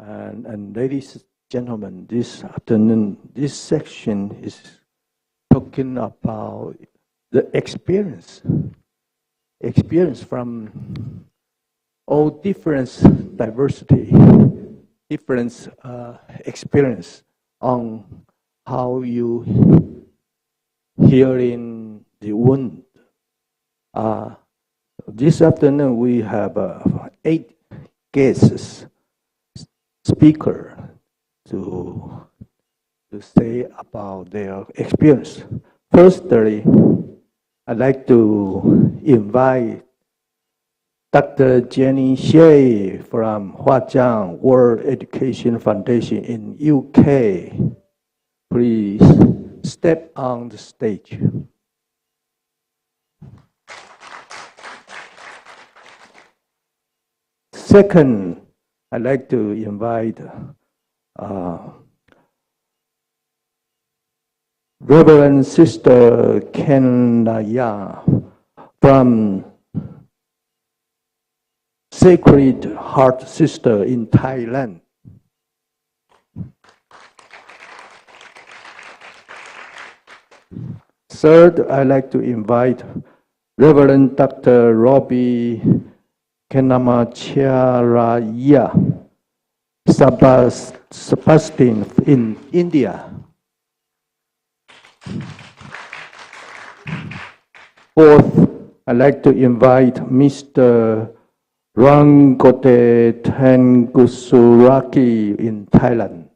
And ladies and gentlemen, this afternoon, this section is talking about the experience from all different diversity, different experience on how you healing the wound. This afternoon we have 8 guests, speaker to say about their experience. Firstly, I'd like to invite Dr. Jenny Shea from Huajiang World Education Foundation in UK. Please step on the stage. Second, I'd like to invite Reverend Sister Karuna from Sacred Heart Sister in Thailand. Third, I'd like to invite Reverend Dr. Robbie Mahachulalongkornrajavidyalaya, Sebastian in India. Fourth, I'd like to invite Mr. Rangote Tenggusuraki in Thailand.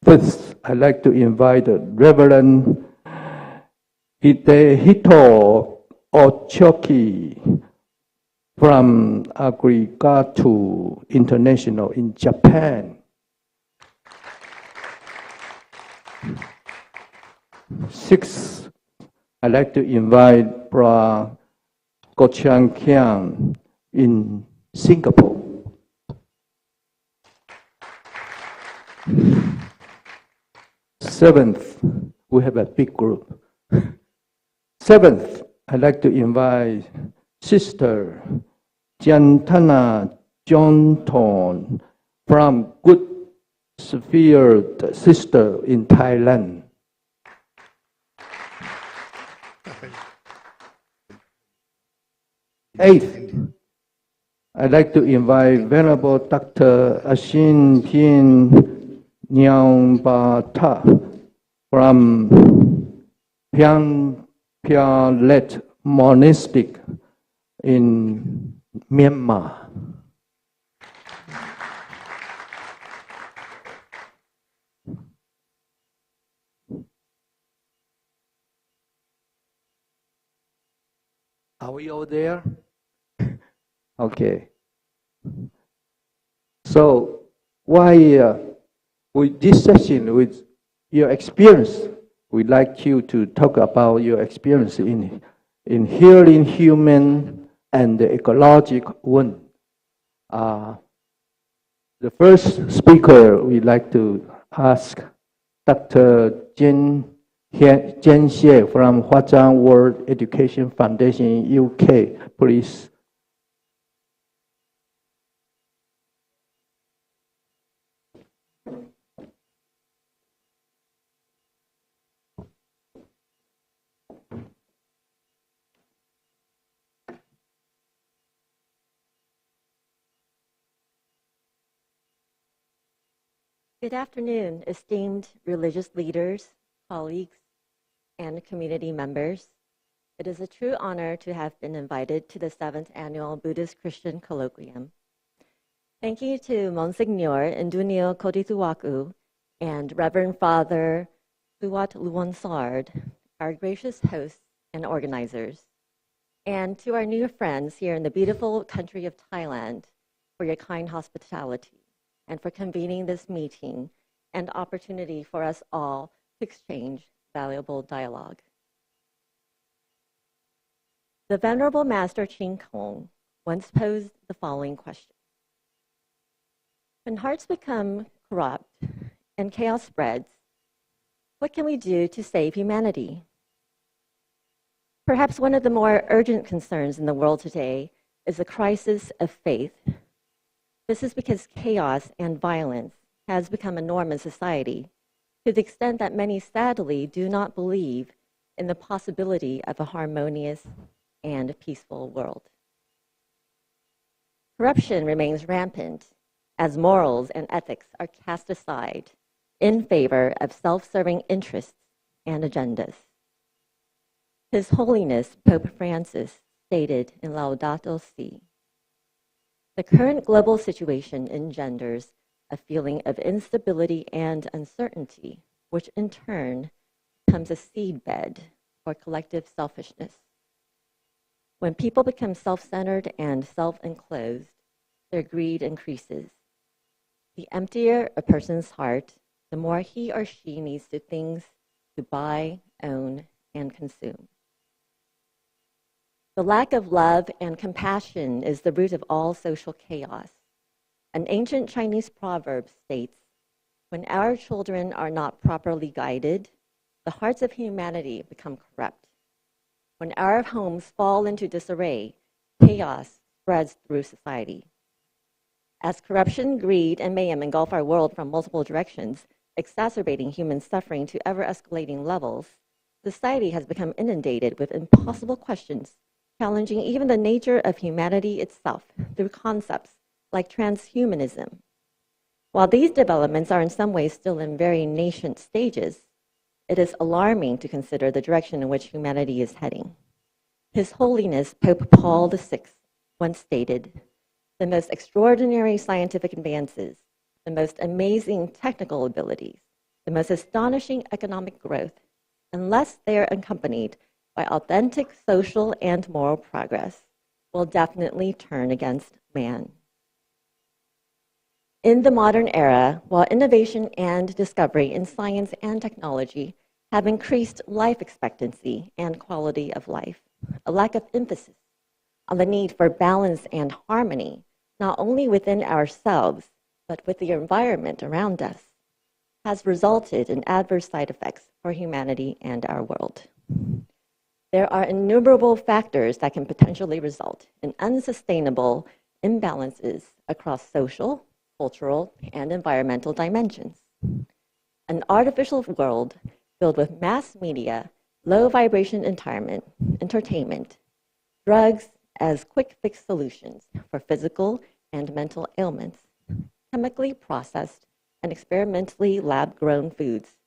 Fifth, I'd like to invite Reverend Hidehito Ochoki from Agape International in Japan. Sixth, I'd like to invite Pra Gochang Kiang in Singapore. Seventh, we have a big group. Seventh, I'd like to invite Sister Jantana Johnton from Good Sphere Sister in Thailand. Eighth, I'd like to invite Venerable Dr. Ashin Pien Nyambata from Pialet Monastic in Myanmar. Are we all there? Okay. So why with this session, with your experience, we'd like you to talk about your experience in healing human and the ecological wound. The first speaker we'd like to ask Dr. Jen Xie from Huajiang World Education Foundation in UK, please. Good afternoon, esteemed religious leaders, colleagues, and community members. It is a true honor to have been invited to the 7th Annual Buddhist-Christian Colloquium. Thank you to Monsignor Indunio Kodituwaku and Reverend Father Suwat Luwansard, our gracious hosts and organizers, and to our new friends here in the beautiful country of Thailand for your kind hospitality and for convening this meeting and opportunity for us all to exchange valuable dialogue. The Venerable Master Ching Kong once posed the following question. When hearts become corrupt and chaos spreads, what can we do to save humanity? Perhaps one of the more urgent concerns in the world today is the crisis of faith. This is because chaos and violence has become a norm in society, to the extent that many sadly do not believe in the possibility of a harmonious and peaceful world. Corruption remains rampant as morals and ethics are cast aside in favor of self-serving interests and agendas. His Holiness Pope Francis stated in Laudato Si, "The current global situation engenders a feeling of instability and uncertainty, which in turn becomes a seedbed for collective selfishness. When people become self-centered and self-enclosed, their greed increases. The emptier a person's heart, the more he or she needs things to buy, own, and consume. The lack of love and compassion is the root of all social chaos. An ancient Chinese proverb states, 'When our children are not properly guided, the hearts of humanity become corrupt. When our homes fall into disarray, chaos spreads through society.' As corruption, greed, and mayhem engulf our world from multiple directions, exacerbating human suffering to ever-escalating levels, society has become inundated with impossible questions, challenging even the nature of humanity itself through concepts like transhumanism. While these developments are in some ways still in very nascent stages, it is alarming to consider the direction in which humanity is heading. His Holiness Pope Paul VI once stated, "The most extraordinary scientific advances, the most amazing technical abilities, the most astonishing economic growth, unless they are accompanied by authentic social and moral progress, will definitely turn against man." In the modern era, while innovation and discovery in science and technology have increased life expectancy and quality of life, a lack of emphasis on the need for balance and harmony, not only within ourselves, but with the environment around us, has resulted in adverse side effects for humanity and our world. There are innumerable factors that can potentially result in unsustainable imbalances across social, cultural, and environmental dimensions. An artificial world filled with mass media, low vibration entertainment, drugs as quick fix solutions for physical and mental ailments, chemically processed and experimentally lab-grown foods,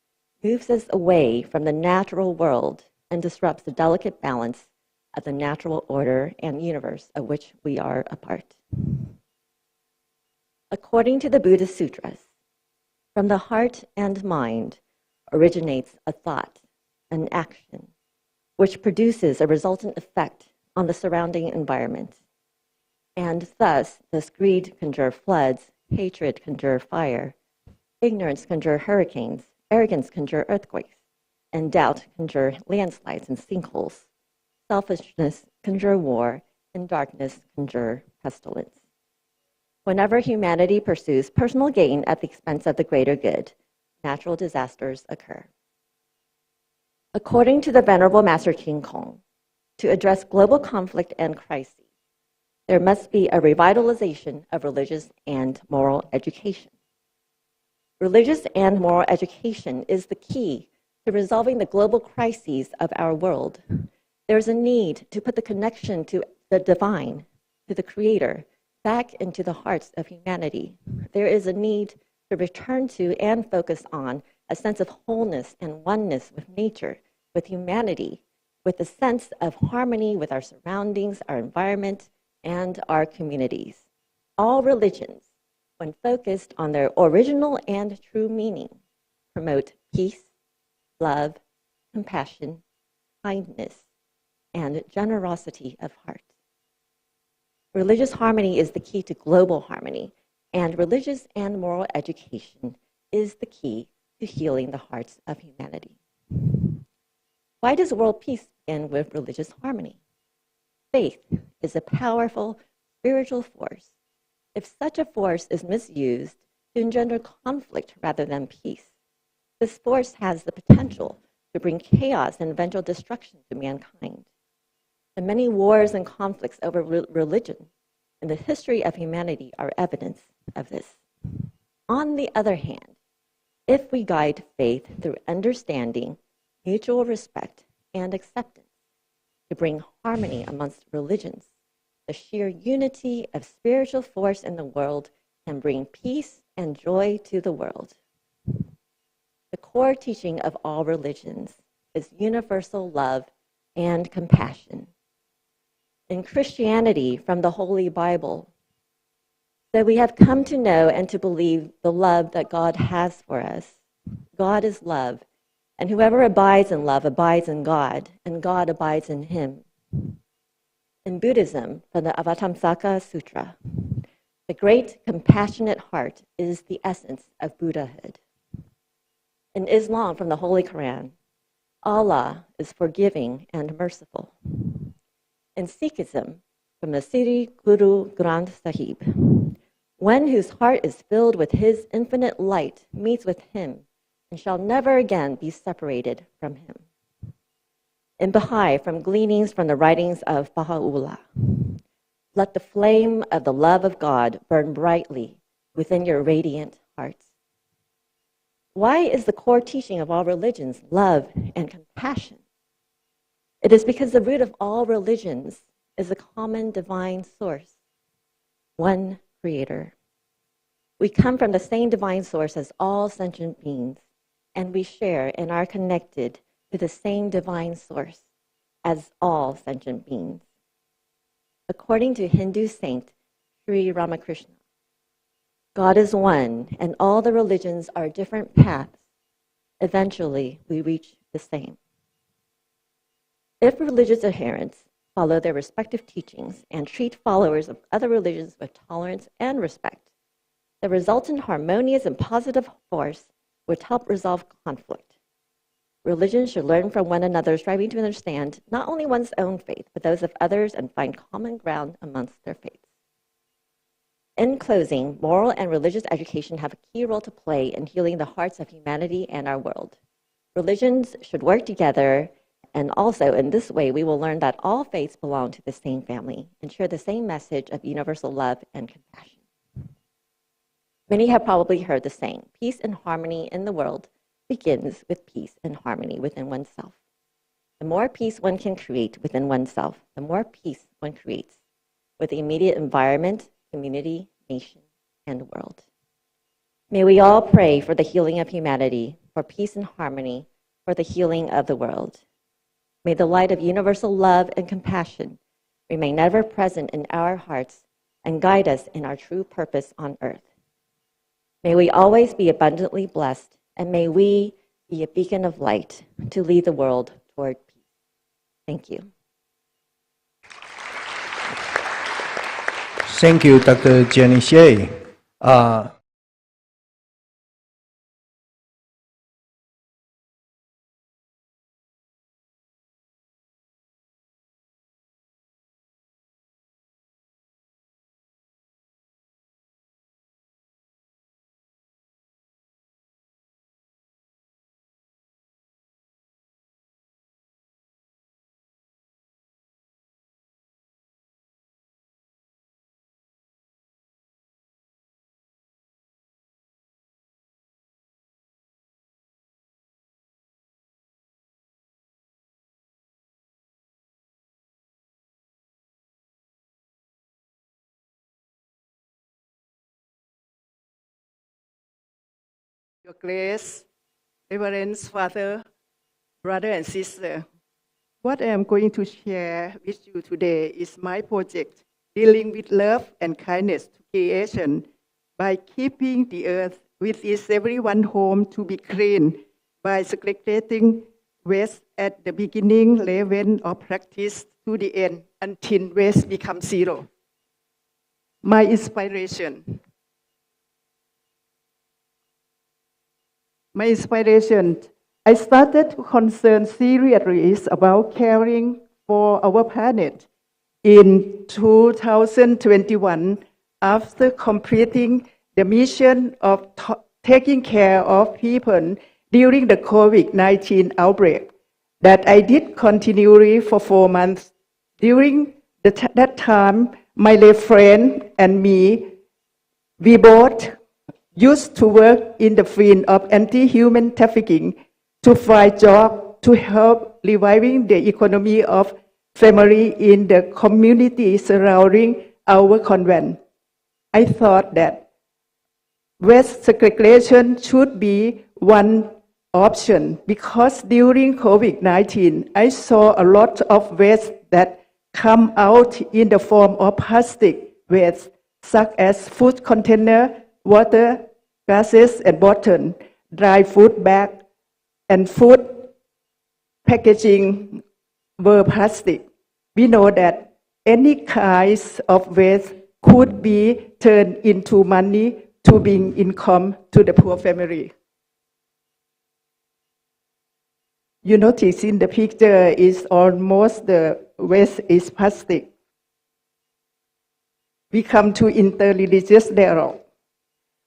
moves us away from the natural world and disrupts the delicate balance of the natural order and universe of which we are a part. According to the Buddhist Sutras, from the heart and mind originates a thought, an action, which produces a resultant effect on the surrounding environment. And thus greed conjure floods, hatred conjure fire, ignorance conjure hurricanes, arrogance conjure earthquakes, and doubt conjure landslides and sinkholes. Selfishness conjure war, and darkness conjure pestilence. Whenever humanity pursues personal gain at the expense of the greater good, natural disasters occur. According to the Venerable Master King Kong, to address global conflict and crises, there must be a revitalization of religious and moral education. Religious and moral education is the key to resolving the global crises of our world. There's a need to put the connection to the divine, to the Creator, back into the hearts of humanity. There is a need to return to and focus on a sense of wholeness and oneness with nature, with humanity, with a sense of harmony with our surroundings, our environment, and our communities. All religions, when focused on their original and true meaning, promote peace, love, compassion, kindness, and generosity of heart. Religious harmony is the key to global harmony, and religious and moral education is the key to healing the hearts of humanity. Why does world peace begin with religious harmony? Faith is a powerful spiritual force. If such a force is misused to engender conflict rather than peace, this force has the potential to bring chaos and eventual destruction to mankind. The many wars and conflicts over religion in the history of humanity are evidence of this. On the other hand, if we guide faith through understanding, mutual respect, and acceptance to bring harmony amongst religions, the sheer unity of spiritual force in the world can bring peace and joy to the world. The core teaching of all religions is universal love and compassion. In Christianity, from the Holy Bible, that we have come to know and to believe the love that God has for us. God is love, and whoever abides in love abides in God, and God abides in him. In Buddhism, from the Avatamsaka Sutra, the great compassionate heart is the essence of Buddhahood. In Islam, from the Holy Quran, Allah is forgiving and merciful. In Sikhism, from the Sri Guru Granth Sahib, one whose heart is filled with his infinite light meets with him and shall never again be separated from him. In Baha'i, from gleanings from the writings of Baha'u'llah, let the flame of the love of God burn brightly within your radiant hearts. Why is the core teaching of all religions love and compassion? It is because the root of all religions is a common divine source, one creator. We come from the same divine source as all sentient beings, and we share and are connected to the same divine source as all sentient beings. According to Hindu saint Sri Ramakrishna, God is one, and all the religions are different paths. Eventually, we reach the same. If religious adherents follow their respective teachings and treat followers of other religions with tolerance and respect, the resultant harmonious and positive force would help resolve conflict. Religions should learn from one another, striving to understand not only one's own faith, but those of others, and find common ground amongst their faiths. In closing, moral and religious education have a key role to play in healing the hearts of humanity and our world. Religions should work together, and also in this way we will learn that all faiths belong to the same family and share the same message of universal love and compassion. Many have probably heard the saying, peace and harmony in the world begins with peace and harmony within oneself. The more peace one can create within oneself, the more peace one creates with the immediate environment, community, nation, and world. May we all pray for the healing of humanity, for peace and harmony, for the healing of the world. May the light of universal love and compassion remain ever present in our hearts and guide us in our true purpose on earth. May we always be abundantly blessed, and may we be a beacon of light to lead the world toward peace. Thank you. Thank you, Dr. Jenny Hsieh. Your Grace, Reverend Father, brother and sister, what I am going to share with you today is my project dealing with love and kindness to creation by keeping the earth with its everyone home to be clean by segregating waste at the beginning level of practice to the end until waste becomes zero. My inspiration. I started to concern seriously about caring for our planet in 2021 after completing the mission of taking care of people during the COVID-19 outbreak that I did continually for 4 months During that time, my late friend and me, we both used to work in the field of anti-human trafficking to find jobs to help reviving the economy of family in the community surrounding our convent. I thought that waste segregation should be one option because during COVID-19, I saw a lot of waste that come out in the form of plastic waste, such as food container, water, gases and bottle, dry food bag, and food packaging were plastic. We know that any kinds of waste could be turned into money to bring income to the poor family. You notice in the picture is almost the waste is plastic. We come to interreligious dialogue.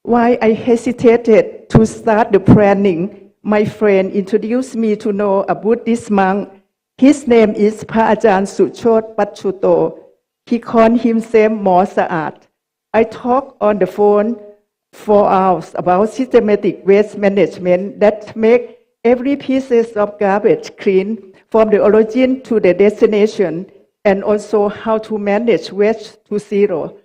Why I hesitated to start the planning, my friend introduced me to know a Buddhist monk. His name is Pha Ajahn Suchot Pachuto. He called himself Mo Sa'at. I talked on the phone for hours about systematic waste management that make every piece of garbage clean from the origin to the destination, and also how to manage waste to zero.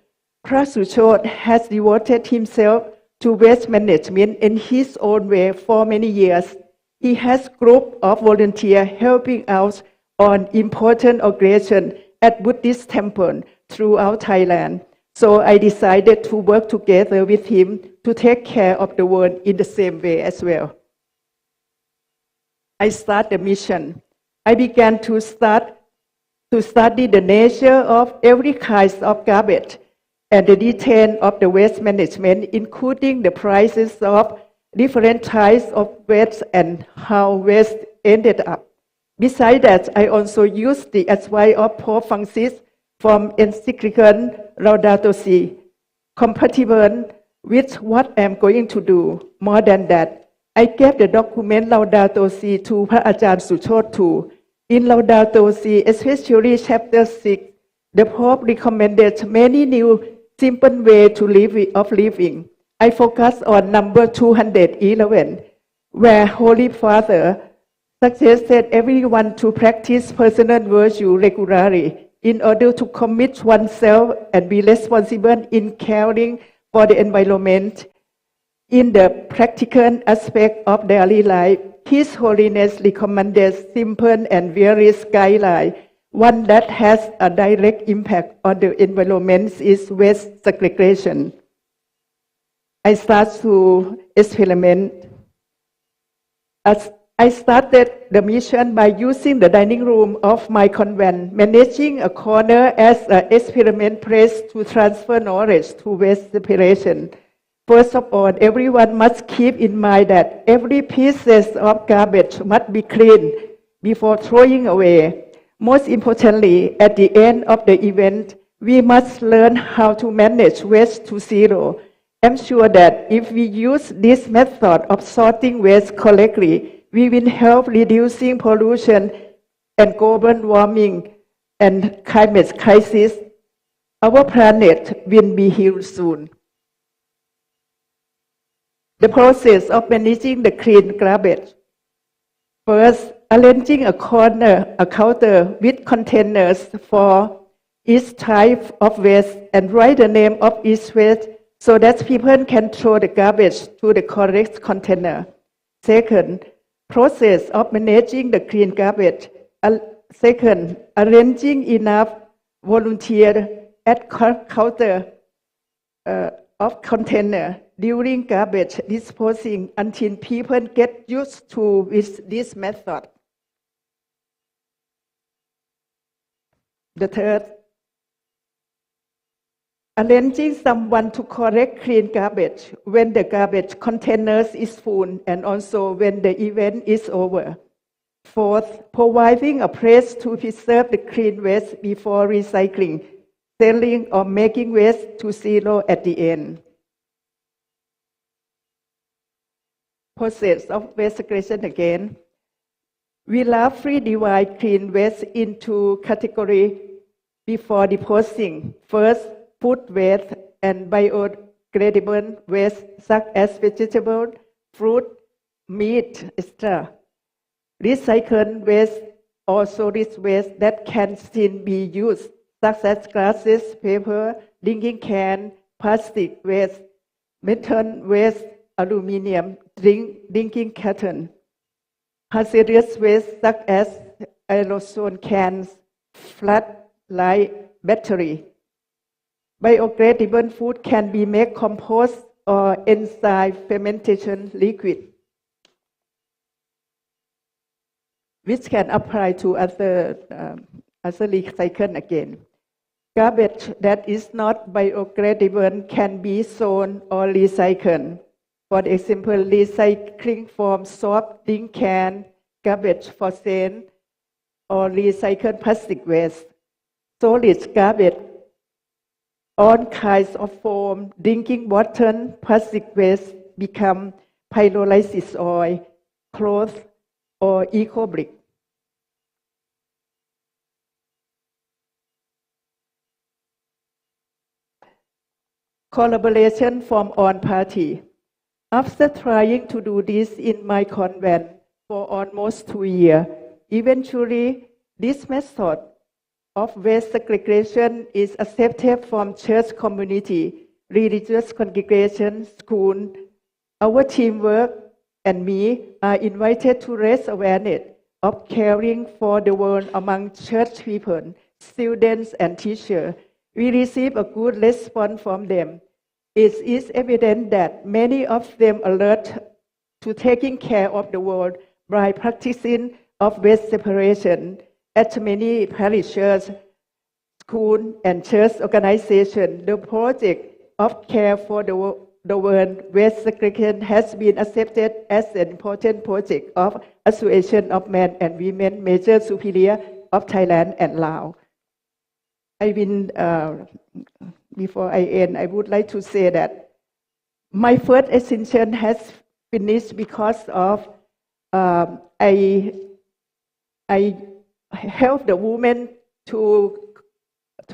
Pha Suchot has devoted himself to waste management in his own way for many years. He has a group of volunteers helping out on important occasions at Buddhist temples throughout Thailand. So I decided to work together with him to take care of the world in the same way as well. I started the mission. I began to study the nature of every kind of garbage and the detail of the waste management, including the prices of different types of waste and how waste ended up. Besides that, I also used the advice of Pope Francis from encyclical Laudato Si, compatible with what I'm going to do. More than that, I gave the document Laudato Si to Pha Ajahn Suchot too. In Laudato Si, especially chapter 6, the Pope recommended many new simple ways to living. I focus on number 211, where Holy Father suggested everyone to practice personal virtue regularly in order to commit oneself and be responsible in caring for the environment. In the practical aspect of daily life, His Holiness recommended simple and various guidelines. One that has a direct impact on the environment is waste segregation. I started to experiment. As I started the mission by using the dining room of my convent, managing a corner as an experiment place to transfer knowledge to waste separation. First of all, everyone must keep in mind that every piece of garbage must be cleaned before throwing away. Most importantly, at the end of the event, we must learn how to manage waste to zero. I'm sure that if we use this method of sorting waste correctly, we will help reducing pollution and global warming and climate crisis. Our planet will be healed soon. The process of managing the clean garbage. First, arranging a counter with containers for each type of waste and write the name of each waste so that people can throw the garbage to the correct container. Second, process of managing the clean garbage. Second, arranging enough volunteers at counter of container during garbage disposing until people get used to with this method. The third, arranging someone to collect clean garbage when the garbage containers is full and also when the event is over. Fourth, providing a place to preserve the clean waste before recycling, selling or making waste to zero at the end. Process of waste segregation again. We roughly divide clean waste into categories before disposing. First, food waste and biodegradable waste such as vegetable, fruit, meat, etc. Recycled waste also this waste that can still be used, such as glasses, paper, drinking can, plastic waste, metal waste, aluminum, drinking carton. Hazardous waste such as aerosol cans, flashlight, battery. Biodegradable food can be made compost or enzyme fermentation liquid, which can apply to other recycle again. Garbage that is not biodegradable can be sown or recycled. For example, recycling from soap, drink can, garbage for sale, or recycled plastic waste. Solid garbage, all kinds of foam, drinking water, plastic waste become pyrolysis oil, cloth, or eco-brick. Collaboration from all parties. After trying to do this in my convent for almost 2 years, eventually this method of waste segregation is accepted from church community, religious congregation, school. Our teamwork and me are invited to raise awareness of caring for the world among church people, students, and teachers. We receive a good response from them. It is evident that many of them alert to taking care of the world by practicing of waste separation. At many parishes, schools, and church organizations, the project of care for the world waste segregation has been accepted as an important project of Association of Men and Women Major Superior of Thailand and Laos. Before I end, I would like to say that my first ascension has finished because of I help the women to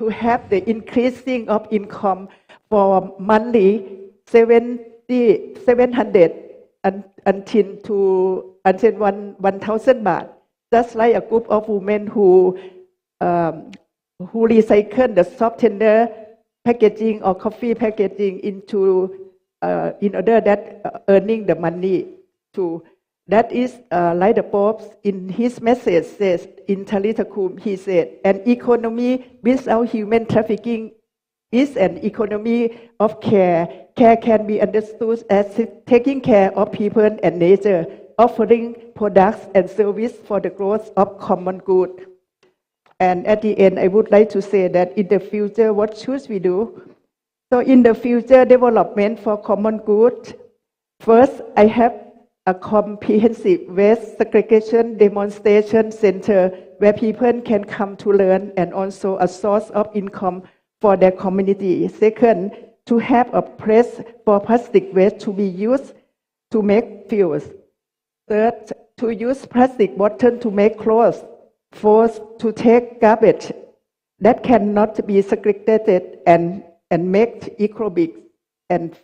have the increasing of income for monthly 700 until 1,000 baht. Just like a group of women who recycle the soft tender packaging or coffee packaging into in order that earning the money to. That is like the Pope in his message says in Nraratives, he said, an economy without human trafficking is an economy of care. Care can be understood as taking care of people and nature, offering products and service for the growth of common good. And at the end, I would like to say that in the future, what should we do? So in the future development for common good, first, I have a comprehensive waste segregation demonstration center where people can come to learn and also a source of income for their community. Second, to have a place for plastic waste to be used to make fuels. Third, to use plastic bottle to make clothes. Fourth, to take garbage that cannot be segregated and make eco-bricks. And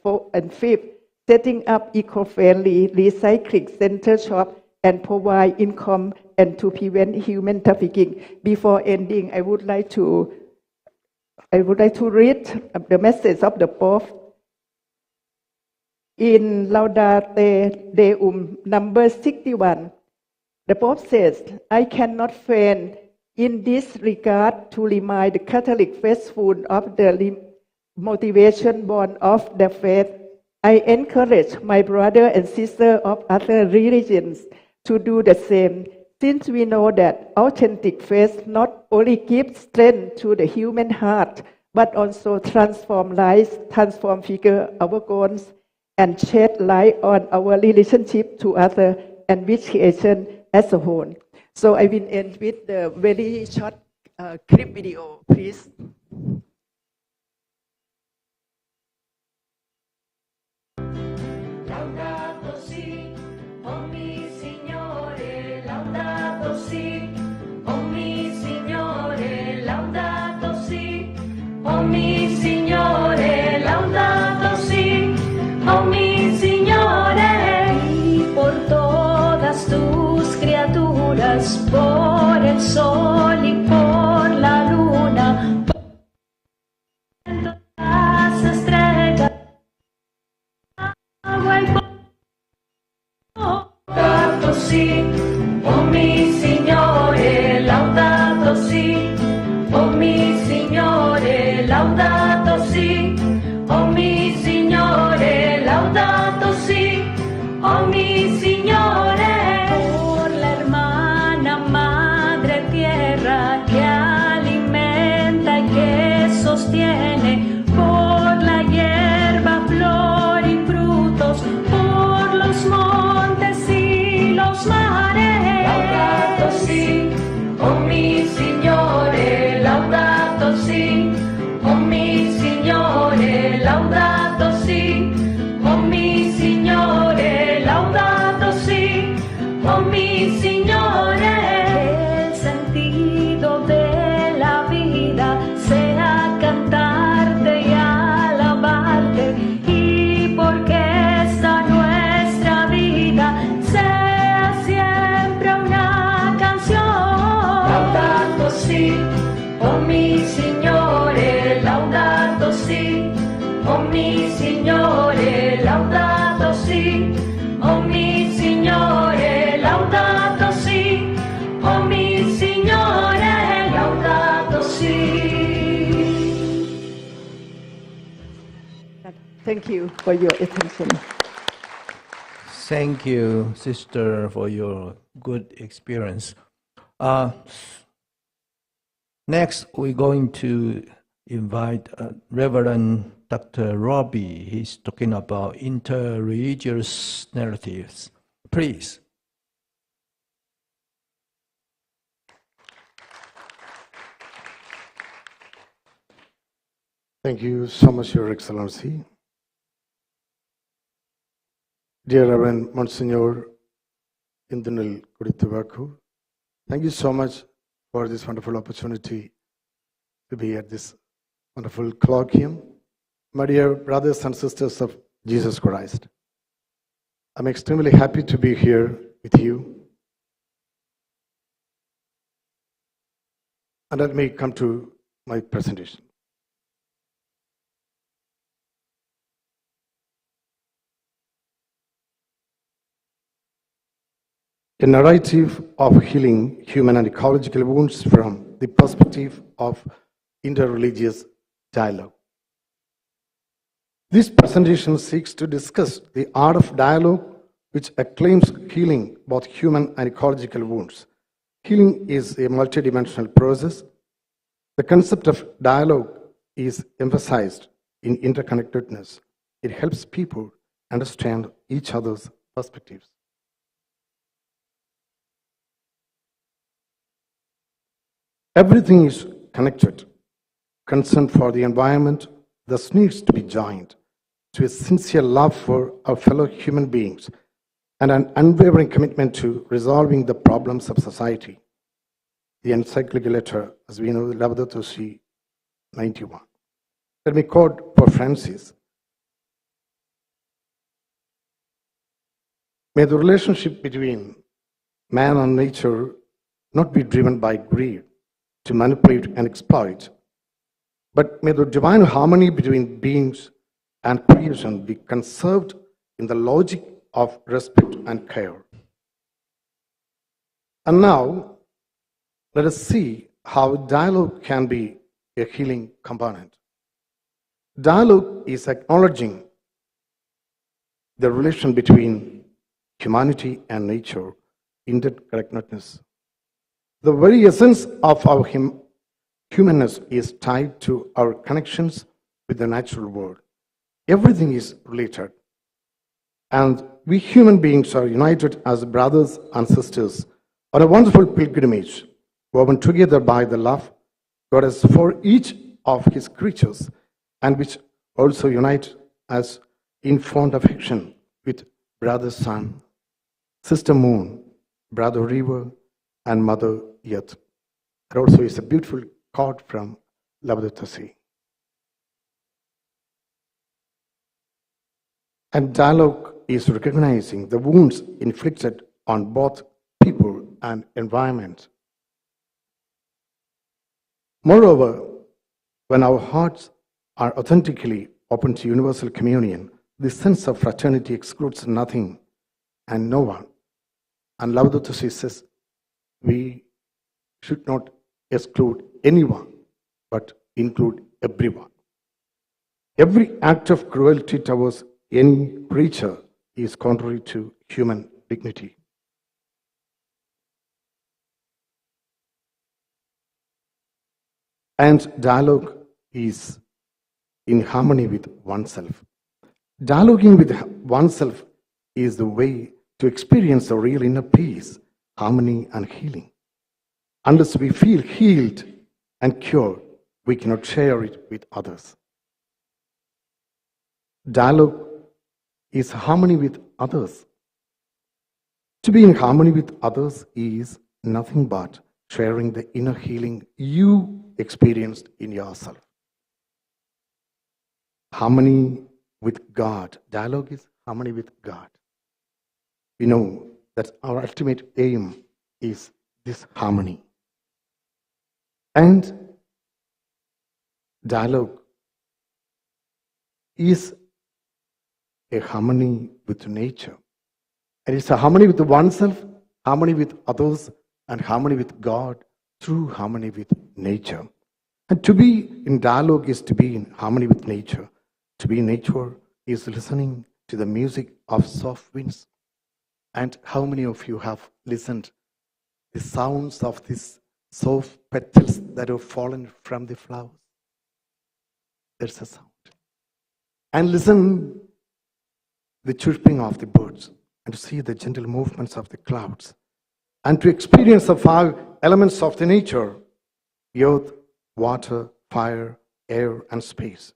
fifth, setting up eco-friendly recycling center shop and provide income and to prevent human trafficking. Before ending, I would like to read the message of the Pope in Laudate Deum number 61. The Pope says, I cannot fail in this regard to remind the Catholic faithful of the motivation born of their faith. I encourage my brother and sister of other religions to do the same, since we know that authentic faith not only gives strength to the human heart, but also transform lives, transform figure our goals, and shed light on our relationship to others and with creation as a whole. So I will end with the very short clip video, please. Laudato si, oh mi Signore, laudato si, oh mi Signore, laudato gracias por el sol y por la luna, por las estrellas, agua y laudato si, oh mi Signore, laudato si, oh mi Signore, laudato si, oh mi Signore, laudato si, oh mi Signore. Por la hermana madre tierra que alimenta y que sostiene, por la hierba, flor y frutos, por los montes y los mares. Laudato si, oh mi Signore, laudato si, oh mi Signore, laudato si, oh mi Signore, laudato si, oh mi Signore. Que el sentido de la vida sea cantarte y alabarte, y porque esta nuestra vida sea siempre una canción. Laudato si, oh mi Signore, laudato si, oh mi Signore, laudato si, oh mi Signore, laudato si, oh mi Signore, laudato si. Thank you for your attention. Thank you, sister, for your good experience. Next, we're going to invite Reverend Dr. Robbie. He's talking about interreligious narratives. Please. Thank you so much, Your Excellency. Dear Reverend Monsignor Indunil Kurituvaku, thank you so much for this wonderful opportunity to be at this wonderful colloquium. My dear brothers and sisters of Jesus Christ, I'm extremely happy to be here with you. And let me come to my presentation. A narrative of healing human and ecological wounds from the perspective of interreligious dialogue. This presentation seeks to discuss the art of dialogue which acclaims healing both human and ecological wounds. Healing is a multidimensional process. The concept of dialogue is emphasized in interconnectedness. It helps people understand each other's perspectives. Everything is connected. Concern for the environment thus needs to be joined to a sincere love for our fellow human beings and an unwavering commitment to resolving the problems of society. The encyclical letter, as we know, Laudato Si 91. Let me quote Pope Francis. May the relationship between man and nature not be driven by greed to manipulate and exploit, but may the divine harmony between beings and creation be conserved in the logic of respect and care. And now, let us see how dialogue can be a healing component. Dialogue is acknowledging the relation between humanity and nature, interconnectedness. The very essence of our humanness is tied to our connections with the natural world. Everything is related. And we human beings are united as brothers and sisters on a wonderful pilgrimage, woven together by the love God has for each of his creatures, and which also unite us in fond affection with brother sun, sister moon, brother river, and mother earth. There also is a beautiful quote from Laudato Si. And dialogue is recognizing the wounds inflicted on both people and environment. Moreover, when our hearts are authentically open to universal communion, this sense of fraternity excludes nothing and no one. And Laudato Si says, we should not exclude anyone, but include everyone. Every act of cruelty towards any creature is contrary to human dignity. And dialogue is in harmony with oneself. Dialoguing with oneself is the way to experience a real inner peace, harmony, and healing. Unless we feel healed and cured, we cannot share it with others. Dialogue is harmony with others. To be in harmony with others is nothing but sharing the inner healing you experienced in yourself. Harmony with God. Dialogue is harmony with God. We know that our ultimate aim is this harmony. And dialogue is a harmony with nature. And it's a harmony with oneself, harmony with others, and harmony with God through harmony with nature. And to be in dialogue is to be in harmony with nature. To be in nature is listening to the music of soft winds. And how many of you have listened to the sounds of these soft petals that have fallen from the flowers? There's a sound. And listen the chirping of the birds, and to see the gentle movements of the clouds, and to experience the 5 elements of the nature: earth, water, fire, air, and space.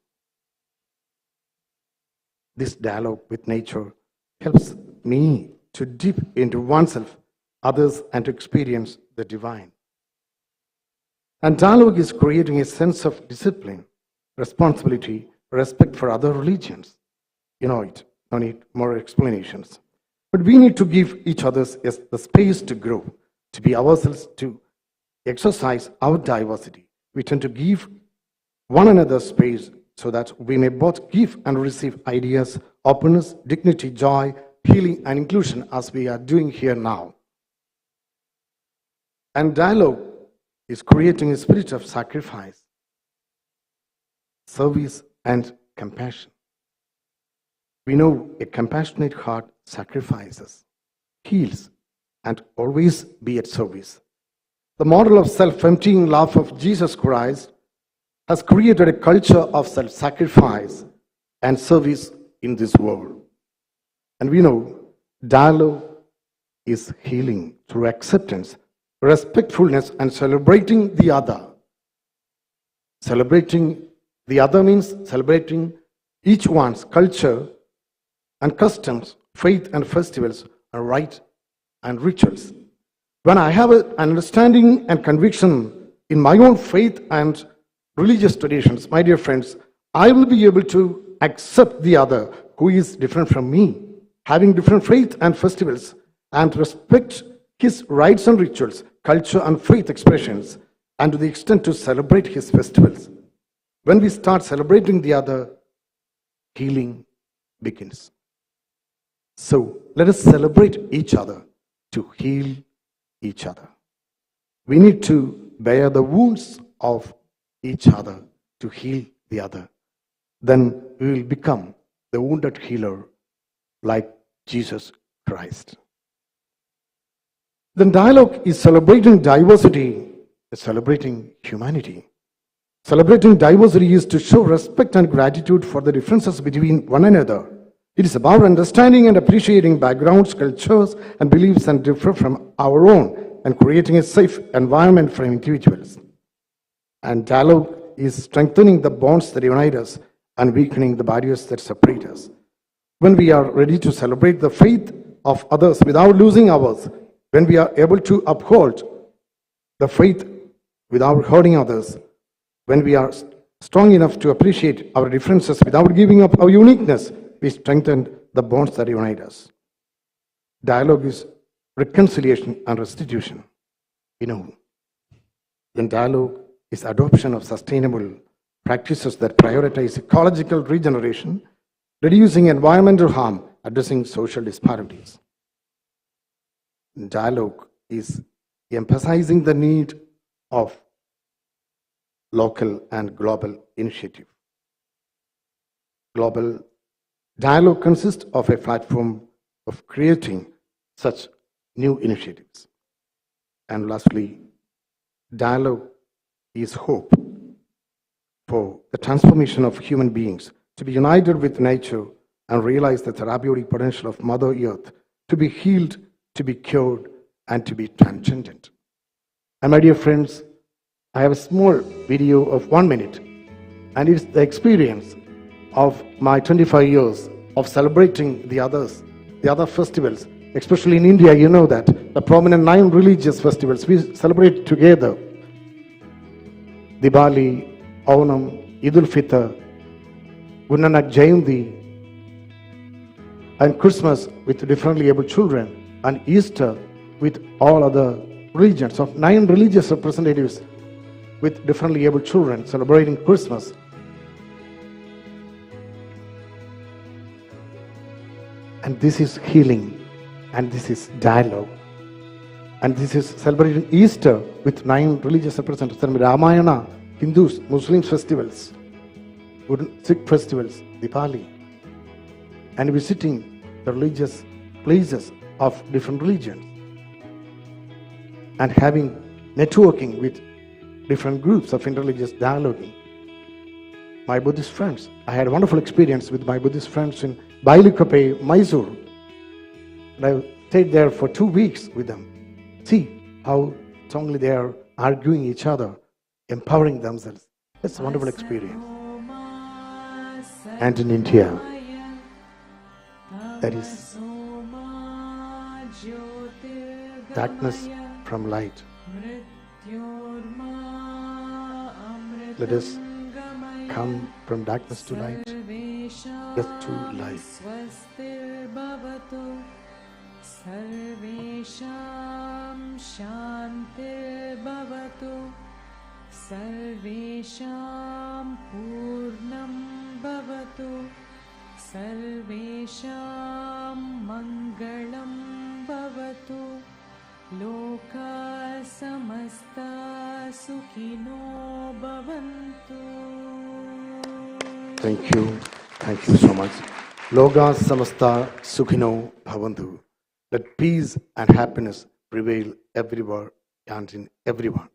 This dialogue with nature helps me to dip into oneself, others, and to experience the divine. And dialogue is creating a sense of discipline, responsibility, respect for other religions. You know it, no need more explanations. But we need to give each other the space to grow, to be ourselves, to exercise our diversity. We tend to give one another space so that we may both give and receive ideas, openness, dignity, joy, healing, and inclusion, as we are doing here now. And dialogue is creating a spirit of sacrifice, service, and compassion. We know a compassionate heart sacrifices, heals, and always be at service. The model of self-emptying love of Jesus Christ has created a culture of self-sacrifice and service in this world. And we know dialogue is healing through acceptance, respectfulness, and celebrating the other. Celebrating the other means celebrating each one's culture and customs, faith and festivals, and rite and rituals. When I have an understanding and conviction in my own faith and religious traditions, my dear friends, I will be able to accept the other who is different from me, having different faith and festivals, and respect his rites and rituals, culture and faith expressions, and to the extent to celebrate his festivals. When we start celebrating the other, healing begins. So let us celebrate each other to heal each other. We need to bear the wounds of each other to heal the other. Then we will become the wounded healer like Jesus Christ. Then dialogue is celebrating diversity, is celebrating humanity. Celebrating diversity is to show respect and gratitude for the differences between one another. It is about understanding and appreciating backgrounds, cultures, and beliefs that differ from our own, and creating a safe environment for individuals. And dialogue is strengthening the bonds that unite us and weakening the barriers that separate us. When we are ready to celebrate the faith of others without losing ours, when we are able to uphold the faith without hurting others, when we are strong enough to appreciate our differences without giving up our uniqueness, we strengthen the bonds that unite us. Dialogue is reconciliation and restitution. Then dialogue is adoption of sustainable practices that prioritize ecological regeneration, reducing environmental harm, addressing social disparities. Dialogue is emphasizing the need of local and global initiative. Global dialogue consists of a platform of creating such new initiatives. And lastly, dialogue is hope for the transformation of human beings to be united with nature and realize the therapeutic potential of Mother Earth, to be healed, to be cured, and to be transcendent. And my dear friends, I have a small video of 1 minute, and it's the experience of my 25 years of celebrating the other festivals, especially in India. You know that the prominent 9 religious festivals we celebrate together: Diwali, Onam, Eid al-Fitr, Guru Nanak Jayanti, and Christmas with differently able children, and Easter with all other religions, of 9 religious representatives with differently able children celebrating Christmas. And this is healing, and this is dialogue, and this is celebrating Easter with 9 religious representatives, Ramayana, Hindus, Muslims festivals, Sikh festivals, Diwali, and visiting the religious places of different religions, and having networking with different groups of interreligious dialoguing. My Buddhist friends, I had a wonderful experience with my Buddhist friends in Bailukape, Mysore. And I stayed there for 2 weeks with them. See how strongly they are arguing each other, empowering themselves. It's a wonderful experience. And in India, there is darkness from light. Let us come from darkness to light, death to life. Sarvesham Shantir Bhavatu Sarvesham Purnam Bhavatu Sarvesham Mangalam Bhavatu Loka Samasta Sukhino Bhavantu. Thank you. Thank you so much. Loka Samasta Sukhino Bhavantu. Let peace and happiness prevail everywhere and in everyone.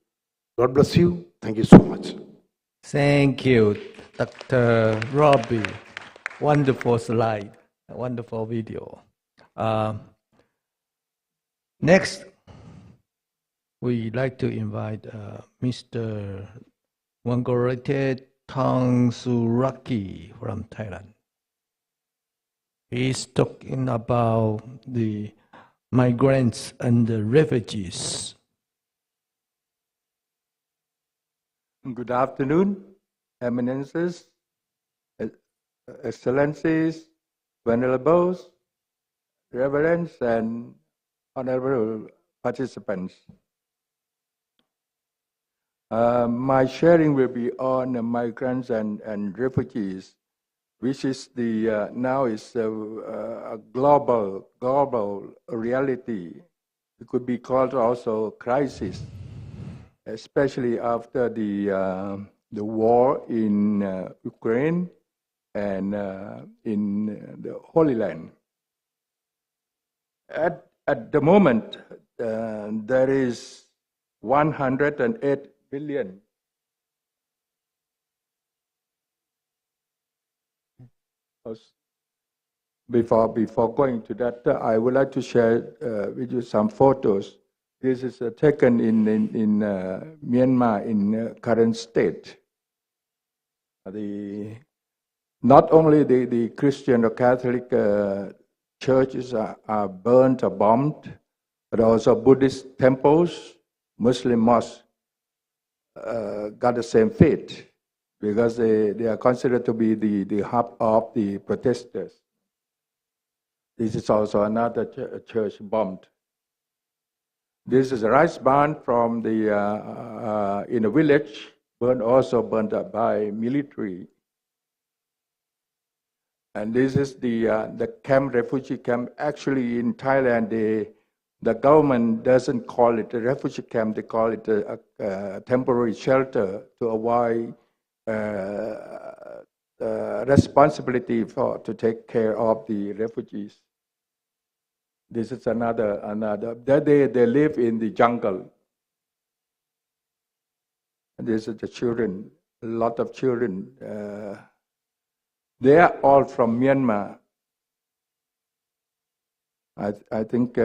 God bless you. Thank you so much. Thank you, Dr. Robbie. Wonderful slide, wonderful video. Next, we'd like to invite Mr. Wangorete Tangsuraki from Thailand. He's talking about the migrants and the refugees. Good afternoon, Eminences, Excellencies, Venerables, Reverends, and honorable participants. My sharing will be on migrants and refugees, which is the now is a global reality. It could be called also crisis, especially after the war in Ukraine and in the Holy Land. At the moment, there is 108 billion Before going to that, I would like to share with you some photos. This is taken in Myanmar in current state. Not only the Christian or Catholic churches are burnt or bombed, but also Buddhist temples, Muslim mosques got the same fate, because they are considered to be the hub of the protesters. This is also another church bombed. This is a rice barn from the in a village, also burned up by military. And this is the camp, refugee camp. Actually, in Thailand, the government doesn't call it a refugee camp. They call it a temporary shelter to avoid responsibility to take care of the refugees. This is another. They live in the jungle. And this is the children. A lot of children. They are all from Myanmar. I think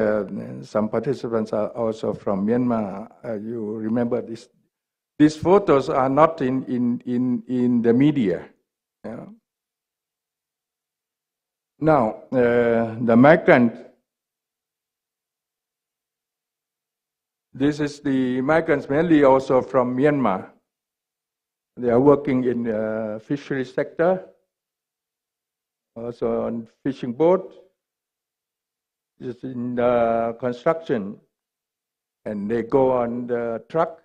some participants are also from Myanmar. You remember this? These photos are not in the media. Yeah. Now, the migrant. This is the migrants mainly also from Myanmar. They are working in the fishery sector, also on fishing boat, just in the construction, and they go on the truck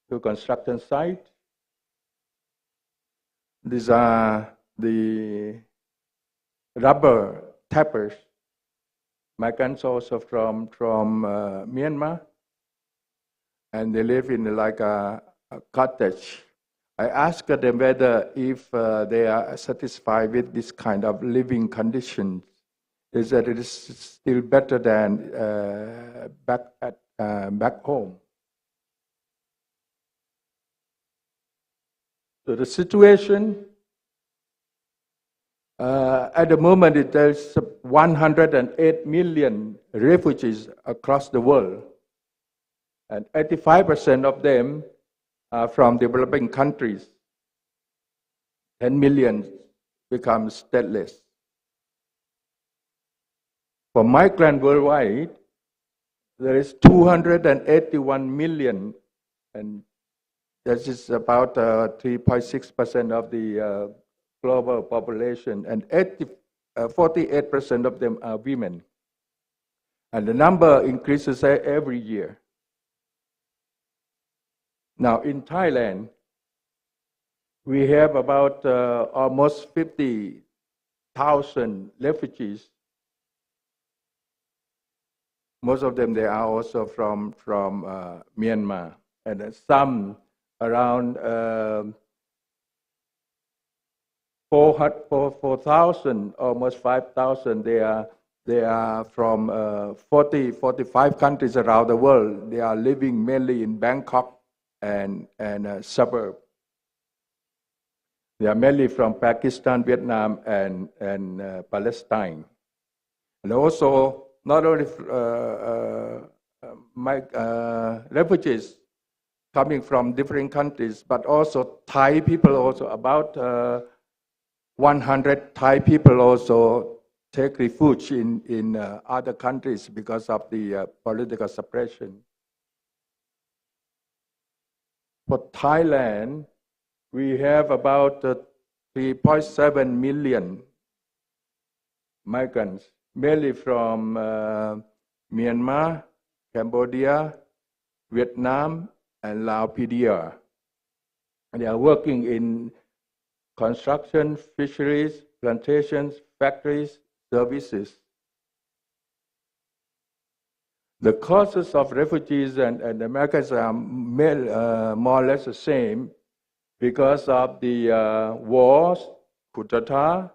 to construction site. These are the rubber tappers, migrants also from Myanmar, and they live in like a cottage. I asked them whether if they are satisfied with this kind of living conditions. Is that it is still better than back home. So the situation at the moment, there's 108 million refugees across the world, and 85% of them are from developing countries. 10 million become stateless. For migrants worldwide, there is 281 million, and that is about 3.6% of the global population, and 48% of them are women. And the number increases every year. Now, in Thailand, we have about almost 50,000 refugees. Most of them, they are also from Myanmar, and some around 4,000, almost 5,000. They are from 45 countries around the world. They are living mainly in Bangkok and suburb. They are mainly from Pakistan, Vietnam, and Palestine, and also not only refugees coming from different countries, but also Thai people. Also, about 100 Thai people also take refuge in other countries because of the political suppression. For Thailand, we have about 3.7 million migrants, mainly from Myanmar, Cambodia, Vietnam, and Laos PDR. And they are working in construction, fisheries, plantations, factories, services. The causes of refugees and Americans are more or less the same because of the wars, coup d'etat,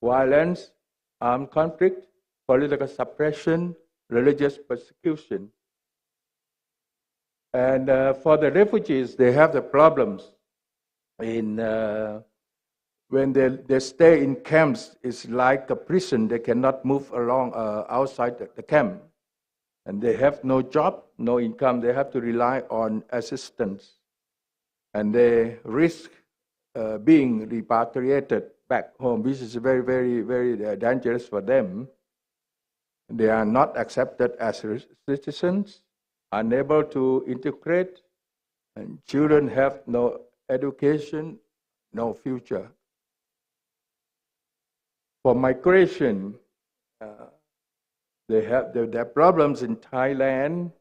violence, armed conflict, political suppression, religious persecution. And for the refugees, they have the problems in when they stay in camps. It's like a prison. They cannot move along outside the camp. And they have no job, no income. They have to rely on assistance. And they risk being repatriated back home, which is very, very, very dangerous for them. They are not accepted as citizens, unable to integrate, and children have no education, no future. For migration, they have their problems in Thailand.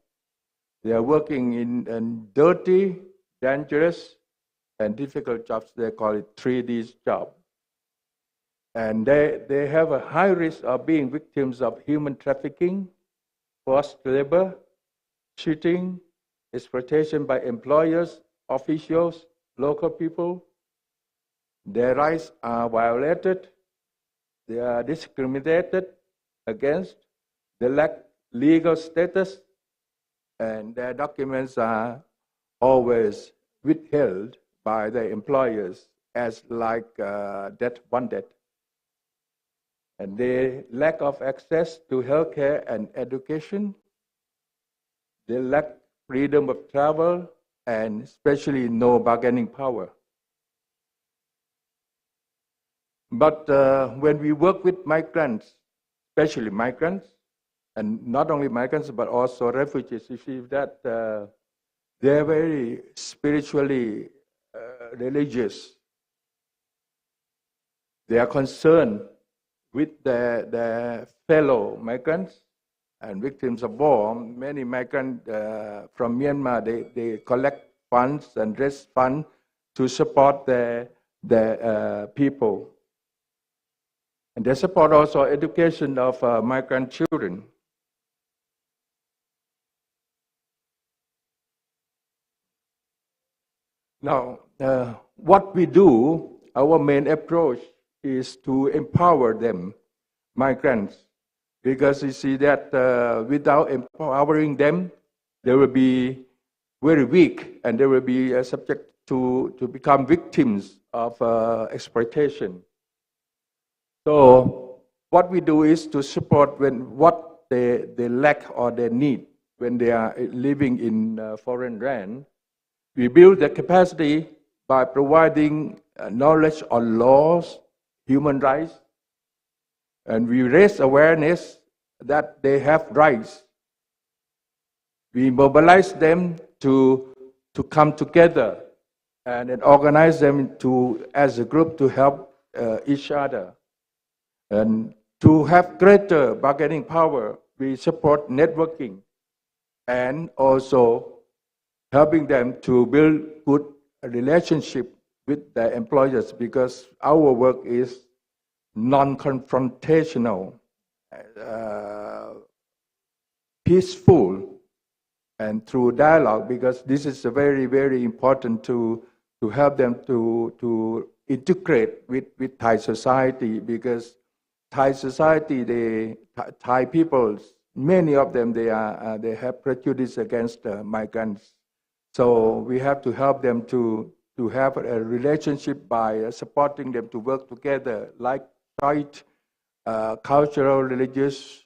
They are working in dirty, dangerous, and difficult jobs. They call it 3D job. And they have a high risk of being victims of human trafficking, forced labor, cheating, exploitation by employers, officials, local people. Their rights are violated. They are discriminated against. They lack legal status, and their documents are always withheld by their employers as like debt wanted. And they lack of access to healthcare and education. They lack freedom of travel and especially no bargaining power. But when we work with migrants, especially migrants, and not only migrants but also refugees, you see that they're very spiritually religious. They are concerned with their fellow migrants and victims of war. Many migrants from Myanmar, they collect funds and raise funds to support their people. And they support also education of migrant children. Now, what we do, our main approach is to empower them, migrants, because you see that without empowering them, they will be very weak and they will be subject to become victims of exploitation. So what we do is to support what they lack or they need when they are living in foreign land. We build the capacity by providing knowledge on laws, human rights, and we raise awareness that they have rights. We mobilize them to come together and then organize them as a group to help each other. And to have greater bargaining power, we support networking and also helping them to build good relationship with their employers, because our work is non-confrontational, peaceful, and through dialogue, because this is very, very important to help them to integrate with Thai society, because Thai society, Thai people, many of them, they have prejudice against migrants. So we have to help them to have a relationship by supporting them to work together, like right, cultural, religious,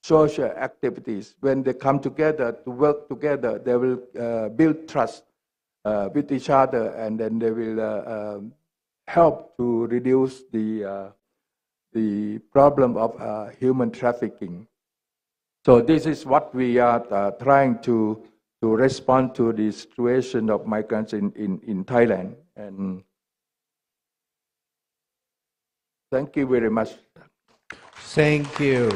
social activities. When they come together to work together, they will build trust with each other, and then they will help to reduce the problem of human trafficking. So this is what we are trying to respond to the situation of migrants in Thailand. And thank you very much. Thank you.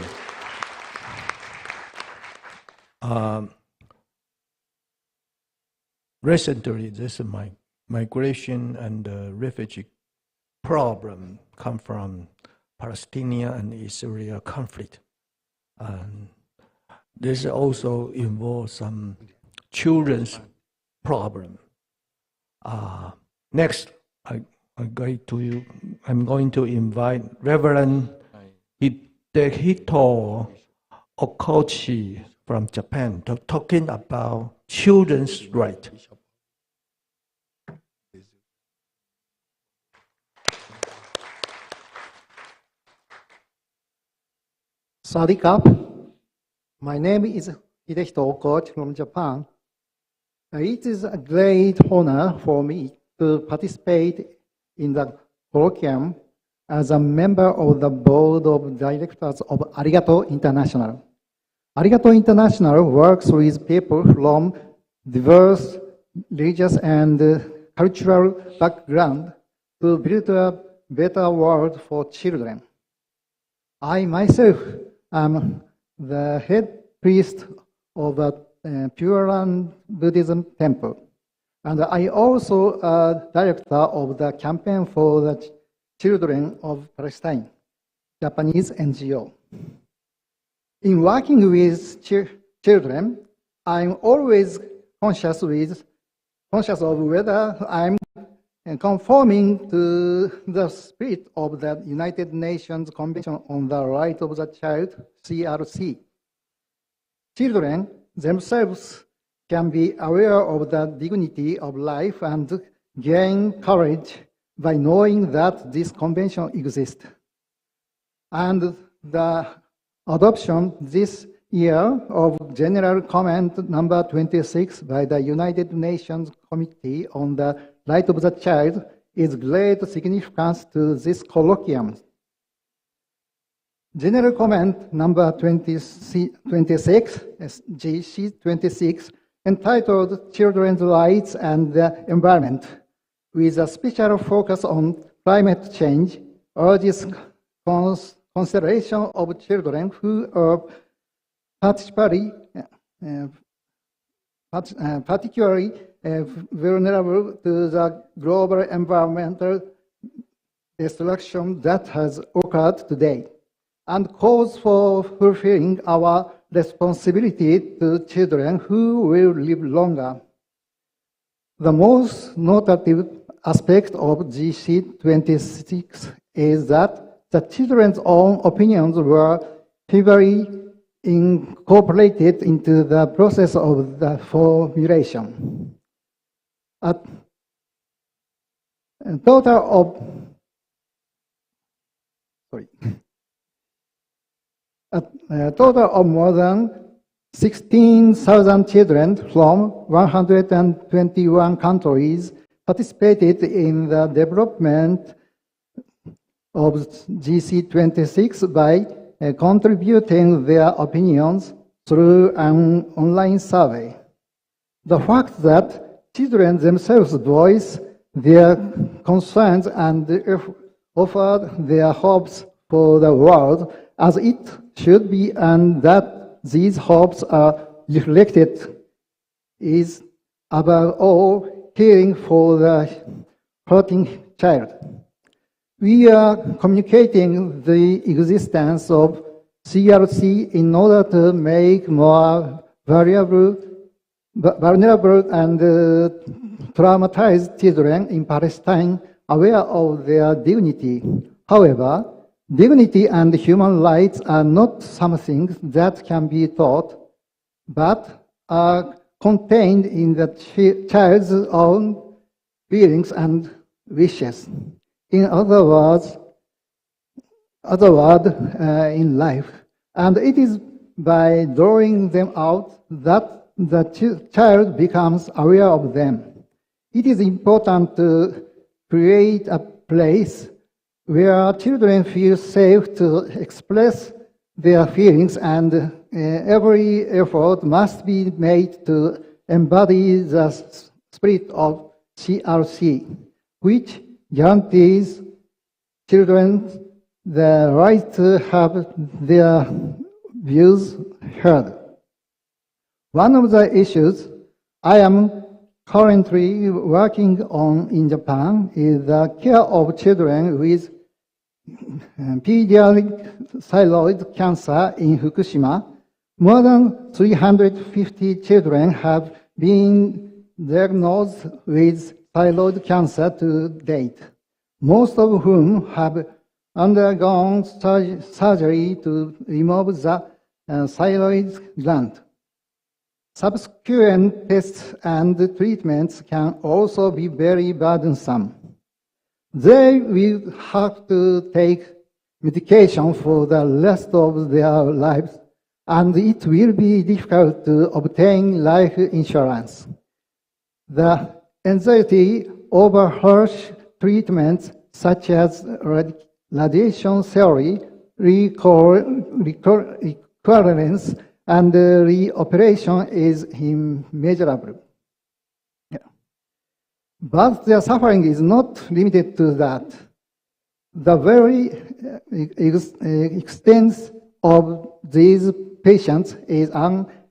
Recently, this migration and refugee problem come from Palestinian and Israel conflict. And this also involves some children's problem. Next, I'm going to invite Reverend Hidehito Okochi from Japan to talking about children's rights. สวัสดีครับ My name is Hidehito Okochi from Japan. It is a great honor for me to participate in the colloquium as a member of the board of directors of Arigato International. Arigato International works with people from diverse religious and cultural background to build a better world for children. I myself am the head priest of a Pure Land Buddhism Temple. And I also director of the campaign for the children of Palestine, Japanese NGO. In working with children, I'm always conscious of whether I'm conforming to the spirit of the United Nations Convention on the Rights of the Child, CRC. Children themselves can be aware of the dignity of life and gain courage by knowing that this convention exists. And the adoption this year of General Comment number 26 by the United Nations Committee on the Right of the Child is great significance to this colloquium. General Comment number 26, GC 26, entitled Children's Rights and the Environment, with a special focus on climate change, urges consideration of children who are particularly vulnerable to the global environmental destruction that has occurred today, and calls for fulfilling our responsibility to children who will live longer. The most notative aspect of GC 26 is that the children's own opinions were heavily incorporated into the process of the formulation. A total of more than 16,000 children from 121 countries participated in the development of GC 26 by contributing their opinions through an online survey. The fact that children themselves voice their concerns and offer their hopes for the world as it should be, and that these hopes are reflected, is above all caring for the hurting child. We are communicating the existence of CRC in order to make more vulnerable and traumatized children in Palestine aware of their dignity. However, dignity and human rights are not something that can be taught, but are contained in the child's own feelings and wishes. In other words, in life. And it is by drawing them out that the child becomes aware of them. It is important to create a place where children feel safe to express their feelings, and every effort must be made to embody the spirit of CRC, which guarantees children the right to have their views heard. One of the issues I am currently working on in Japan is the care of children with pediatric thyroid cancer in Fukushima. More than 350 children have been diagnosed with thyroid cancer to date, most of whom have undergone surgery to remove the thyroid gland. Subsequent tests and treatments can also be very burdensome. They will have to take medication for the rest of their lives, and it will be difficult to obtain life insurance. The anxiety over harsh treatments such as radiation therapy, recurrence, and reoperation is immeasurable. But their suffering is not limited to that. The very extent of these patients is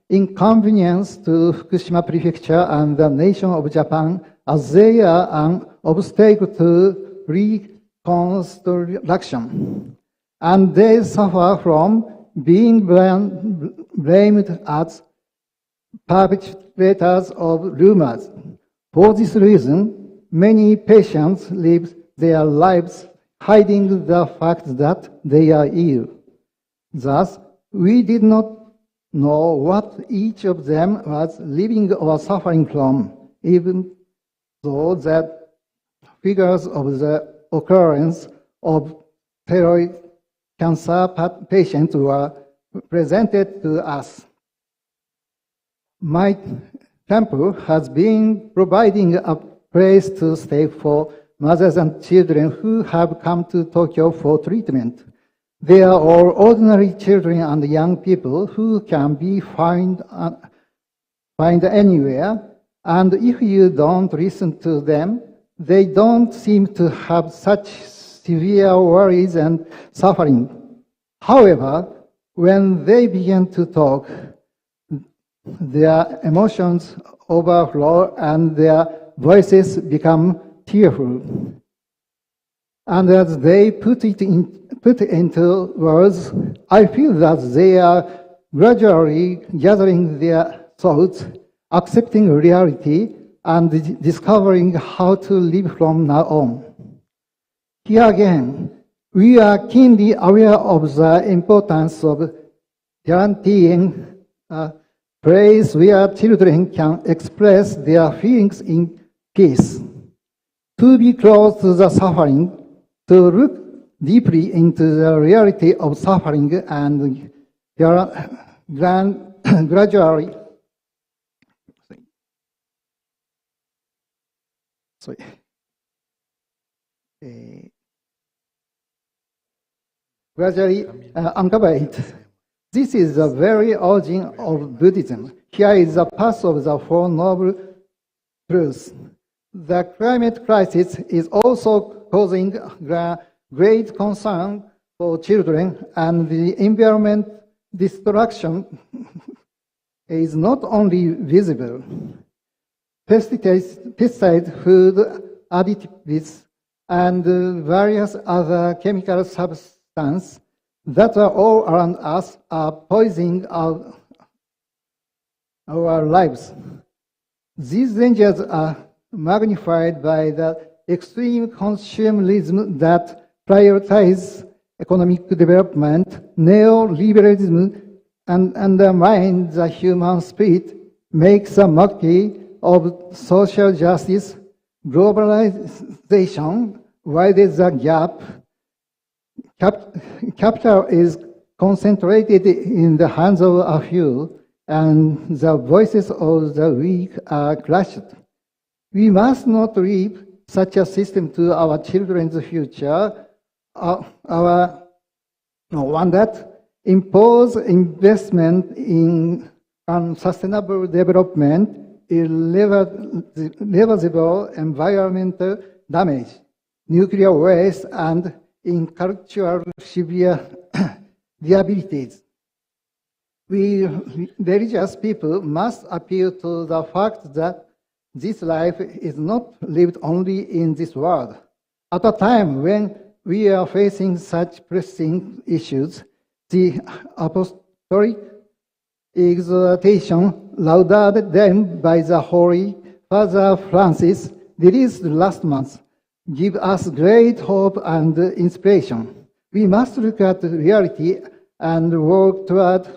inconvenience to Fukushima Prefecture and the nation of Japan, as they are an obstacle to reconstruction. And they suffer from being blamed as perpetrators of rumors. For this reason, many patients live their lives hiding the fact that they are ill. Thus, we did not know what each of them was living or suffering from, even though the figures of the occurrence of thyroid cancer patients were presented to us. My temple has been providing a place to stay for mothers and children who have come to Tokyo for treatment. They are all ordinary children and young people who can be found anywhere, and if you don't listen to them, they don't seem to have such severe worries and suffering. However, when they begin to talk, their emotions overflow and their voices become tearful. And as they put it into words, I feel that they are gradually gathering their thoughts, accepting reality, and discovering how to live from now on. Here again, we are keenly aware of the importance of guaranteeing a place where children can express their feelings in peace. To be close to the suffering, to look deeply into the reality of suffering and gradually uncover it. This is the very origin of Buddhism. Here is the path of the Four Noble Truths. The climate crisis is also causing great concern for children, and the environment destruction is not only visible. Pesticides, food additives, and various other chemical substances that are all around us are poisoning our lives. These dangers are magnified by the extreme consumerism that prioritizes economic development, neoliberalism, and undermines the human spirit, makes a mockery of social justice, globalization widens the gap. Capital is concentrated in the hands of a few, and the voices of the weak are crushed. We must not leave such a system to our children's future, one that imposes investment in sustainable development, irreversible environmental damage, nuclear waste, and incalculable severe disabilities. We religious people must appeal to the fact that this life is not lived only in this world. At a time when we are facing such pressing issues, the apostolic exhortation lauded them by the Holy Father Francis, released last month, give us great hope and inspiration. We must look at reality and work toward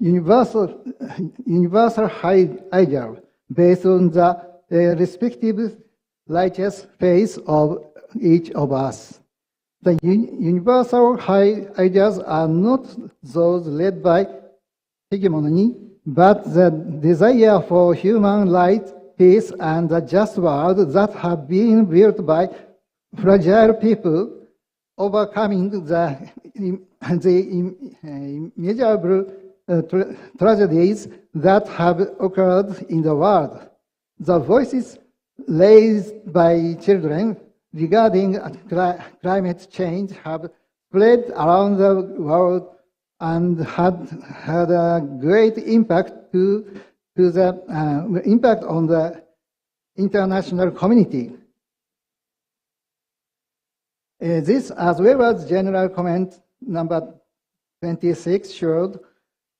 universal high ideal based on the respective righteous faith of each of us. The universal high ideas are not those led by hegemony, but the desire for human rights, peace, and a just world that have been built by fragile people, overcoming the immeasurable tragedies that have occurred in the world. The voices raised by children regarding climate change have spread around the world and had a great impact to the impact on the international community. This, as well as general comment number 26, showed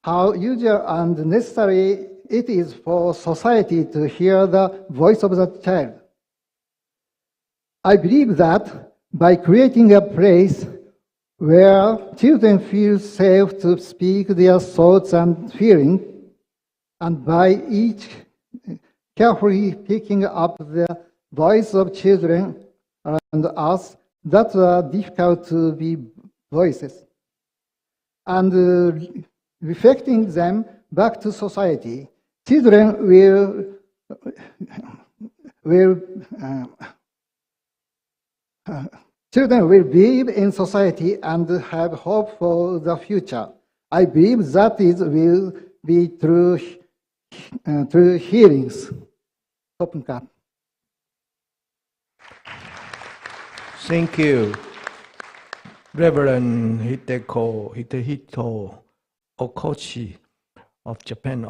how usual and necessary it is for society to hear the voice of the child. I believe that by creating a place where children feel safe to speak their thoughts and feelings, and by each carefully picking up the voice of children around us that are difficult to be voices, and reflecting them back to society, children will believe in society and have hope for the future. I believe that will be through healings. Thank you, Reverend Hidehito Okochi of Japan,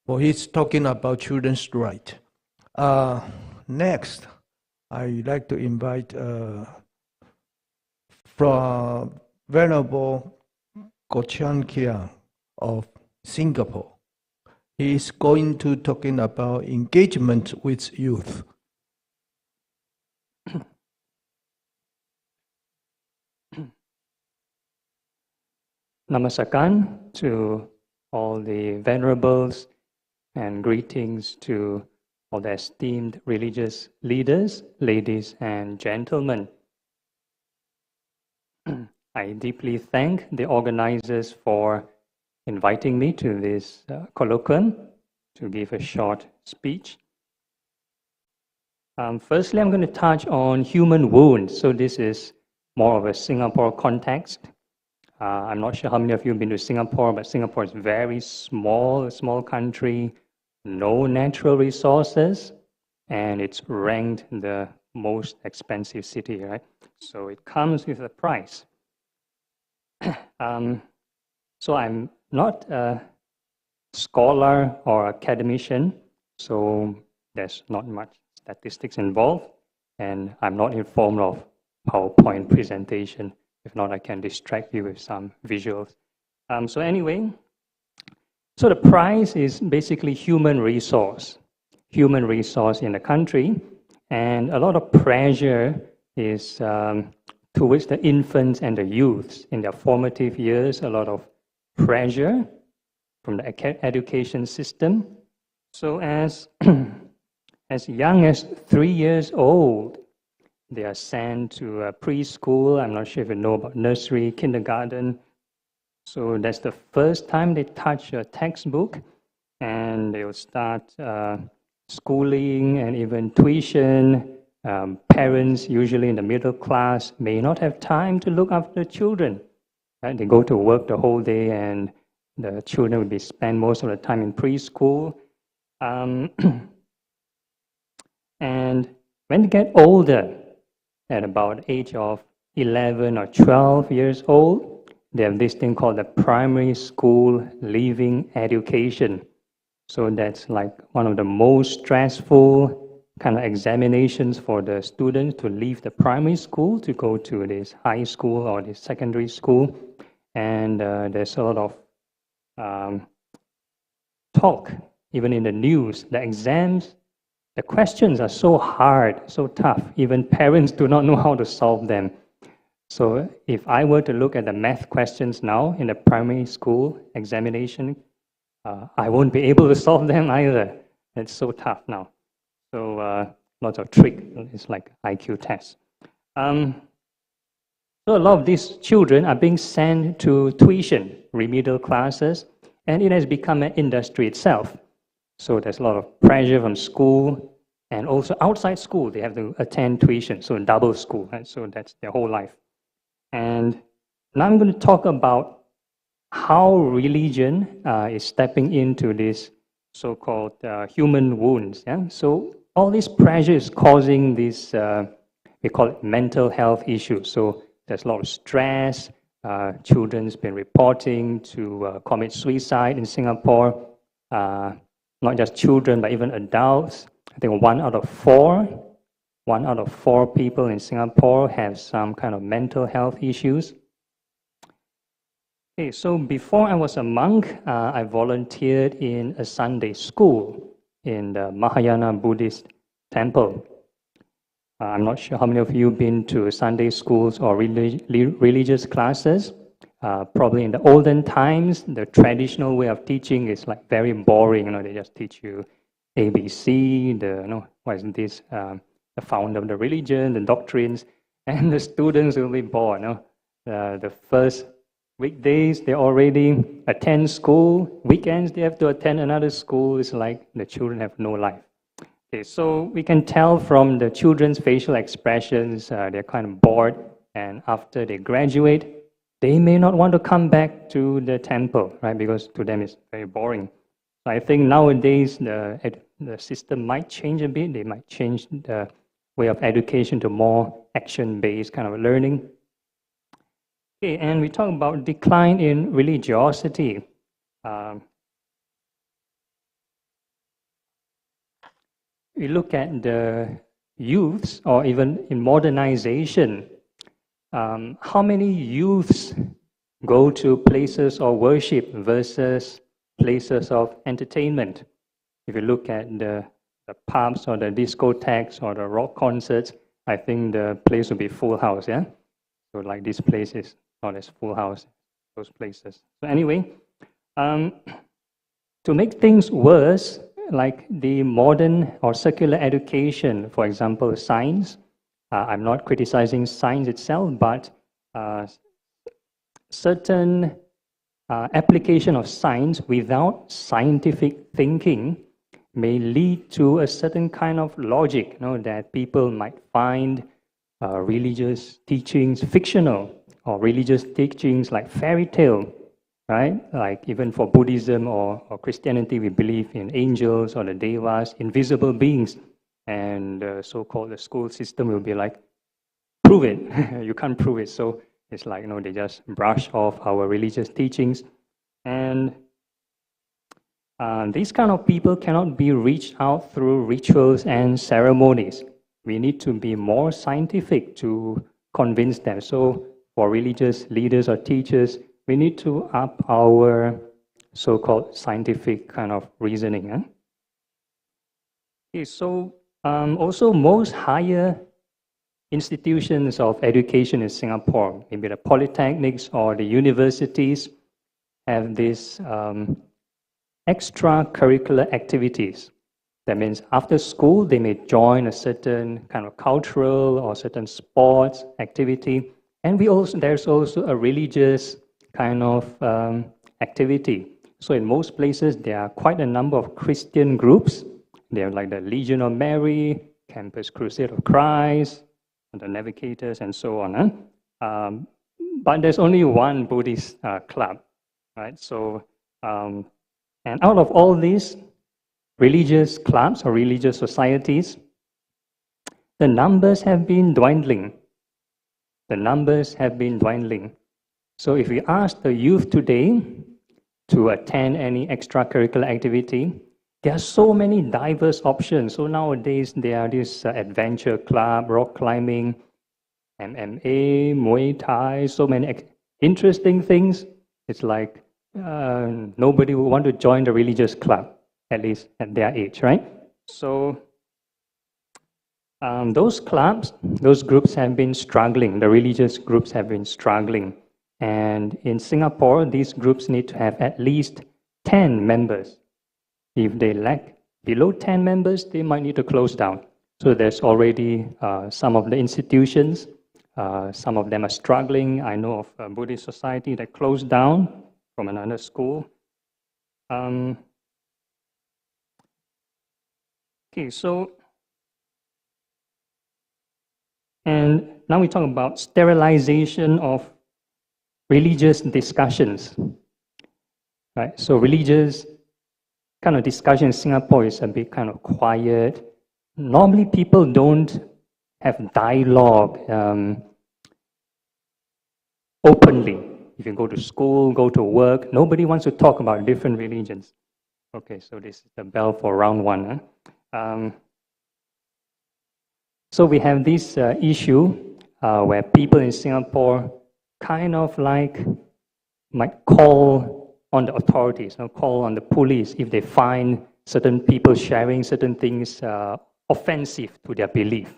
for his talking about children's right. Next, I'd like to invite from Venerable Kochan Kiang of Singapore. He is going to talking about engagement with youth. Namaskaran to all the venerables, and greetings to all the esteemed religious leaders, ladies and gentlemen. I deeply thank the organizers for inviting me to this colloquium to give a short speech. Firstly, I'm going to touch on human wounds. So this is more of a Singapore context. I'm not sure how many of you have been to Singapore, but Singapore is very small, a small country, no natural resources, and it's ranked the most expensive city, right? So it comes with a price. So I'm not a scholar or academician, so there's not much statistics involved, and I'm not informed of PowerPoint presentation. If not, I can distract you with some visuals. So anyway, so the price is basically human resource in the country, and a lot of pressure is towards the infants and the youths in their formative years, a lot of pressure from the education system. So as young as 3 years old, they are sent to a preschool. I'm not sure if you know about nursery, kindergarten. So that's the first time they touch a textbook, and they will start schooling and even tuition. Parents, usually in the middle class, may not have time to look after children. Right? They go to work the whole day, and the children will be spent most of the time in preschool. And when they get older, at about age of 11 or 12 years old, they have this thing called the primary school leaving education. So that's like one of the most stressful kind of examinations for the students to leave the primary school to go to this high school or this secondary school. And there's a lot of talk, even in the news. The exams, the questions are so hard, so tough, even parents do not know how to solve them. So if I were to look at the math questions now in the primary school examination, I won't be able to solve them either. It's so tough now. So lots of trick, it's like IQ tests. So a lot of these children are being sent to tuition, remedial classes, and it has become an industry itself. So there's a lot of pressure from school, and also outside school, they have to attend tuition, so double school, right? So that's their whole life. And now I'm going to talk about how religion is stepping into this so-called human wounds. Yeah? So all this pressure is causing this, we call it mental health issues. So there's a lot of stress, children's been reporting to commit suicide in Singapore. Not just children, but even adults. I think 1 out of 4 people in Singapore have some kind of mental health issues. Okay, so before I was a monk, I volunteered in a Sunday school in the Mahayana Buddhist temple. I'm not sure how many of you have been to Sunday schools or religious classes. Probably in the olden times, the traditional way of teaching is like very boring. They just teach you ABC, what is this? The founder of the religion, the doctrines, and the students will be bored. The first weekdays, they already attend school. Weekends, they have to attend another school. It's like the children have no life. Okay, so we can tell from the children's facial expressions, they're kind of bored. And after they graduate, they may not want to come back to the temple, right? Because to them it's very boring. So I think nowadays the system might change a bit. They might change the way of education to more action-based kind of learning. Okay, and we talk about decline in religiosity. We look at the youths, or even in modernization, how many youths go to places of worship versus places of entertainment? If you look at the pubs or the discotheques or the rock concerts, I think the place will be full house, yeah? So like this place is not as full house, those places. So anyway, to make things worse, like the modern or secular education, for example, science, I'm not criticizing science itself, but certain application of science without scientific thinking may lead to a certain kind of logic, that people might find religious teachings fictional, or religious teachings like fairy tale, right? Like even for Buddhism or Christianity, we believe in angels or the devas, invisible beings. And so-called the school system will be like, prove it. You can't prove it. So it's like, they just brush off our religious teachings. And these kind of people cannot be reached out through rituals and ceremonies. We need to be more scientific to convince them. So for religious leaders or teachers, we need to up our so-called scientific kind of reasoning. Okay, so also most higher institutions of education in Singapore, maybe the polytechnics or the universities, have these extracurricular activities. That means after school, they may join a certain kind of cultural or certain sports activity. And there's also a religious kind of activity. So in most places, there are quite a number of Christian groups. They are like the Legion of Mary, Campus Crusade of Christ, the Navigators, and so on. But there's only one Buddhist club, right? So, and out of all these religious clubs or religious societies, the numbers have been dwindling. The numbers have been dwindling. So if we ask the youth today to attend any extracurricular activity, there are so many diverse options. So nowadays there are this adventure club, rock climbing, MMA, Muay Thai, so many interesting things. It's like nobody would want to join the religious club, at least at their age, right? So those clubs, those groups have been struggling. The religious groups have been struggling. And in Singapore, these groups need to have at least 10 members. If they lack below 10 members, they might need to close down. So there's already some of the institutions, some of them are struggling. I know of a Buddhist society that closed down from another school. Okay, so, and now we talk about sterilization of religious discussions, right? So religious kind of discussion in Singapore is a bit kind of quiet. Normally people don't have dialogue openly. if you go to school, go to work, nobody wants to talk about different religions. Okay, so this is the bell for round one. So we have this issue where people in Singapore kind of like might call on the authorities, call on the police if they find certain people sharing certain things offensive to their belief.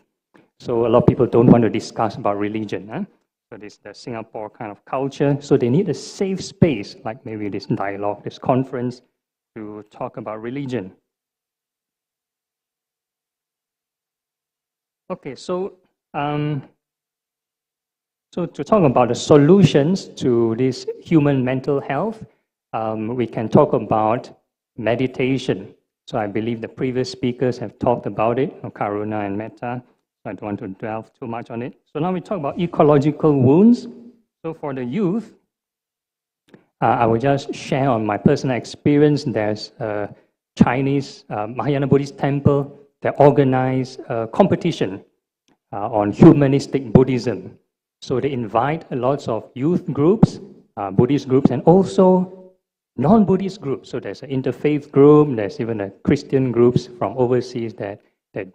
So a lot of people don't want to discuss about religion. So this is the Singapore kind of culture. So they need a safe space, like maybe this dialogue, this conference, to talk about religion. Okay, so so to talk about the solutions to this human mental health, we can talk about meditation. So I believe the previous speakers have talked about it, Karuna and Metta. So I don't want to delve too much on it. So now we talk about ecological wounds. So for the youth, I will just share on my personal experience. There's a Chinese Mahayana Buddhist temple that organized a competition on humanistic Buddhism. So they invite lots of youth groups, Buddhist groups, and also non-Buddhist groups. So there's an interfaith group, there's even a Christian groups from overseas that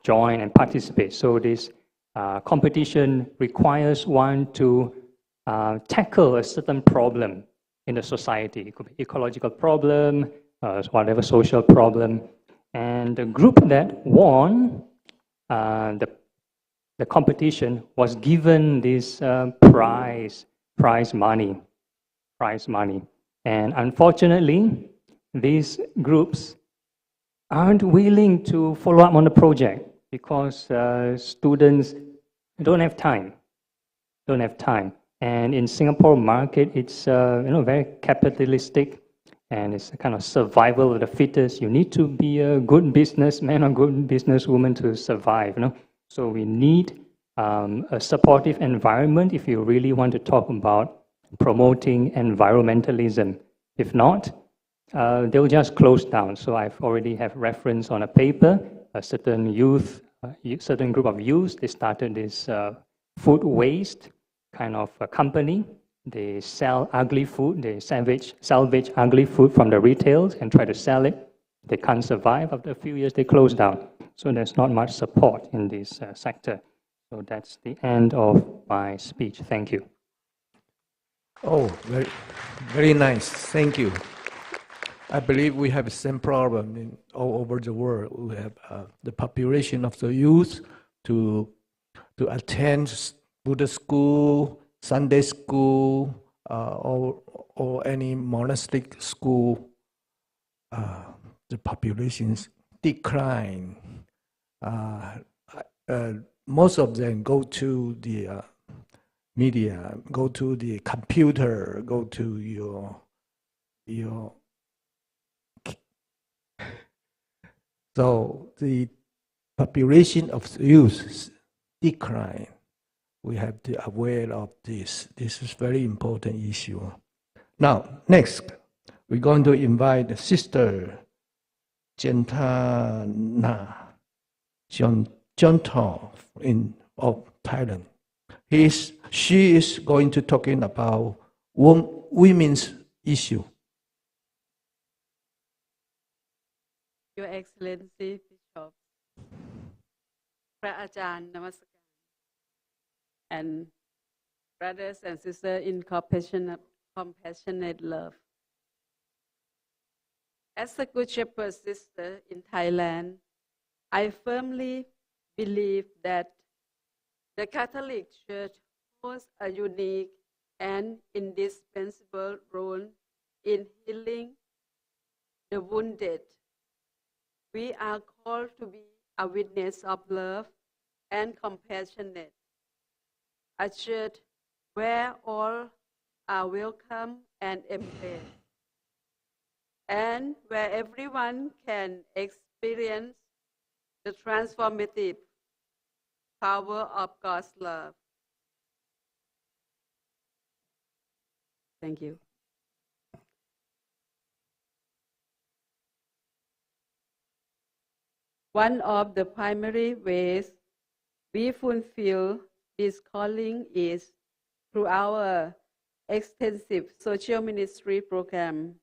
join and participate. So this competition requires one to tackle a certain problem in the society. It could be ecological problem, whatever social problem. And the group that won the competition was given this prize money. And unfortunately, these groups aren't willing to follow up on the project because students don't have time. And in Singapore market, it's very capitalistic, and it's a kind of survival of the fittest. You need to be a good businessman or good businesswoman to survive. So we need a supportive environment if you really want to talk about promoting environmentalism. If not, they'll just close down. So I've already have reference on a paper, a certain group of youth, they started this food waste kind of a company. They sell ugly food, they salvage ugly food from the retails and try to sell it. They can't survive. After a few years, they close down. So there's not much support in this sector. So that's the end of my speech. Thank you. Oh, very, very nice. Thank you. I believe we have the same problem all over the world. We have the population of the youth to attend Buddhist school, Sunday school, or any monastic school. The populations decline. Most of them go to the media, go to the computer, go to your so the population of youth decline. We have to be aware of this. This is very important issue. Now, next, we're going to invite Sister Jantana Jonto of Thailand. She is going to talking about women's issue. Your Excellency, Bishop, พระอาจารย์นมัสการ and brothers and sisters in compassionate love. As a good shepherd sister in Thailand, I firmly believe that the Catholic Church holds a unique and indispensable role in healing the wounded. We are called to be a witness of love and compassionate, a church where all are welcome and embraced, and where everyone can experience the transformative power of God's love. Thank you. One of the primary ways we fulfill this calling is through our extensive social ministry program.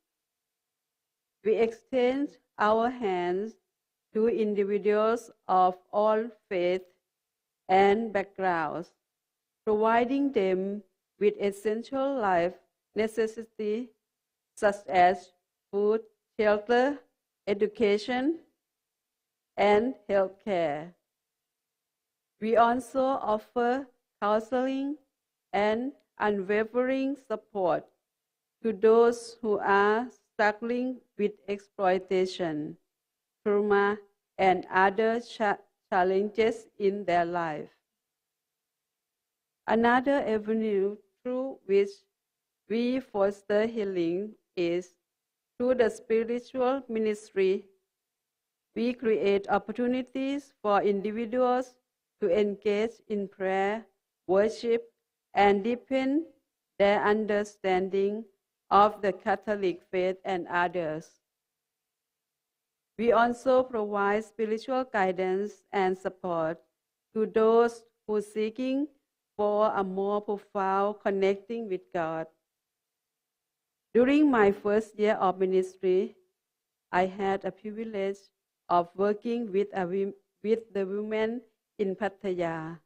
We extend our hands to individuals of all faiths and backgrounds, providing them with essential life necessities such as food, shelter, education, and health care. We also offer counseling and unwavering support to those who are struggling with exploitation, trauma, and other challenges in their life. Another avenue through which we foster healing is through the spiritual ministry. We create opportunities for individuals to engage in prayer, worship, and deepen their understanding of the Catholic faith and others. We also provide spiritual guidance and support to those who are seeking for a more profound connecting with God. During my first year of ministry, I had a privilege of working with the women in Pattaya,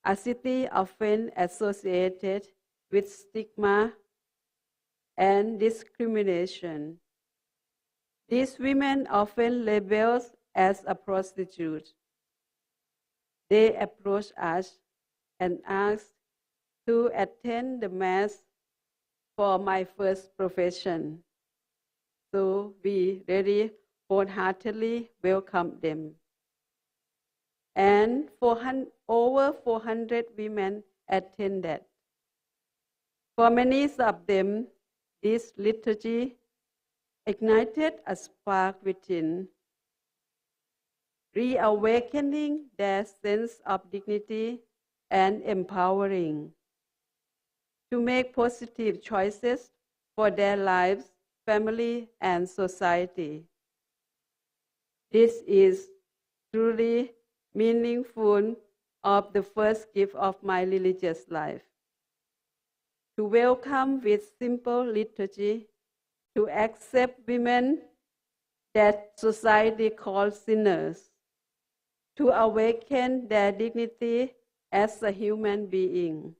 a city often associated with stigma and discrimination. These women often labeled as a prostitute. They approached us and asked to attend the Mass for my first profession. So we really wholeheartedly welcomed them. And over 400 women attended. For many of them, this liturgy ignited a spark within, reawakening their sense of dignity and empowering to make positive choices for their lives, family, and society. This is truly meaningful of the first gift of my religious life. To welcome with simple liturgy, to accept women that society calls sinners, to awaken their dignity as a human being.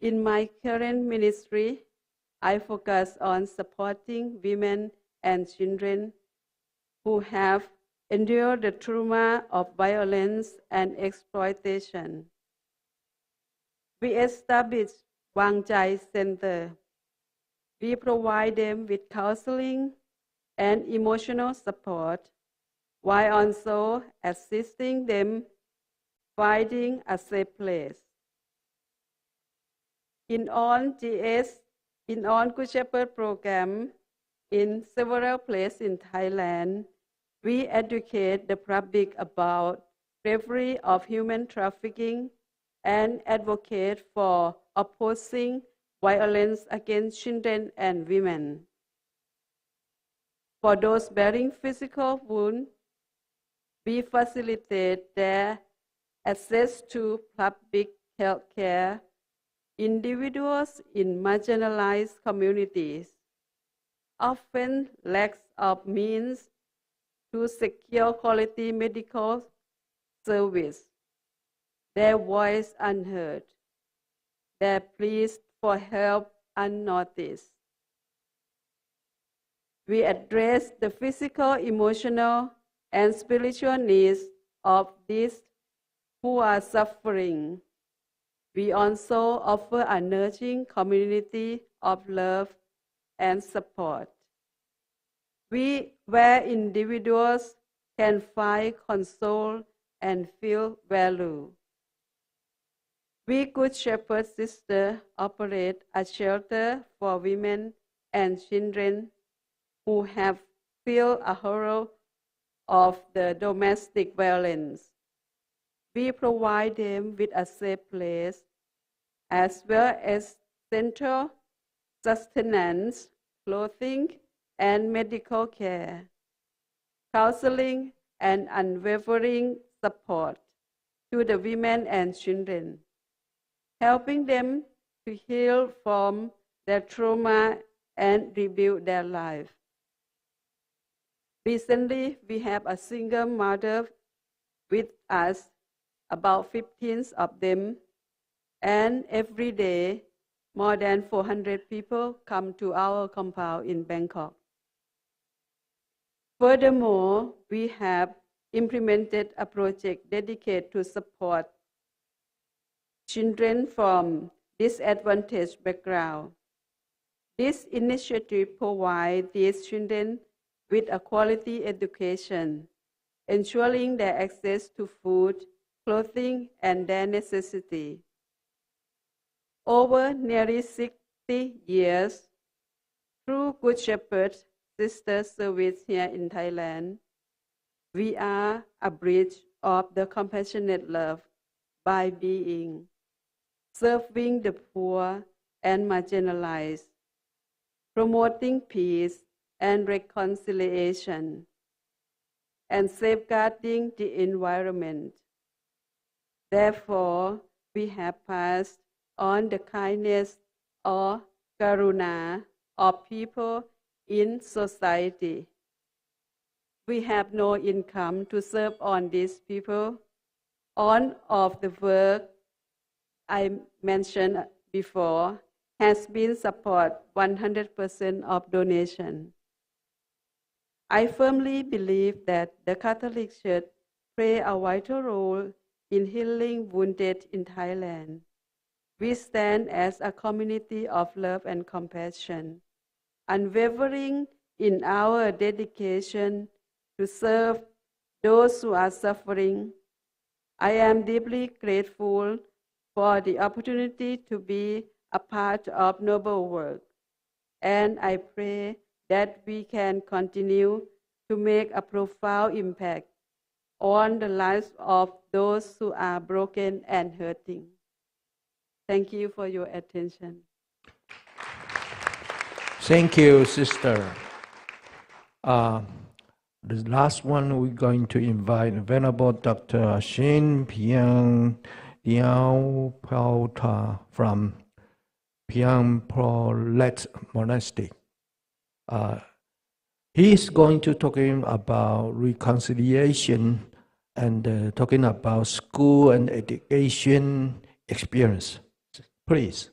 In my current ministry, I focus on supporting women and children who have endured the trauma of violence and exploitation. We established Wang Chai Center. We provide them with counseling and emotional support, while also assisting them finding a safe place. In On Good Shepherd program in several places in Thailand, we educate the public about bravery of human trafficking and advocate for opposing violence against children and women. For those bearing physical wounds, we facilitate their access to public health care. Individuals in marginalized communities often lack of means to secure quality medical service, their voice unheard, their pleas for help unnoticed. We address the physical, emotional, and spiritual needs of these who are suffering. We also offer a nurturing community of love and support, where individuals can find console and feel valued. We Good Shepherd Sisters operate a shelter for women and children who have felt a horror of the domestic violence. We provide them with a safe place, as well as central sustenance, clothing, and medical care, counseling, and unwavering support to the women and children, helping them to heal from their trauma and rebuild their life. Recently, we have a single mother with us, about 15 of them, and every day, more than 400 people come to our compound in Bangkok. Furthermore, we have implemented a project dedicated to support children from disadvantaged backgrounds. This initiative provides these children with a quality education, ensuring their access to food, clothing, and their necessities. Over nearly 60 years, through Good Shepherd Sister Service here in Thailand, we are a bridge of the compassionate love by being, serving the poor and marginalized, promoting peace and reconciliation, and safeguarding the environment. Therefore, we have passed on the kindness or Karuna of people in society. We have no income to serve on these people. All of the work I mentioned before has been support 100% of donation. I firmly believe that the Catholic Church plays a vital role in healing wounded in Thailand. We stand as a community of love and compassion, unwavering in our dedication to serve those who are suffering. I am deeply grateful for the opportunity to be a part of noble work, and I pray that we can continue to make a profound impact on the lives of those who are broken and hurting. Thank you for your attention. Thank you, Sister. The last one, we're going to invite Venerable Dr. Shin Piang Diao Pauta from Piang Prolet Monastery. He is going to talking about reconciliation and talking about school and education experience. Please.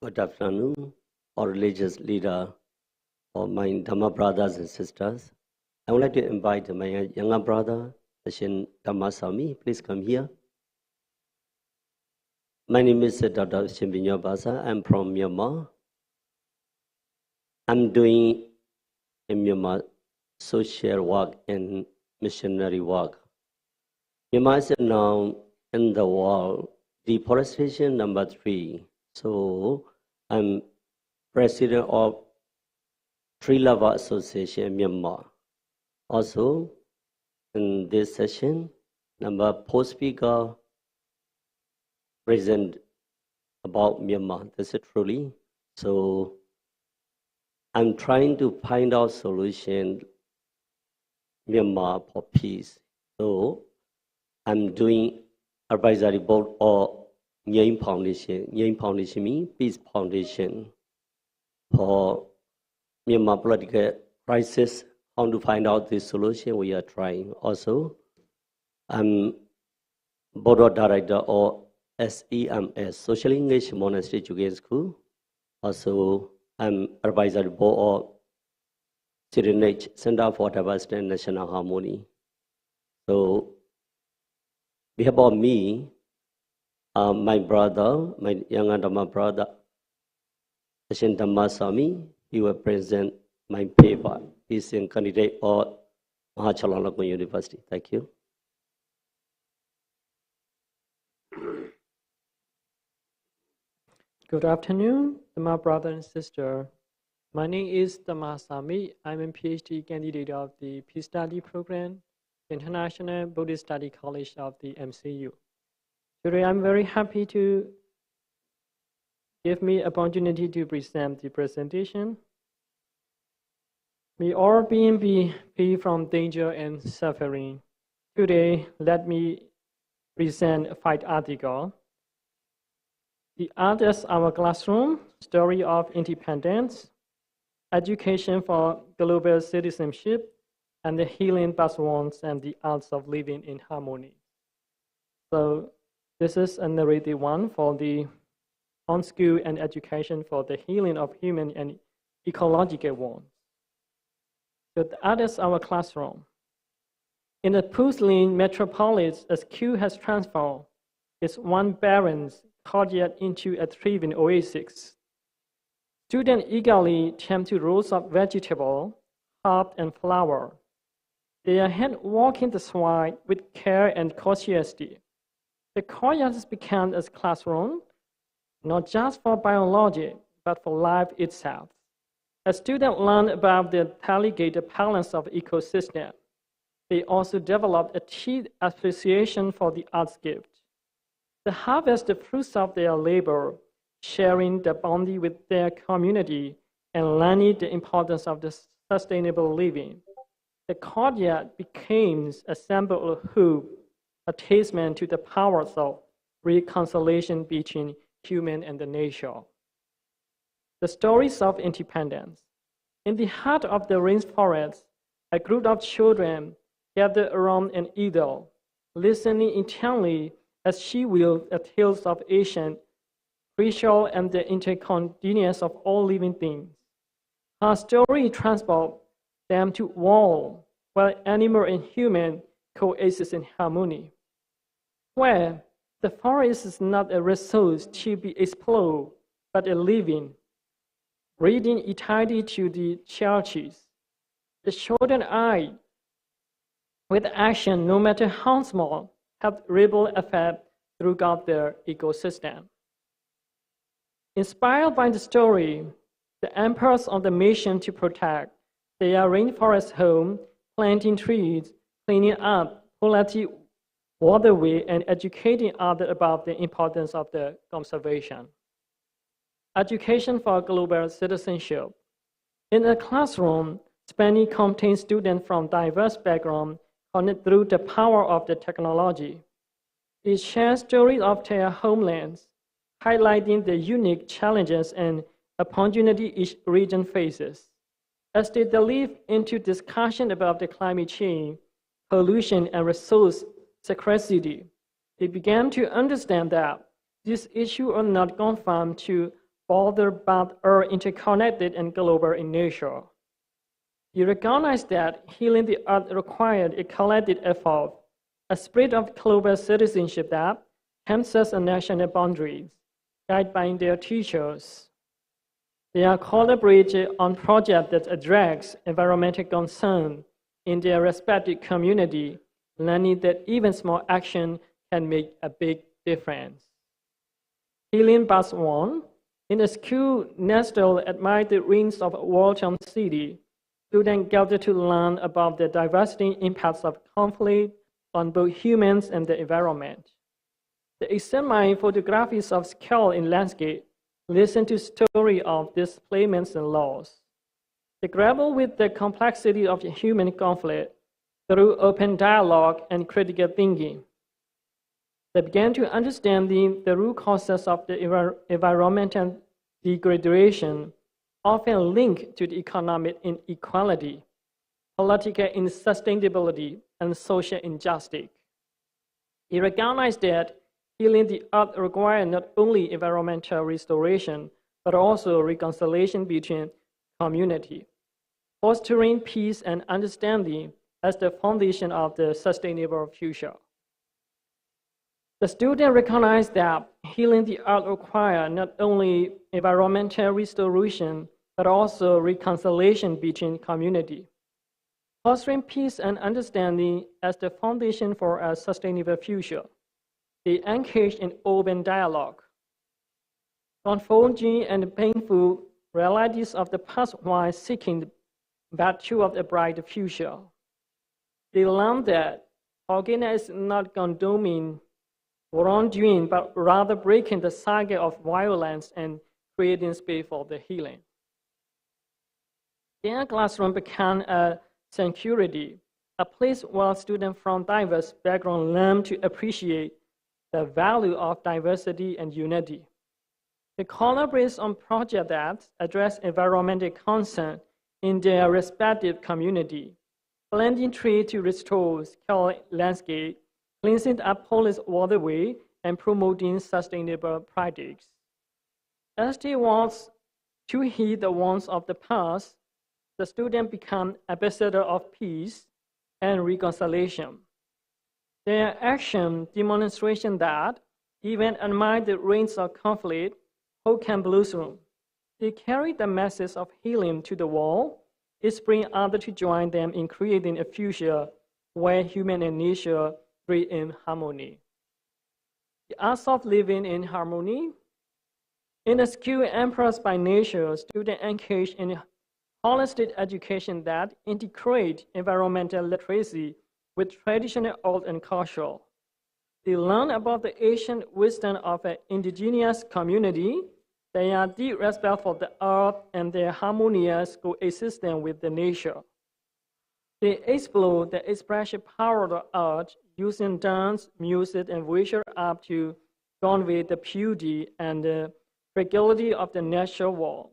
Good afternoon, all religious leader, all my Dhamma brothers and sisters. I would like to invite my younger brother, Shin Dhammasami. Please come here. My name is Dr. Shimbinyo Basa. I'm from Myanmar. I'm doing in Myanmar social work and missionary work. Myanmar is now in the world deforestation number 3. So I'm president of Tree Lover Association in Myanmar. Also, in this session, number 4 speaker present about Myanmar. That's it truly. So I'm trying to find out solution Myanmar for peace. So I'm doing advisory board or Nying Foundation. Nying Foundation means Peace Foundation for Myanmar political crisis. How to find out the solution we are trying. Also, I'm board of director or SEMS, Social English Monastery Education School. Also, I'm advisory board of CNH, Center for Diversity and National Harmony. So, before me, my brother, my younger Dhamma brother, Shin Dhammasami, he will present my paper. He's a candidate for Mahachulalongkornrajavidyalaya University. Thank you. Good afternoon, my brother and sister. My name is Dhammasami. I'm a PhD candidate of the Peace Study Program, International Buddhist Study College of the MCU. Today, I'm very happy to give me opportunity to present the presentation. May all beings be free from danger and suffering. Today, let me present 5 articles. The Others Our Classroom, Story of Independence, Education for Global Citizenship, and the Healing Past Wounds and the Arts of Living in Harmony. So this is a narrative one for the on-school and education for the healing of human and ecological wounds. So the Others Our Classroom. In the Puzzling metropolis, a school has transformed its one barren courtyard into a thriving oasis. Students eagerly tend to rows of vegetable, herb, and flower. They are hand walking the soil with care and curiosity. The courtyard has become a classroom, not just for biology, but for life itself. As students learn about the delicate balance of ecosystem, they also develop a deep appreciation for the arts gift. They harvest the fruits of their labor, sharing the bounty with their community and learning the importance of the sustainable living. The courtyard becomes a symbol of hope, a testament to the powers of reconciliation between human and the nature. The stories of independence. In the heart of the rainforest, a group of children gathered around an idol, listening intently as she weaved the tales of ancient creatures and the interconnectedness of all living things. Her story transports them to world where animal and human coexist in harmony, where the forest is not a resource to be explored, but a living, breathing eternity to the churches. The children eye with action, no matter how small, have ripple effect throughout their ecosystem. Inspired by the story, the emperors of the mission to protect their rainforest home, planting trees, cleaning up polluted waterway, and educating others about the importance of the conservation. Education for global citizenship. In a classroom, spanning contains students from diverse backgrounds connected through the power of the technology. They share stories of their homelands, highlighting the unique challenges and opportunity each region faces. As they delve into discussion about the climate change, pollution, and resource scarcity, they began to understand that these issues are not confined to border but are interconnected and global in nature. You recognize that healing the earth required a collective effort, a spirit of global citizenship that transcends national boundaries, guided by their teachers. They are collaborating on projects that address environmental concerns in their respective community, learning that even small action can make a big difference. Healing Past Wounds. In a school nestled amid the ruins of a war-torn city, students gather to learn about the devastating impacts of conflict on both humans and the environment. They examine photographies of scale in landscape, listen to stories of displacements and loss. They grapple with the complexity of human conflict through open dialogue and critical thinking. They began to understand the root causes of the environmental degradation, often linked to the economic inequality, political insustainability, and social injustice. He recognized that healing the earth required not only environmental restoration, but also reconciliation between community, fostering peace and understanding as the foundation of the sustainable future. The student recognized that healing the earth requires not only environmental restoration, but also reconciliation between community, fostering peace and understanding as the foundation for a sustainable future. They engage in open dialogue, confronting and painful realities of the past while seeking the virtue of a brighter future. They learn that forgiveness is not condoning wrongdoing, but rather breaking the cycle of violence and creating space for the healing. Their classroom became a sanctuary, a place where students from diverse backgrounds learn to appreciate the value of diversity and unity. They collaborate on projects that address environmental concern in their respective community, planting trees to restore scarred landscape, cleansing up polluted waterway, and promoting sustainable practices. As they want to heed the warnings of the past, the students become ambassadors of peace and reconciliation. Their action demonstration that even amid the reigns of conflict, hope can blossom. They carry the message of healing to the world, inspiring others to join them in creating a future where human and nature breathe in harmony. The art of living in harmony. In a school embraced by nature, students engage in holistic education that integrate environmental literacy with traditional art and culture. They learn about the ancient wisdom of an indigenous community. They are deep respect for the earth and their harmonious coexistence with the nature. They explore the expressive power of the art using dance, music, and visual art to convey the beauty and the fragility of the natural world.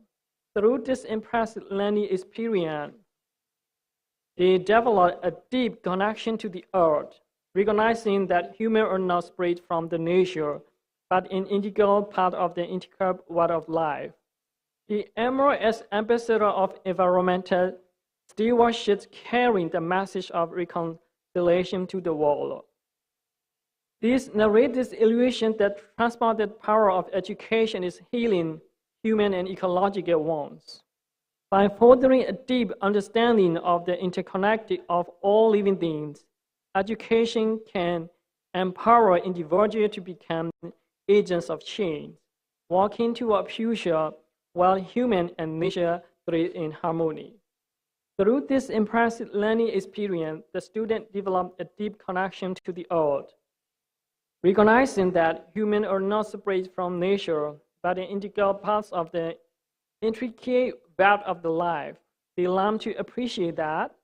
Through this impressive learning experience, they develop a deep connection to the earth, recognizing that humans are not separate from the nature, but an integral part of the integral web of life. They emerge as ambassadors of environmental stewardship, carrying the message of reconciliation to the world. These narratives illusion that transformative power of education is healing human and ecological wants. By fostering a deep understanding of the interconnected of all living beings, education can empower individuals to become agents of change, walking toward a future where human and nature thrive in harmony. Through this impressive learning experience, the student developed a deep connection to the earth, recognizing that humans are not separate from nature, but an integral part of the intricate web of the life. They learn to appreciate that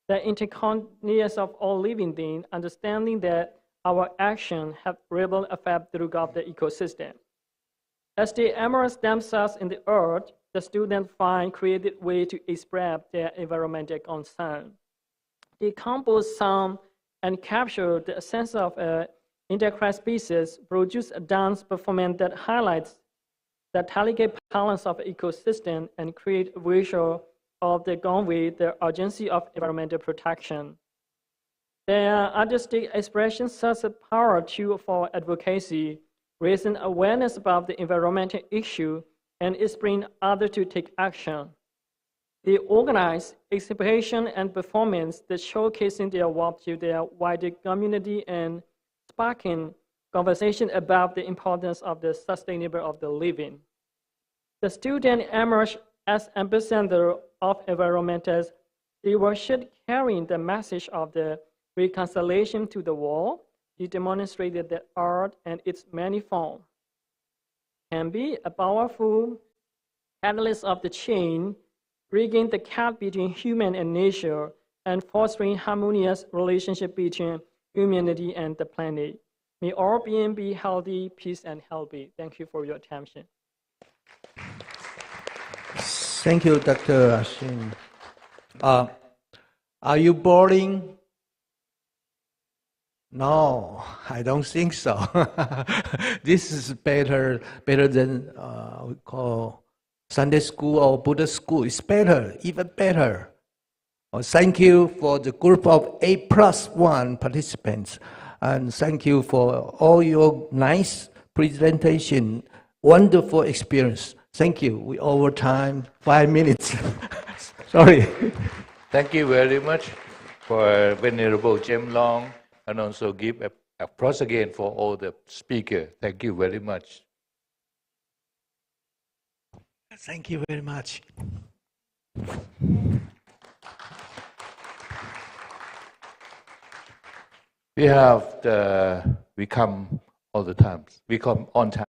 the interconnectedness of all living beings, understanding that our actions have ripple effect throughout the ecosystem. As they immerse themselves in the earth, the students find creative ways to express their environmental concern. They compose sound and capture the essence of an intercross species, produce a dance performance that highlights the delicate balance of the ecosystem, and create a visual of the convey the urgency of environmental protection. Their artistic expressions serve a power tool for advocacy, raising awareness about the environmental issue and inspiring others to take action. They organize exhibition and performance that showcasing their work to their wider community and sparking conversation about the importance of the sustainable of the living. The students emerge as ambassadors of environmental stewardship, carrying the message of the reconciliation to the world. They demonstrated that art and its many forms can be a powerful catalyst of the change, bridging the gap between human and nature, and fostering harmonious relationship between humanity and the planet. May all beings be healthy, peace, and healthy. Thank you for your attention. Thank you, Dr. Ashin. Are you boring? No, I don't think so. This is better than we call Sunday school or Buddhist school. It's better, even better. Thank you for the group of 8+1 participants, and thank you for all your nice presentation, wonderful experience. Thank you. We over time 5 minutes. Sorry. Thank you very much for Venerable Jem Long, and also give applause again for all the speakers. Thank you very much. Thank you very much. We come all the time. We come on time.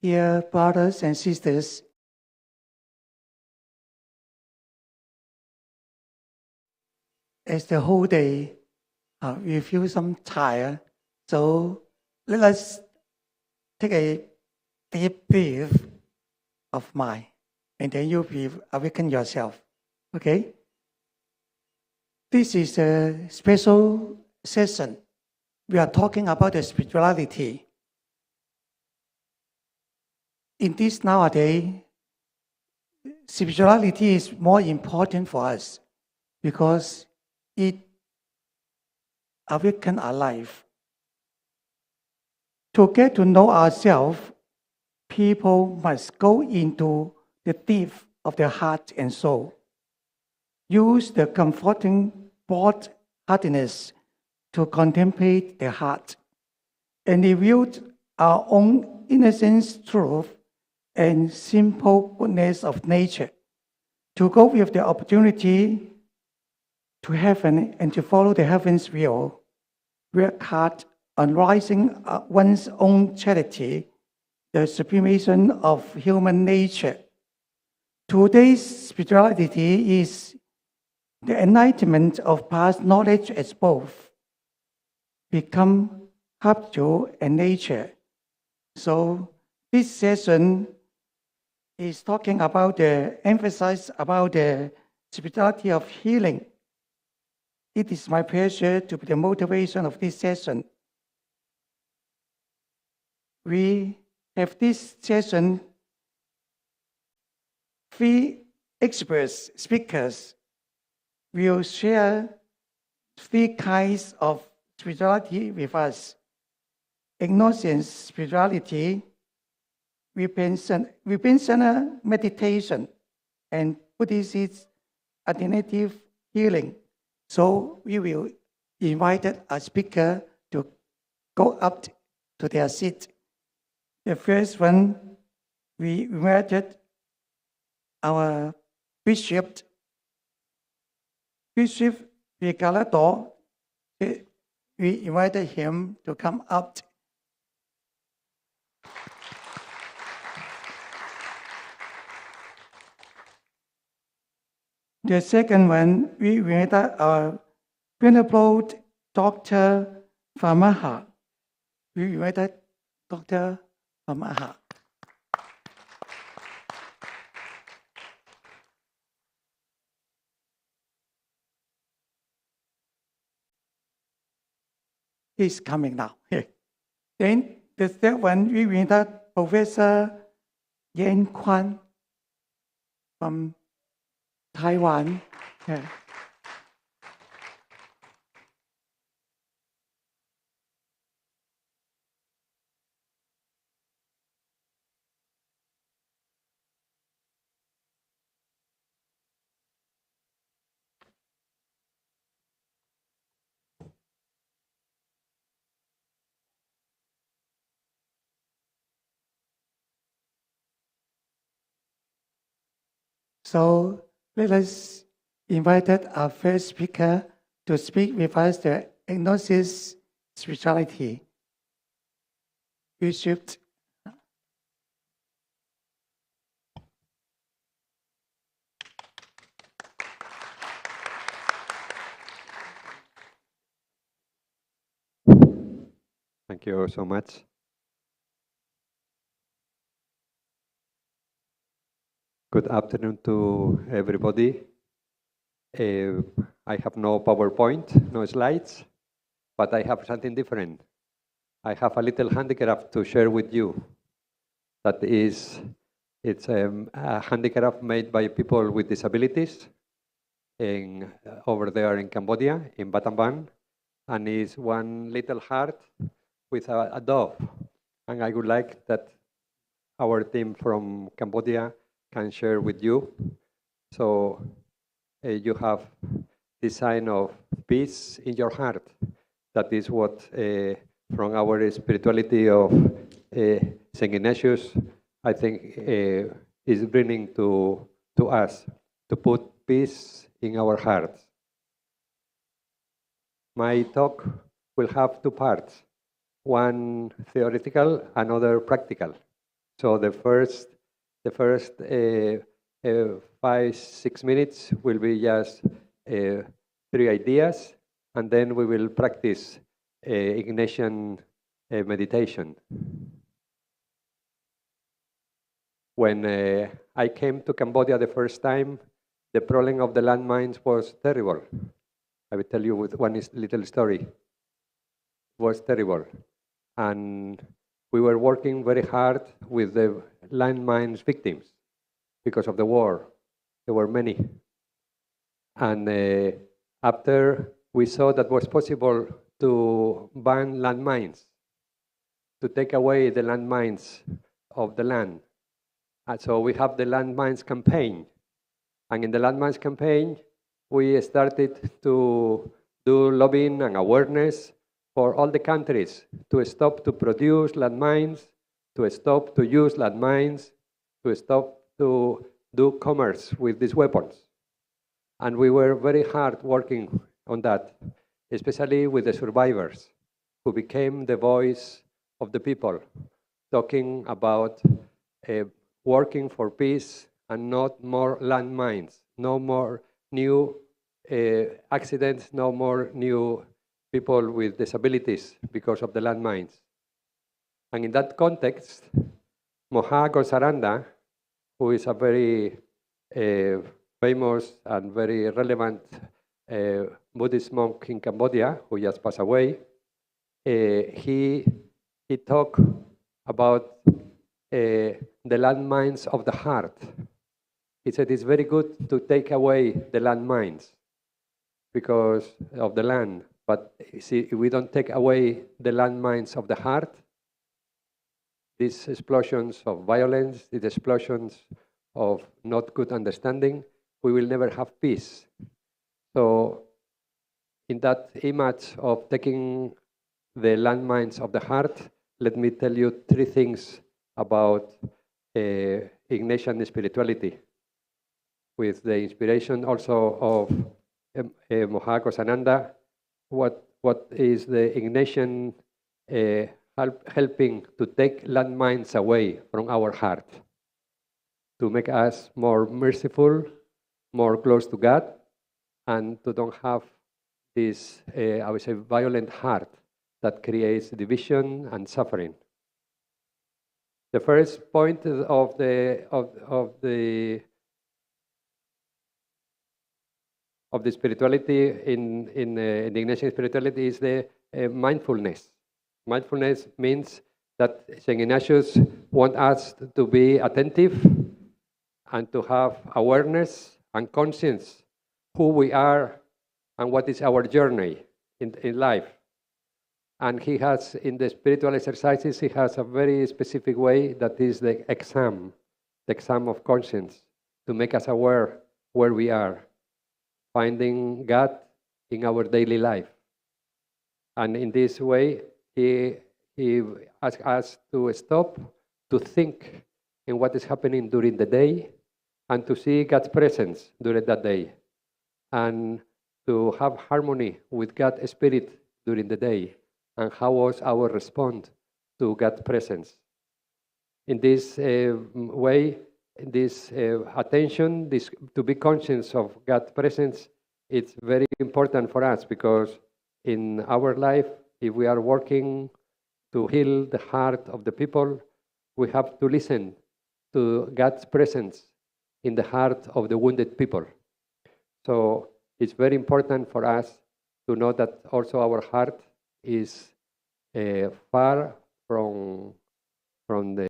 Dear brothers and sisters, as the whole day we feel some tired, so let us take a deep breath of mind, and then you will awaken yourself. Okay? This is a special session. We are talking about the spirituality. In this nowadays, spirituality is more important for us because it awakens our life. To get to know ourselves, people must go into the depth of their heart and soul. Use the comforting broad heartedness to contemplate their heart and reveal our own innocence, truth, and simple goodness of nature. To go with the opportunity to heaven and to follow the heaven's will, work hard on rising one's own charity, the sublimation of human nature. Today's spirituality is the enlightenment of past knowledge as both become habitual and nature. So this session is talking about the emphasis about the spirituality of healing. It is my pleasure to be the motivation of this session. We have this session, 3 experts, speakers, will share 3 kinds of spirituality with us. Ignorance spirituality, Vipassana meditation, and Buddhist alternative healing. So we will invite a speaker to go up to their seat. The first one, we invited our Bishop Ecological. We invited him to come up. The second one, we invited our Venerable Dr. Famaha. We invited Dr. Famaha. He's coming now. Then the third one, we invited Professor Yan Kwan from Taiwan. So let us invite our first speaker to speak with us the agnosis spirituality. Bishop. Thank you so much. Good afternoon to everybody. I have no PowerPoint, no slides, but I have something different. I have a little handicraft to share with you. That is, it's a handicraft made by people with disabilities over there in Cambodia, in Battambang, and it's one little heart with a dove. And I would like that our team from Cambodia can share with you. So you have this sign of peace in your heart. That is what from our spirituality of St. Ignatius, I think is bringing to us, to put peace in our hearts. My talk will have 2 parts, one theoretical, another practical. So the first 5-6 minutes will be just 3 ideas, and then we will practice Ignatian meditation. When I came to Cambodia the first time, the problem of the landmines was terrible. I will tell you with one little story. It was terrible. And we were working very hard with the landmines victims because of the war. There were many. And after we saw that it was possible to ban landmines, to take away the landmines of the land. And so we have the landmines campaign. And in the landmines campaign, we started to do lobbying and awareness for all the countries to stop to produce landmines, to stop to use landmines, to stop to do commerce with these weapons. And we were very hard working on that, especially with the survivors, who became the voice of the people, talking about working for peace and not more landmines, no more new accidents, no more new people with disabilities because of the landmines. And in that context, Mahachulalongkornrajavidyalaya, who is a very famous and very relevant Buddhist monk in Cambodia, who just passed away, he talked about the landmines of the heart. He said it's very good to take away the landmines because of the land. But see, if we don't take away the landmines of the heart, these explosions of violence, these explosions of not good understanding, we will never have peace. So in that image of taking the landmines of the heart, let me tell you 3 things about Ignatian spirituality, with the inspiration also of Mahachulalongkornrajavidyalaya. What is the Ignatian helping to take landmines away from our heart, to make us more merciful, more close to God, and to don't have this, I would say, violent heart that creates division and suffering. The first point of the spirituality in the Ignatian spirituality is the mindfulness. Mindfulness means that Saint Ignatius wants us to be attentive and to have awareness and conscience who we are and what is our journey in life. And he has, in the spiritual exercises, he has a very specific way that is the exam of conscience, to make us aware where we are, finding God in our daily life. And in this way, he asks us to stop, to think in what is happening during the day, and to see God's presence during that day, and to have harmony with God's Spirit during the day, and how was our response to God's presence. In this way, this attention, this to be conscious of God's presence, it's very important for us, because in our life, if we are working to heal the heart of the people, we have to listen to God's presence in the heart of the wounded people. So it's very important for us to know that also our heart is far from the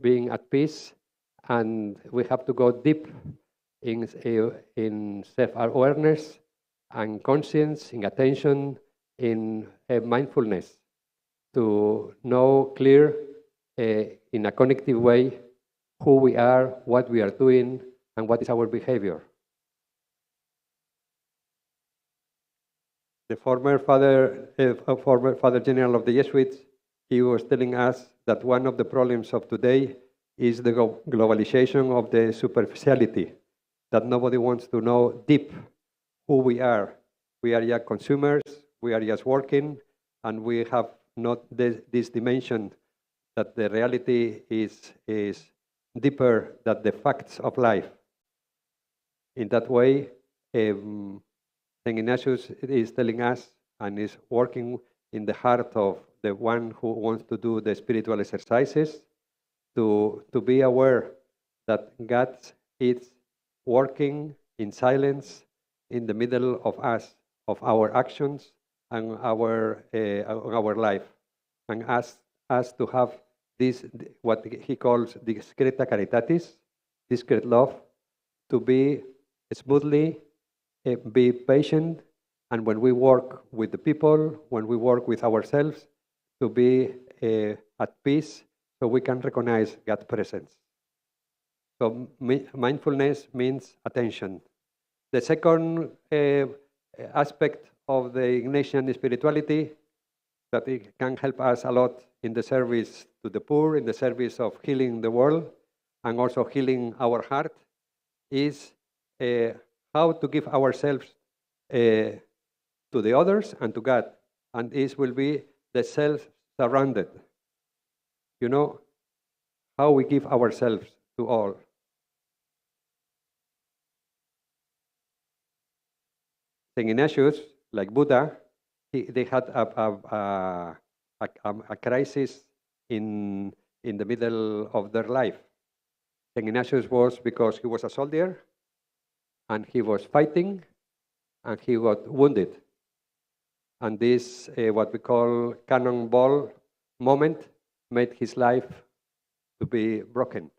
being at peace, and we have to go deep in self-awareness and conscience, in attention, in mindfulness, to know clear in a connective way who we are, what we are doing, and what is our behavior. The former Father General of the Jesuits, he was telling us that one of the problems of today is the globalization of the superficiality, that nobody wants to know deep who we are. We are just consumers, we are just working, and we have not this dimension that the reality is deeper than the facts of life. In that way, St. Ignatius is telling us and is working in the heart of the one who wants to do the spiritual exercises to be aware that God is working in silence in the middle of us, of our actions and our life, and ask us to have this, what he calls discreta caritatis, discreet love, to be smoothly, be patient, and when we work with the people, when we work with ourselves, to be at peace so we can recognize God's presence. So mindfulness means attention. The second aspect of the Ignatian spirituality that it can help us a lot in the service to the poor, in the service of healing the world, and also healing our heart, is how to give ourselves to the others and to God. And this will be the self-surrounded. You know, how we give ourselves to all. St. Ignatius, like Buddha, they had a crisis in the middle of their life. St. Ignatius was because he was a soldier and he was fighting and he got wounded. And this, what we call cannonball moment, made his life to be broken.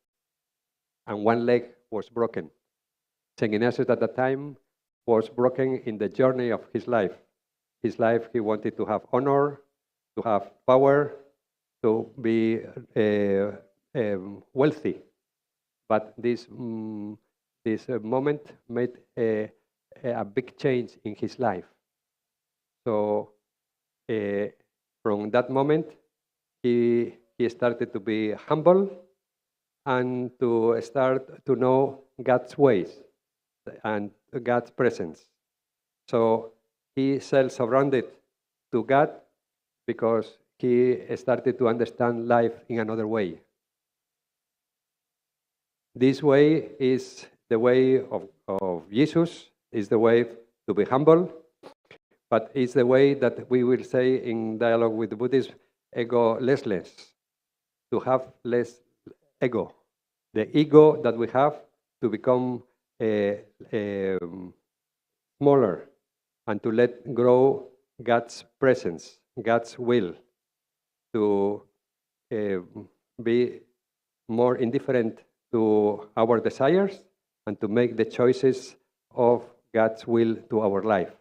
And one leg was broken. St. Ignatius at that time was broken in the journey of his life. His life, he wanted to have honor, to have power, to be wealthy. But this moment made a big change in his life. So from that moment, he started to be humble and to start to know God's ways and God's presence. So he self-surrendered to God because he started to understand life in another way. This way is the way of Jesus, is the way to be humble, but it's the way that we will say in dialogue with the Buddhists, ego-lessness, to have less ego. The ego that we have to become smaller and to let grow God's presence, God's will, to be more indifferent to our desires and to make the choices of God's will to our life,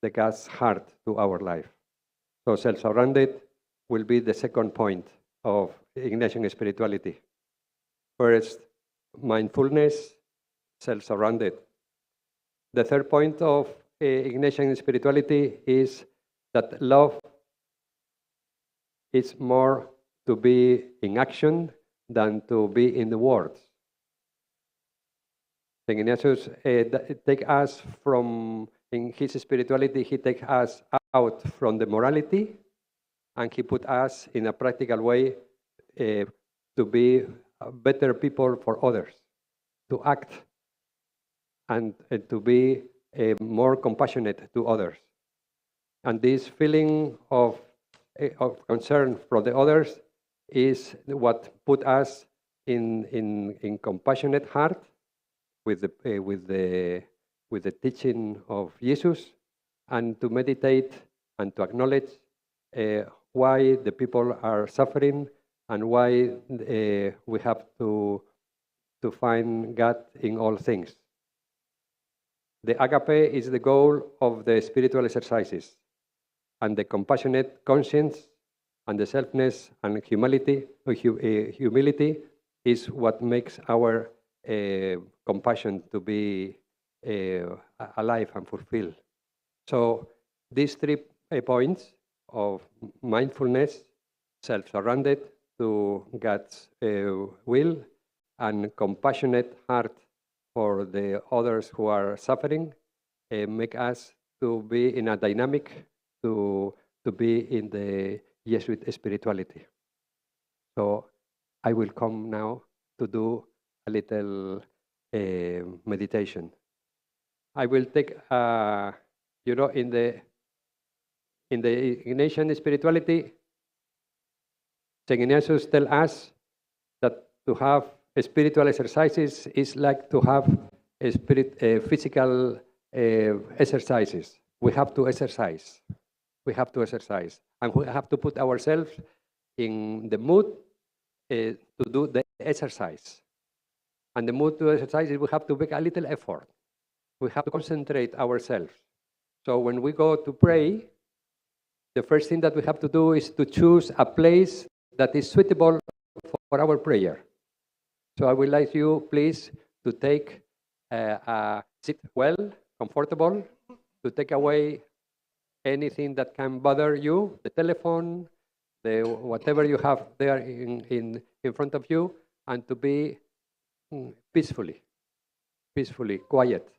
the God's heart to our life. So self-surrendered will be the second point of Ignatian spirituality. First, mindfulness, self-surrendered. The third point of Ignatian spirituality is that love is more to be in action than to be in the words. St. Ignatius take us from, in his spirituality, he takes us out from the morality and he put us in a practical way to be better people for others, to act and to be more compassionate to others. And this feeling of concern for the others is what put us in compassionate heart with the teaching of Jesus, and to meditate and to acknowledge why the people are suffering and why we have to find God in all things. The Agape is the goal of the spiritual exercises, and the compassionate conscience and the selfness and humility is what makes our compassion to be alive and fulfilled. So these 3 points of mindfulness, self-surrendered to God's will, and compassionate heart for the others who are suffering, make us to be in a dynamic to be in the Jesuit spirituality. So I will come now to do a little meditation. I will take, in the Ignatian spirituality, St. Ignatius tells us that to have spiritual exercises is like to have physical exercises. We have to exercise. We have to exercise. And we have to put ourselves in the mood to do the exercise. And the mood to exercise is we have to make a little effort. We have to concentrate ourselves. So when we go to pray, the first thing that we have to do is to choose a place that is suitable for our prayer. So I would like you, please, to take sit well, comfortable, to take away anything that can bother you, the telephone, whatever you have there in front of you, and to be peacefully, quiet.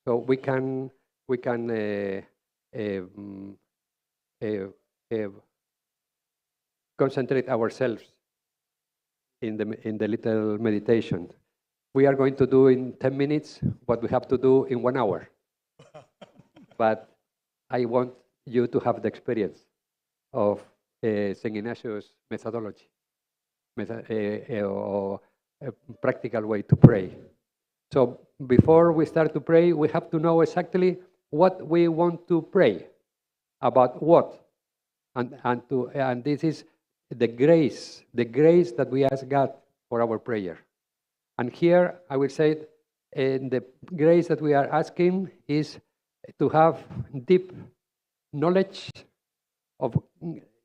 So we can concentrate ourselves in the little meditation. We are going to do in 10 minutes what we have to do in 1 hour. But I want you to have the experience of St. Ignatius' methodology, or a practical way to pray. So before we start to pray, we have to know exactly what we want to pray, about what, and this is the grace that we ask God for our prayer. And here I will say, the grace that we are asking is to have deep knowledge of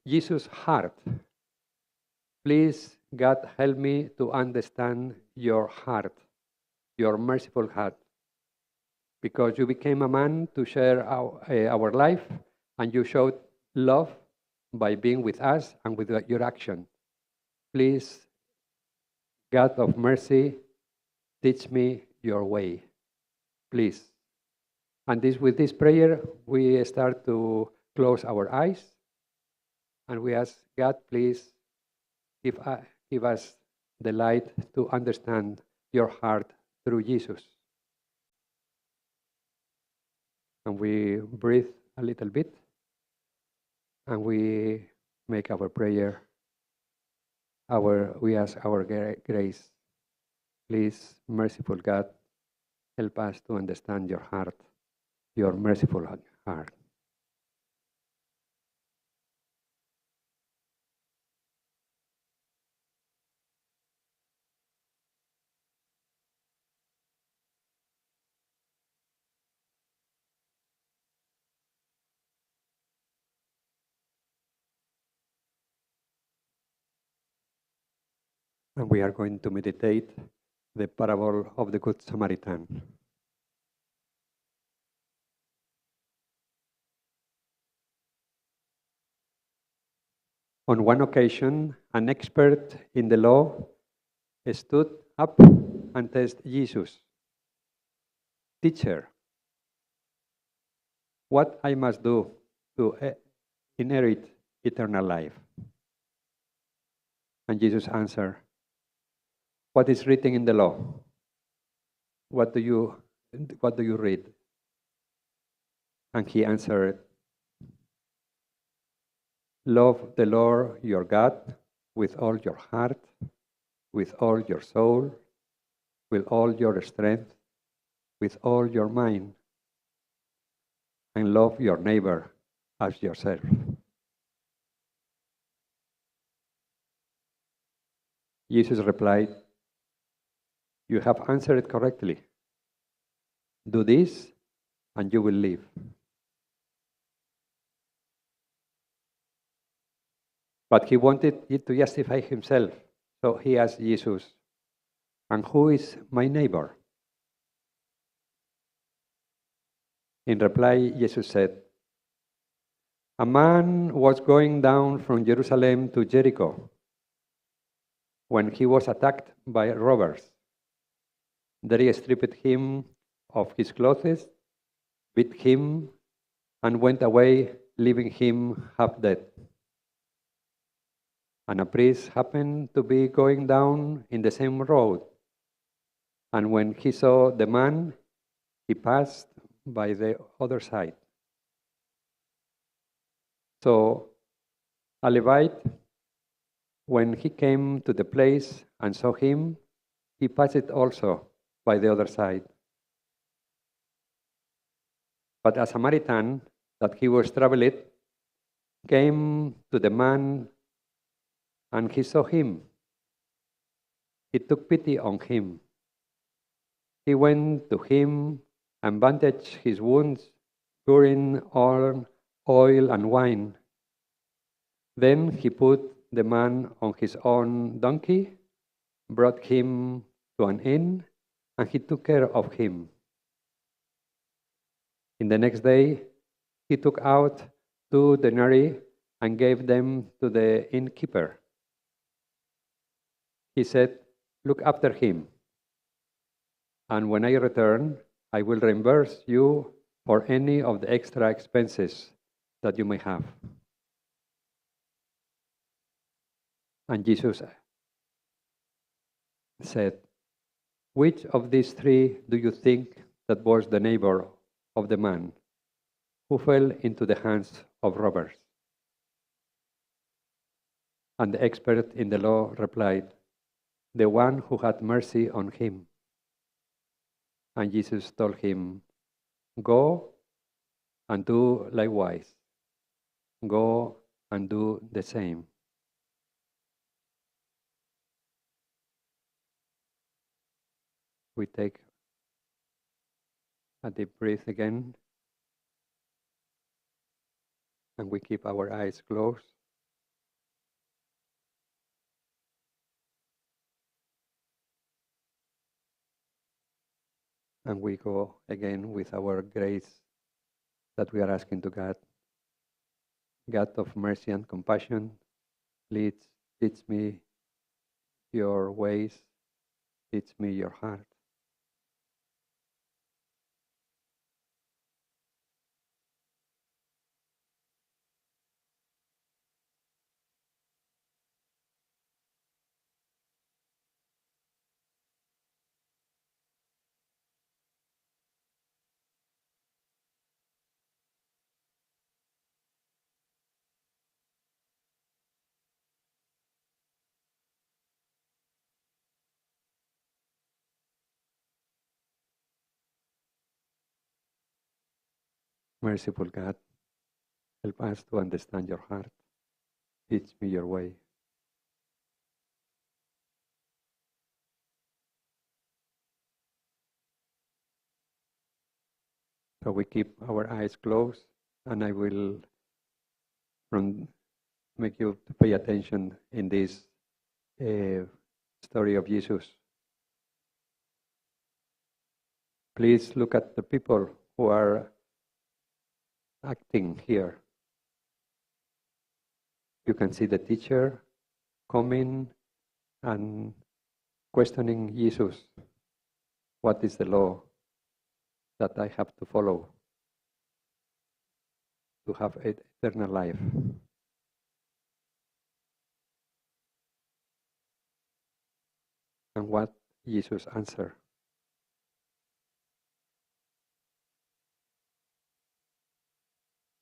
Jesus' heart. Please, God, help me to understand your heart, your merciful heart, because you became a man to share our life, and you showed love by being with us and with your action. Please, God of mercy, teach me your way, please. And with this prayer, we start to close our eyes, and we ask God, please, give us the light to understand your heart through Jesus. And we breathe a little bit, and we make our prayer. We ask our grace. Please, merciful God, help us to understand your heart, your merciful heart. And we are going to meditate the parable of the Good Samaritan. On one occasion, an expert in the law stood up and asked Jesus, "Teacher, what I must do to inherit eternal life?" And Jesus answered, "What is written in the law? What do you read?" And he answered, "Love the Lord your God with all your heart, with all your soul, with all your strength, with all your mind, and love your neighbor as yourself." Jesus replied, "You have answered correctly. Do this, and you will live." But he wanted it to justify himself, so he asked Jesus, "And who is my neighbor?" In reply, Jesus said, "A man was going down from Jerusalem to Jericho when he was attacked by robbers. They stripped him of his clothes, beat him, and went away, leaving him half dead. And a priest happened to be going down in the same road. And when he saw the man, he passed by the other side. So a Levite, when he came to the place and saw him, he passed it also by the other side. But a Samaritan that he was traveling came to the man, and he saw him. He took pity on him. He went to him and bandaged his wounds, pouring on oil and wine. Then he put the man on his own donkey, brought him to an inn, and he took care of him. In the next day, he took out 2 denarii and gave them to the innkeeper. He said, "Look after him, and when I return, I will reimburse you for any of the extra expenses that you may have." And Jesus said, "Which of these 3 do you think that was the neighbor of the man who fell into the hands of robbers?" And the expert in the law replied, "The one who had mercy on him." And Jesus told him, "Go and do likewise. Go and do the same." We take a deep breath again, and we keep our eyes closed. And we go again with our grace that we are asking to God. God of mercy and compassion, please teach me your ways, teach me your heart. Merciful God, help us to understand your heart. Teach me your way. So we keep our eyes closed, and I will make you to pay attention in this story of Jesus. Please look at the people who are acting here. You can see the teacher coming and questioning Jesus. What is the law that I have to follow to have eternal life? And what Jesus answered.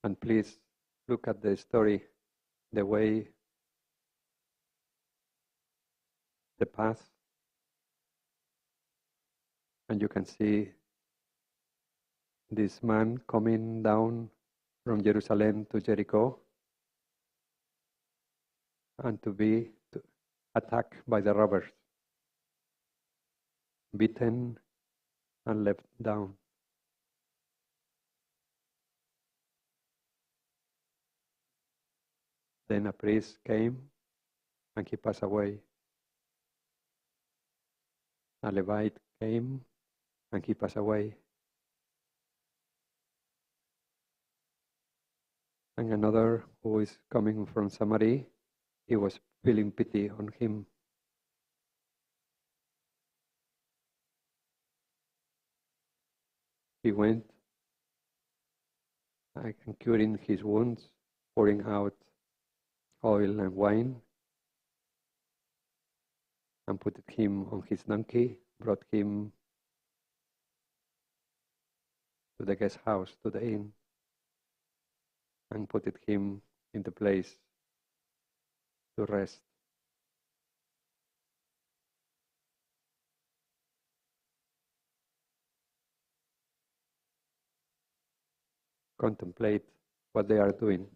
And please look at the story, the way, the path, and you can see this man coming down from Jerusalem to Jericho and to be attacked by the robbers, beaten and left down. Then a priest came and he passed away. A Levite came and he passed away. And another who is coming from Samaria, he was feeling pity on him. He went and curing his wounds, pouring out oil and wine, and put him on his donkey, brought him to the guest house, to the inn, and put him in the place to rest. Contemplate what they are doing.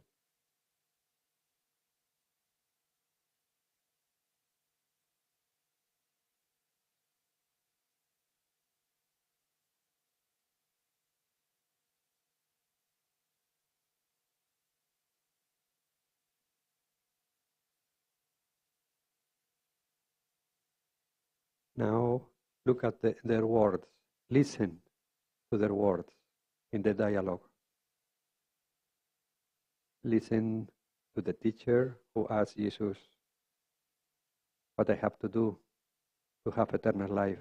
Now look at their words. Listen to their words in the dialogue. Listen to the teacher who asked Jesus what I have to do to have eternal life.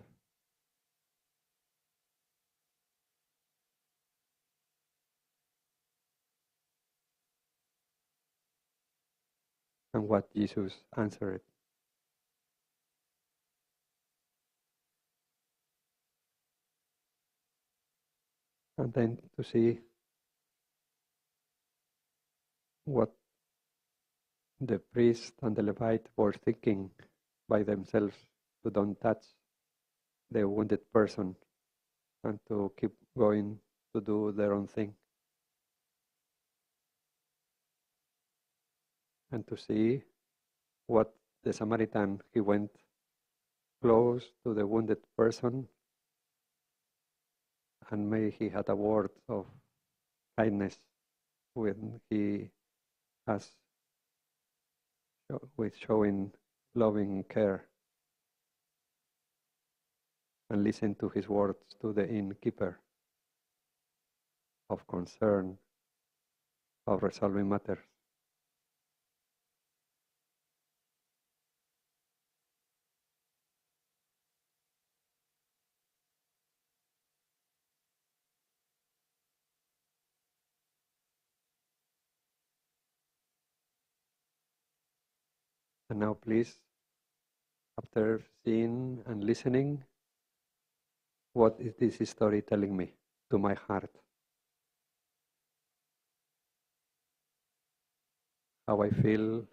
And what Jesus answered. And then to see what the priest and the Levite were thinking by themselves, to don't touch the wounded person and to keep going to do their own thing. And to see what the Samaritan, he went close to the wounded person, and maybe he had a word of kindness when he has, with showing loving care, and listen to his words to the innkeeper of concern, of resolving matters. And now please, after seeing and listening, what is this story telling me to my heart? How I feel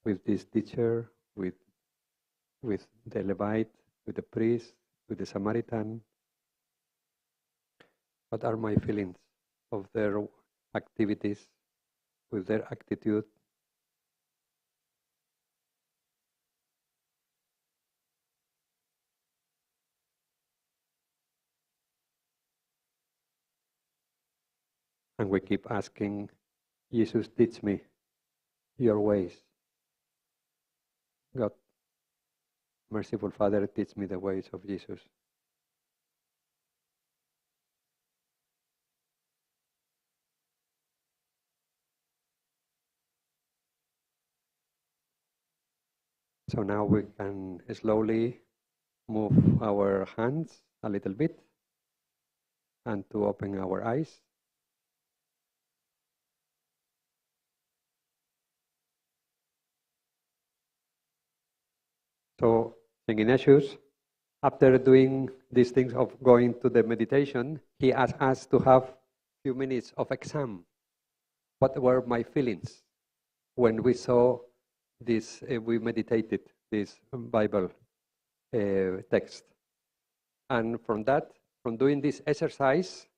with this teacher, with the Levite, with the priest, with the Samaritan. What are my feelings of their activities, with their attitude? And we keep asking, Jesus, teach me your ways. God, merciful Father, teach me the ways of Jesus. So now we can slowly move our hands a little bit and to open our eyes. So, St. Ignatius, after doing these things of going to the meditation, he asked us to have a few minutes of exam. What were my feelings when we saw this, we meditated this Bible text? And from that, from doing this exercise,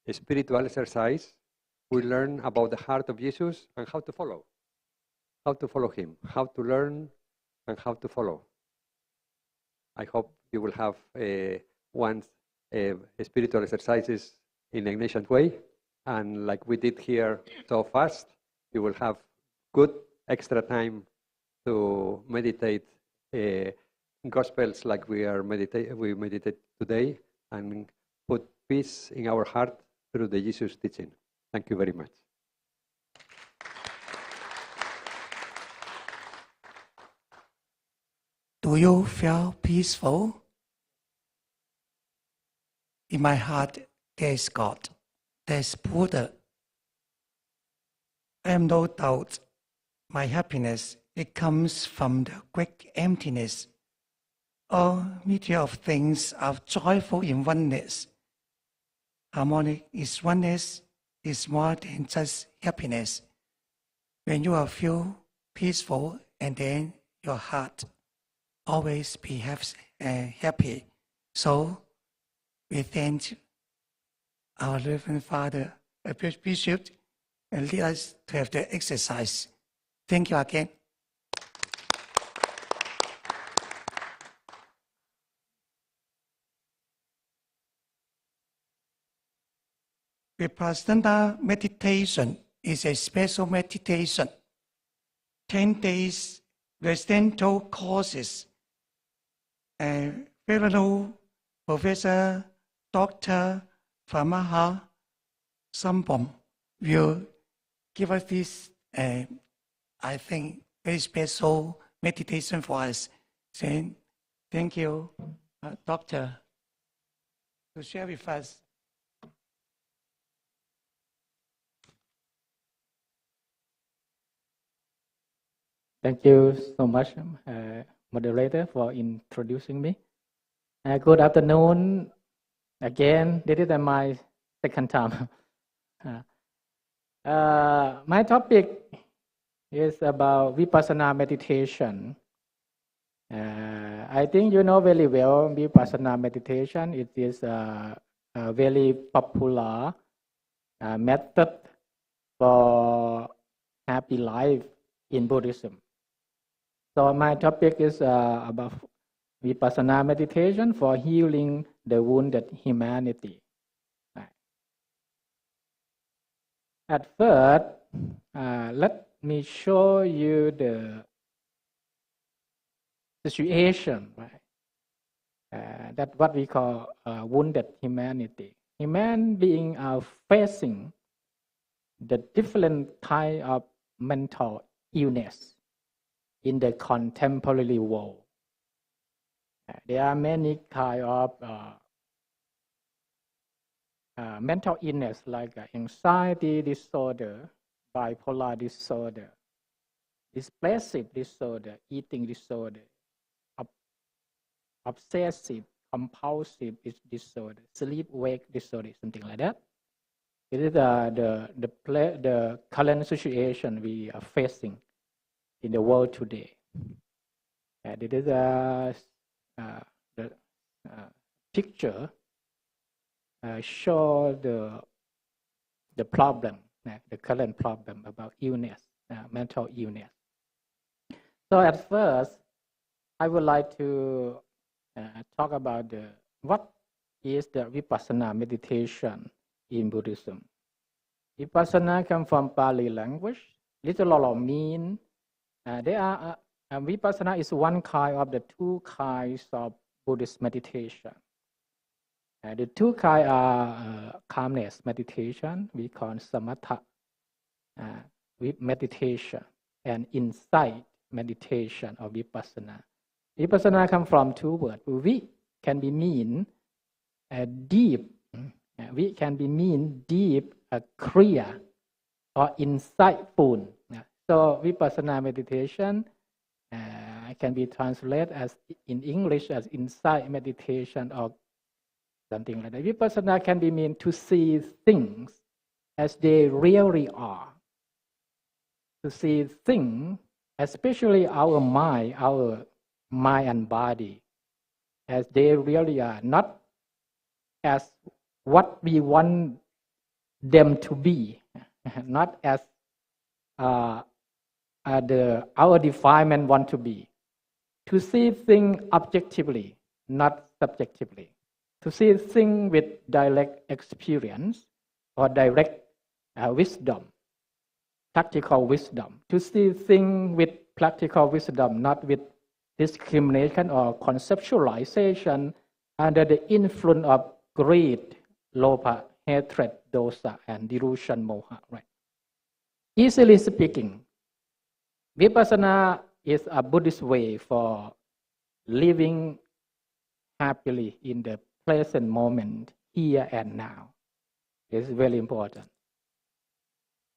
a spiritual exercise, we learn about the heart of Jesus and how to follow him, how to learn and how to follow. I hope you will have once spiritual exercises in an Ignatian way, and like we did here so fast, you will have good extra time to meditate Gospels like we meditate today, and put peace in our heart through the Jesus teaching. Thank you very much. Do you feel peaceful? In my heart, there is God, there is Buddha. I have no doubt my happiness, it comes from the great emptiness all media of things are joyful in oneness. Harmonic is oneness is more than just happiness. When you are feel peaceful and then your heart always be happy. So we thank our Reverend Father, Bishop, and lead us to have the exercise. Thank you again. Vipassana meditation is a special meditation. 10 days residential courses. Fellow Professor Dr. Famaha Sambom will give us this, I think, very special meditation for us. Saying, thank you, Doctor, to share with us. Thank you so much, moderator, for introducing me. Good afternoon again. This is my second time. My topic is about Vipassana meditation. I think you know very well Vipassana meditation. It is a very popular method for happy life in Buddhism. So my topic is about Vipassana meditation for healing the wounded humanity. At first, let me show you the situation, that what we call wounded humanity. Human beings are facing the different kind of mental illness in the contemporary world. There are many kind of mental illness like anxiety disorder, bipolar disorder, depressive disorder, eating disorder, obsessive compulsive disorder, sleep-wake disorder, something like that. It is the current situation we are facing in the world today. It is the picture show the problem, the current problem about illness, mental illness. So at first, I would like to talk about what is the Vipassana meditation in Buddhism. Vipassana comes from Pali language. Literally mean Vipassana is one kind of the two kinds of Buddhist meditation. The two kinds are calmness meditation, we call samatha meditation, and insight meditation or Vipassana. Vipassana comes from two words. Vi can be mean deep. Vi can be mean deep, clear, or insightful. So Vipassana meditation can be translated as in English as insight meditation or something like that. Vipassana can be mean to see things as they really are. To see things, especially our mind and body, as they really are, not as what we want them to be, not as our defilement want to be. To see things objectively, not subjectively. To see things with direct experience or direct wisdom, practical wisdom. To see things with practical wisdom, not with discrimination or conceptualization under the influence of greed, lopa, hatred, dosa, and delusion, moha. Right? Easily speaking, Vipassana is a Buddhist way for living happily in the present moment, here and now. It's very important.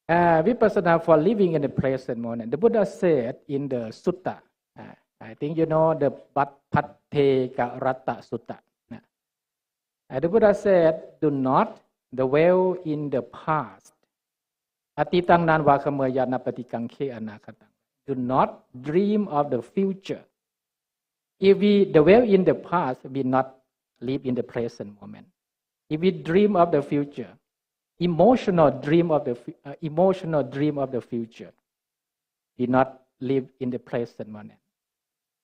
Vipassana for living in the present moment. The Buddha said in the sutta, I think you know the Patte-karata Sutta. The Buddha said, do not dwell in the past. Atitang nan vakamayana patikangke anakatang. Do not dream of the future. If we dwell in the past, we not live in the present moment. If we dream of the future, emotional dream of the future, we not live in the present moment.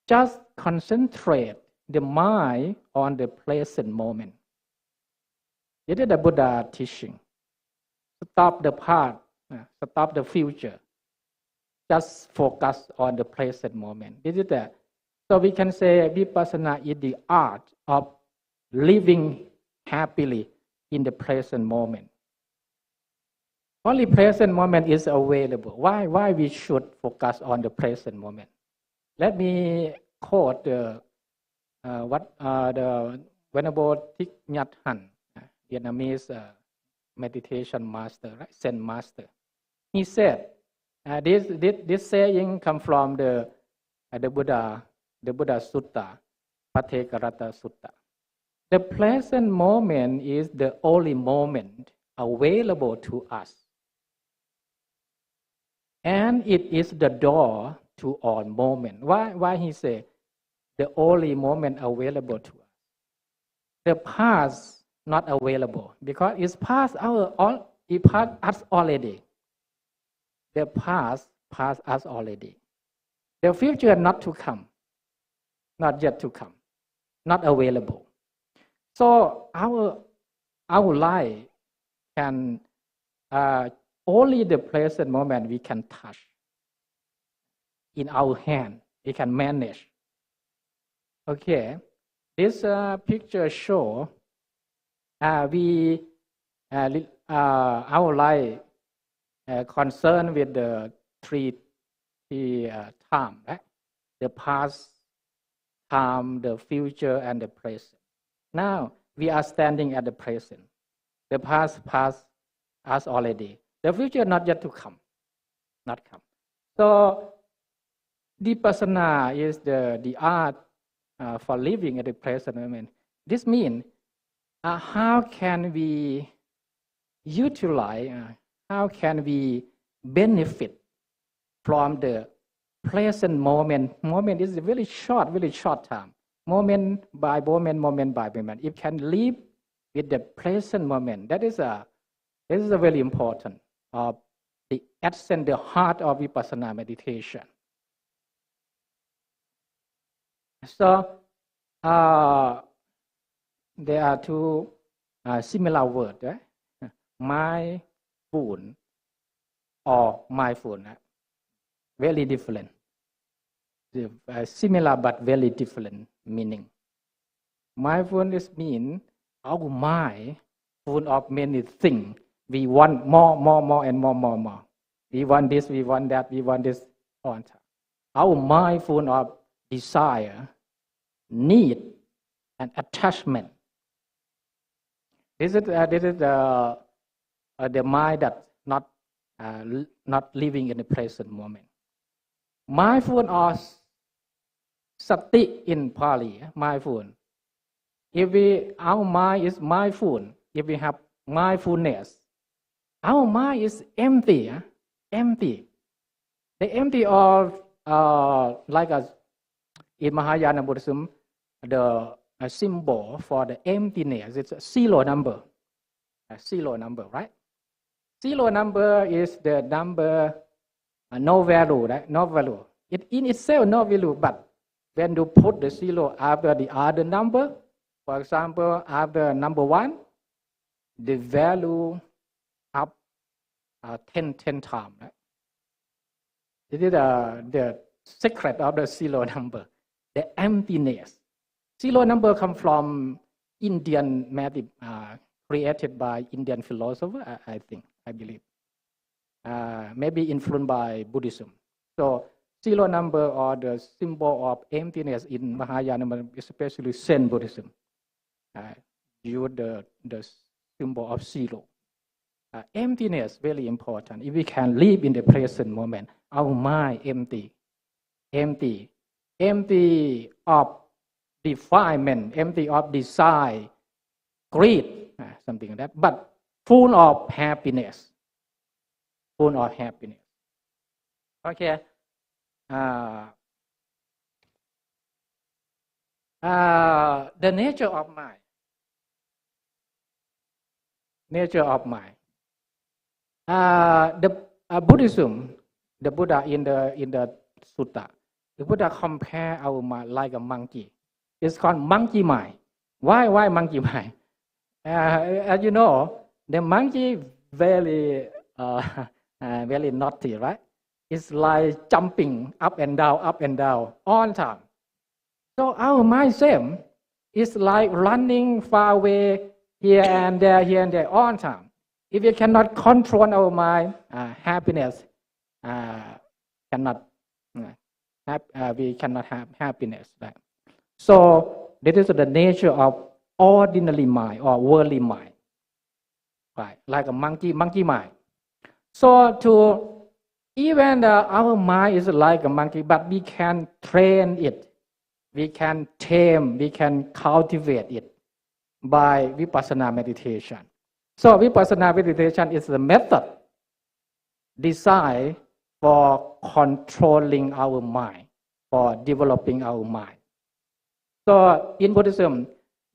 Just concentrate the mind on the present moment. This is the Buddha teaching. Stop the past, stop the future. Just focus on the present moment. This is the, so we can say Vipassana is the art of living happily in the present moment. Only present moment is available. Why we should focus on the present moment? Let me quote the Venerable Thich Nhat Hanh, Vietnamese meditation master, right? Zen master. He said, this saying comes from the Buddha Sutta, Patte-karata Sutta. The present moment is the only moment available to us. And it is the door to all moment. Why he say the only moment available to us? The past not available because it's past us already. The past us already. The future not to come, not yet to come, not available. So our life can only the present moment we can touch in our hand. We can manage. Okay, this picture show our life concerned with the three time, right? The past, time, the future, and the present. Now we are standing at the present. The past us already. The future not yet to come, not come. So Vipassana is the art for living at the present moment. This means how can we utilize, how can we benefit from the present moment? Moment is a very short time. Moment by moment, moment by moment. If can live with the present moment, this is a very important of the essence, the heart of Vipassana meditation. So there are two similar words, right? Mindful or mindful, very different. Similar but very different meaning. Mindfulness means our mind full of many things. We want more and more. We want this, we want that, we want this. Our mind full of desire, need, and attachment. This is the mind that not living in the present moment. Mindful or sati in Pali, mindful. If our mind is mindful, if we have mindfulness, our mind is empty, empty. The empty of like in Mahayana Buddhism, the symbol for the emptiness, it's a zero number. A zero number, right? Zero number is the number no value, right? No value. It in itself no value, but when you put the zero after the other number, for example, after number 1, the value up 10 times. Right? This is the secret of the zero number, the emptiness. Zero number comes from Indian math, created by Indian philosopher, I believe. Maybe influenced by Buddhism. So zero number or the symbol of emptiness in Mahayana, especially Zen Buddhism, use the symbol of zero. Emptiness very important. If we can live in the present moment, our mind empty empty of defilement, empty of desire, greed, something like that, but full of happiness. Full of happiness. Okay. The nature of mind. Nature of mind. The Buddhism, the Buddha in the sutta, the Buddha compare our mind like a monkey. It's called monkey mind. Why monkey mind? As you know, the monkey very very naughty, right? It's like jumping up and down all the time. So our mind same is like running far away here and there all the time. If we cannot control our mind, happiness cannot. We cannot have happiness. Right? So this is the nature of ordinary mind or worldly mind, right? Like a monkey mind. So even our mind is like a monkey, but we can train it, we can tame, we can cultivate it by vipassana meditation. So vipassana meditation is a method designed for controlling our mind, for developing our mind. So in Buddhism,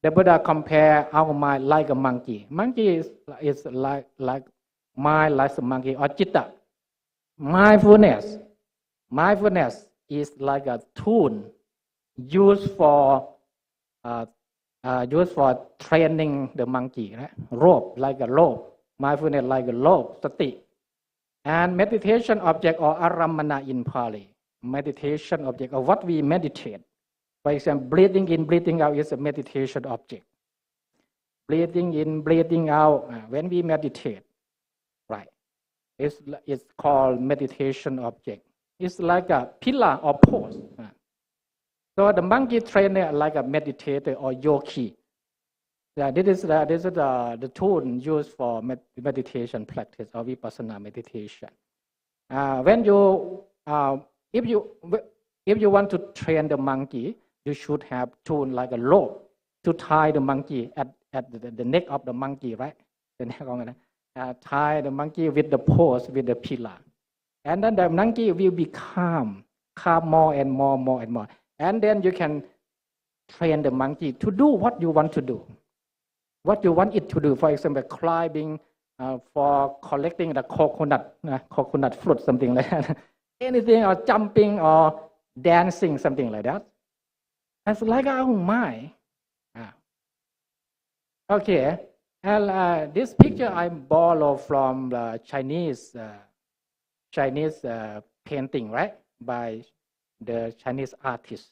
the Buddha compare our mind like a monkey. Monkey is like mind like a monkey or chitta. Mindfulness is like a tool used for training the monkey. Right? Rope like a rope. Mindfulness like a rope. Sati. And meditation object or aramana in Pali. Meditation object or what we meditate. For example, breathing in, breathing out is a meditation object. Breathing in, breathing out when we meditate, right? It's called meditation object. It's like a pillar or pose. So the monkey trainer like a meditator or yogi. This is the tool used for meditation practice or vipassana meditation. If you want to train the monkey, you should have tool like a rope to tie the monkey at the neck of the monkey, right? The neck of tie the monkey with the pose, with the pillar. And then the monkey will be calm more and more. And then you can train the monkey to do what you want to do. What you want it to do, for example, climbing for collecting the coconut fruit, something like that. Anything, or jumping or dancing, something like that. That's like our mind. Okay, and this picture I borrowed from the Chinese painting, right, by the Chinese artist.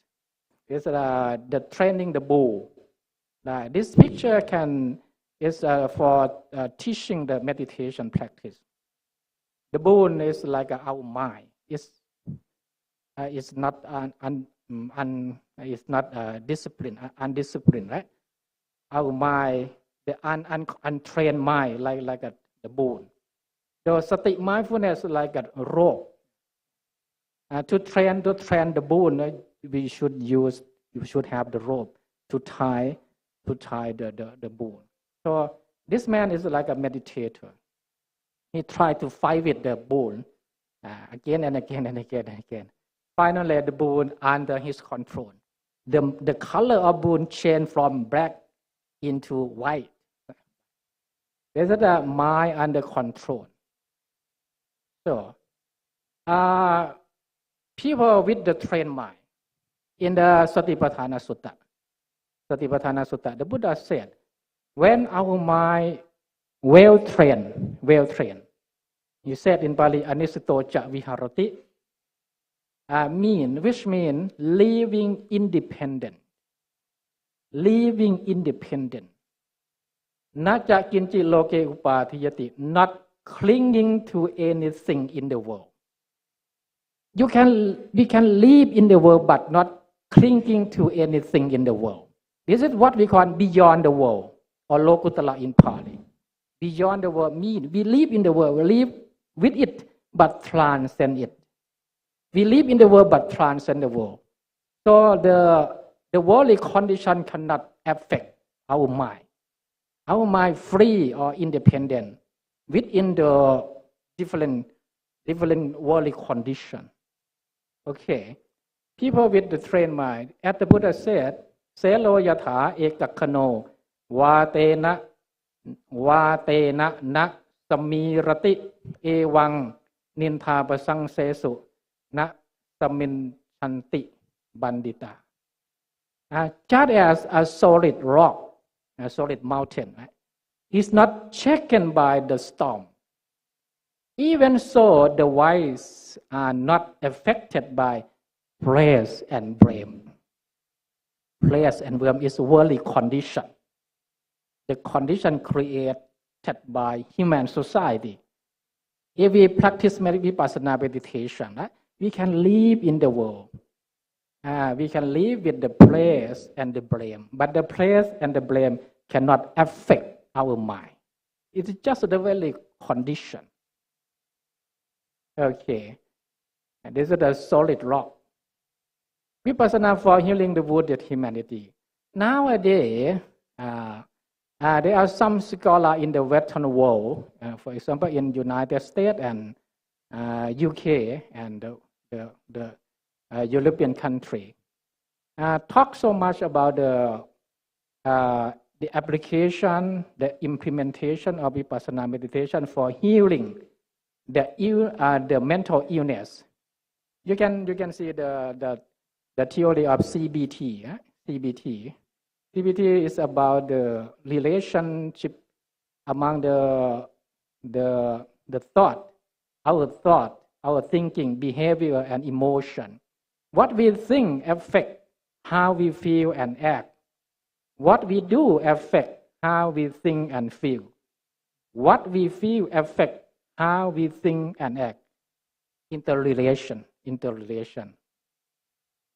It's the training the bull. This picture is for teaching the meditation practice. The bull is like our mind. It's not undisciplined, right? Our mind, the untrained mind, like the bull. The sati mindfulness like a rope. To train the bull, we should have the rope to tie the bull. So this man is like a meditator. He tried to fight with the bull again and again. Finally, the bull under his control. The color of bull changed from black into white. This is the mind under control. So, people with the trained mind, in the Satipatthana Sutta, the Buddha said, when our mind well trained, he said in Pali, anisito ca viharati, which means living independent. Naja kinchi loke upatiyati, not clinging to anything in the world. We can live in the world, but not clinging to anything in the world. This is what we call beyond the world, or lokutala in Pali. Beyond the world means we live in the world, we live with it, but transcend it. We live in the world, but transcend the world. So the worldly condition cannot affect our mind. Our mind free or independent within the different worldly condition. Okay. People with the trained mind, as the Buddha said, Selo yatha ekakkano vatena na samirati ewang nintha pasang sesu na saminchanti bandita. Just as a solid rock, a solid mountain, right, is not shaken by the storm. Even so, the wise are not affected by praise and blame. Praise and blame is worldly condition. The condition created by human society. If we practice vipassana meditation, right, we can live in the world. We can live with the praise and the blame. But the praise and the blame cannot affect our mind. It's just the worldly condition. Okay. And this is the solid rock. Vipassana for healing the wounded humanity. Nowadays, there are some scholars in the Western world, for example, in United States and UK and the European country, talk so much about the application, the implementation of Vipassana meditation for healing the mental illness. You can see the theory of CBT. CBT is about the relationship among the thought, our thinking, behavior, and emotion. What we think affects how we feel and act. What we do affects how we think and feel. What we feel affects how we think and act. Interrelation.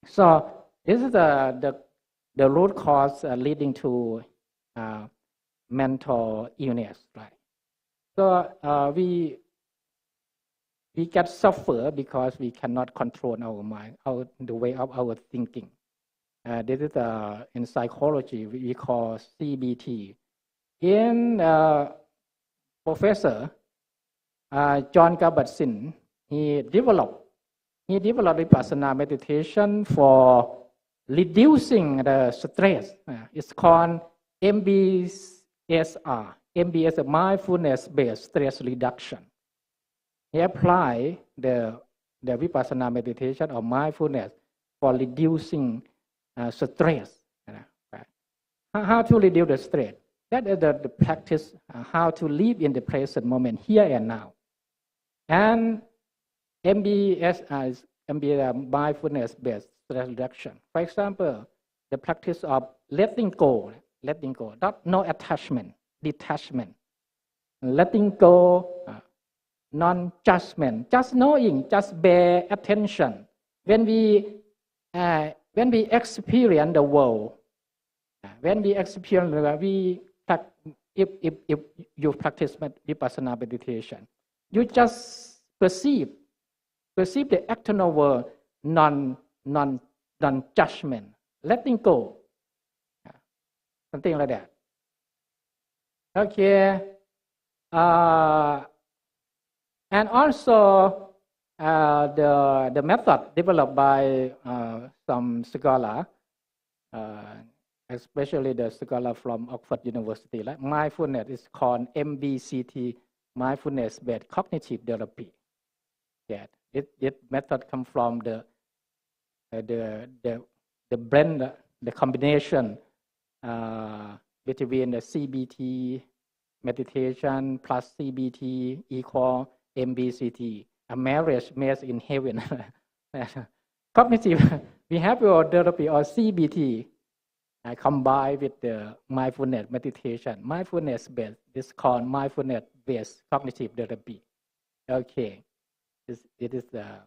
So this is the root cause leading to mental illness, right? So we get suffer because we cannot control our mind, the way of our thinking. This is in psychology we call CBT. In Professor John Kabat-Zinn, he developed Vipassana meditation for reducing the stress. It's called MBSR. MBSR, mindfulness-based stress reduction. He applied the Vipassana meditation or mindfulness for reducing stress. How to reduce the stress? That is the practice, how to live in the present moment, here and now. And MBSR is mindfulness-based stress reduction. For example, the practice of letting go, no attachment, detachment, letting go, non-judgment, just knowing, just bear attention. When we experience the world, if you practice Vipassana meditation, you just perceive the external world, non-judgment, letting go, something like that. Okay, and also the method developed by some scholar, especially the scholar from Oxford University, like mindfulness is called MBCT, mindfulness-based cognitive therapy. Yeah, this method comes from the blend, the combination between the CBT meditation plus CBT equal MBCT, a marriage made in heaven. Cognitive behavioral therapy or CBT combined with the mindfulness meditation. Mindfulness-based, this is called mindfulness-based cognitive therapy. Okay, it is the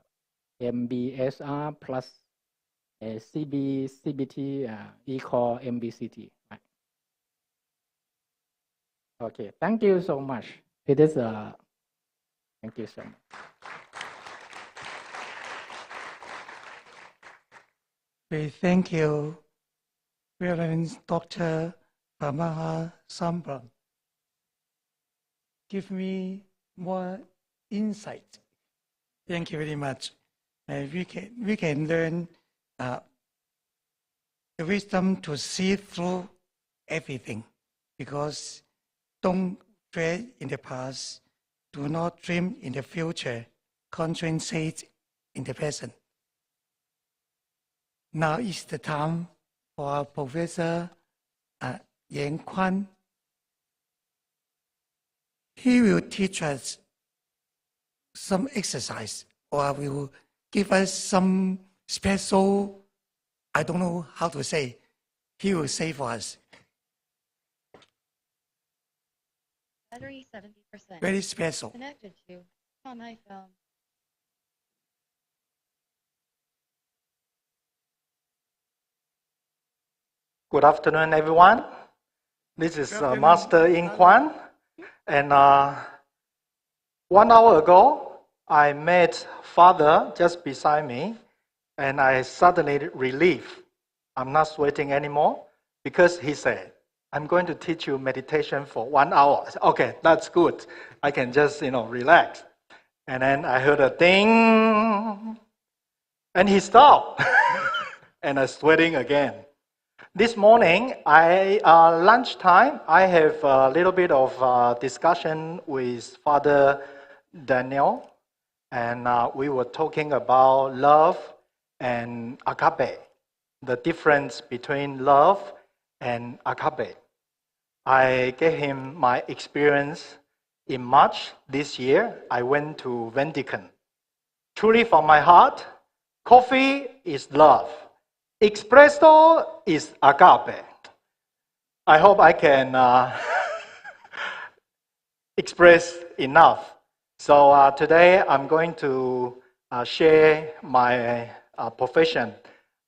MBSR plus CBT equal MBCT. Right. Okay, thank you so much. It is thank you so much. We thank you, Reverend Dr. Pamaha Sambram. Give me more insight. Thank you very much. We can learn the wisdom to see through everything, because don't dread in the past, do not dream in the future, concentrate in the present. Now is the time for our Professor Yan Kwan. He will teach us some exercise, or will give us some special, I don't know how to say, he will say for us. Battery 70%. Very special. Connected to on my phone. Good afternoon, everyone. This is Master In Kwan. And 1 hour ago, I met Father just beside me, and I suddenly relieved. I'm not sweating anymore, because he said, I'm going to teach you meditation for 1 hour. I said, okay, that's good. I can just, relax. And then I heard a ding, and he stopped. And I'm sweating again. This morning, lunchtime, I have a little bit of discussion with Father Daniel, and we were talking about love and agape, the difference between love and agape. I gave him my experience in March this year. I went to Vatican. Truly from my heart, coffee is love. Espresso is agape. I hope I can express enough. So today I'm going to share my profession.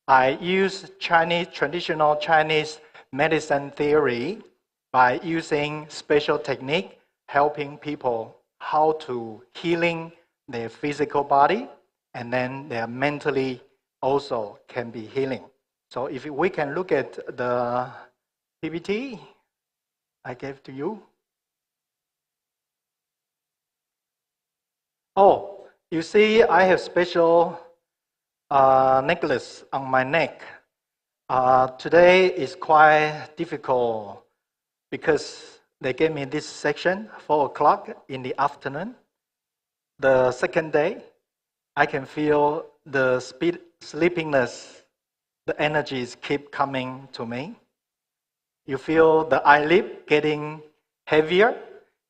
I use traditional Chinese medicine theory by using special technique, helping people how to healing their physical body, and then their mentally also can be healing. So if we can look at the PPT I gave to you. Oh, you see I have special necklace on my neck. Today is quite difficult because they gave me this section 4 o'clock in the afternoon. The second day, I can feel the sleepiness, the energies keep coming to me. You feel the eyelid getting heavier.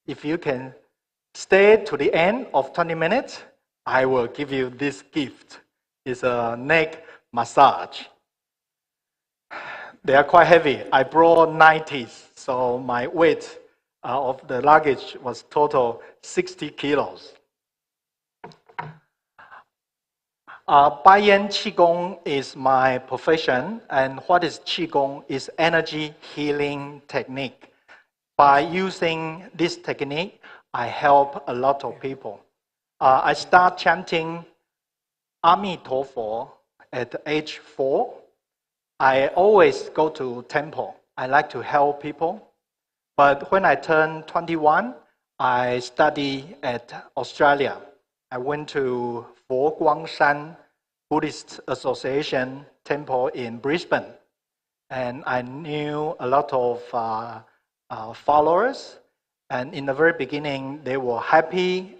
If you can stay to the end of 20 minutes, I will give you this gift. It's a neck massage. They are quite heavy. I brought 90s, so my weight of the luggage was total 60 kilos. Baiyan Qigong is my profession, and what is Qigong is energy healing technique. By using this technique, I help a lot of people. I start chanting Amitofo at age 4. I always go to temple. I like to help people. But when I turned 21, I study at Australia. I went to Fo Guangshan Buddhist Association temple in Brisbane. And I knew a lot of followers. And in the very beginning, they were happy,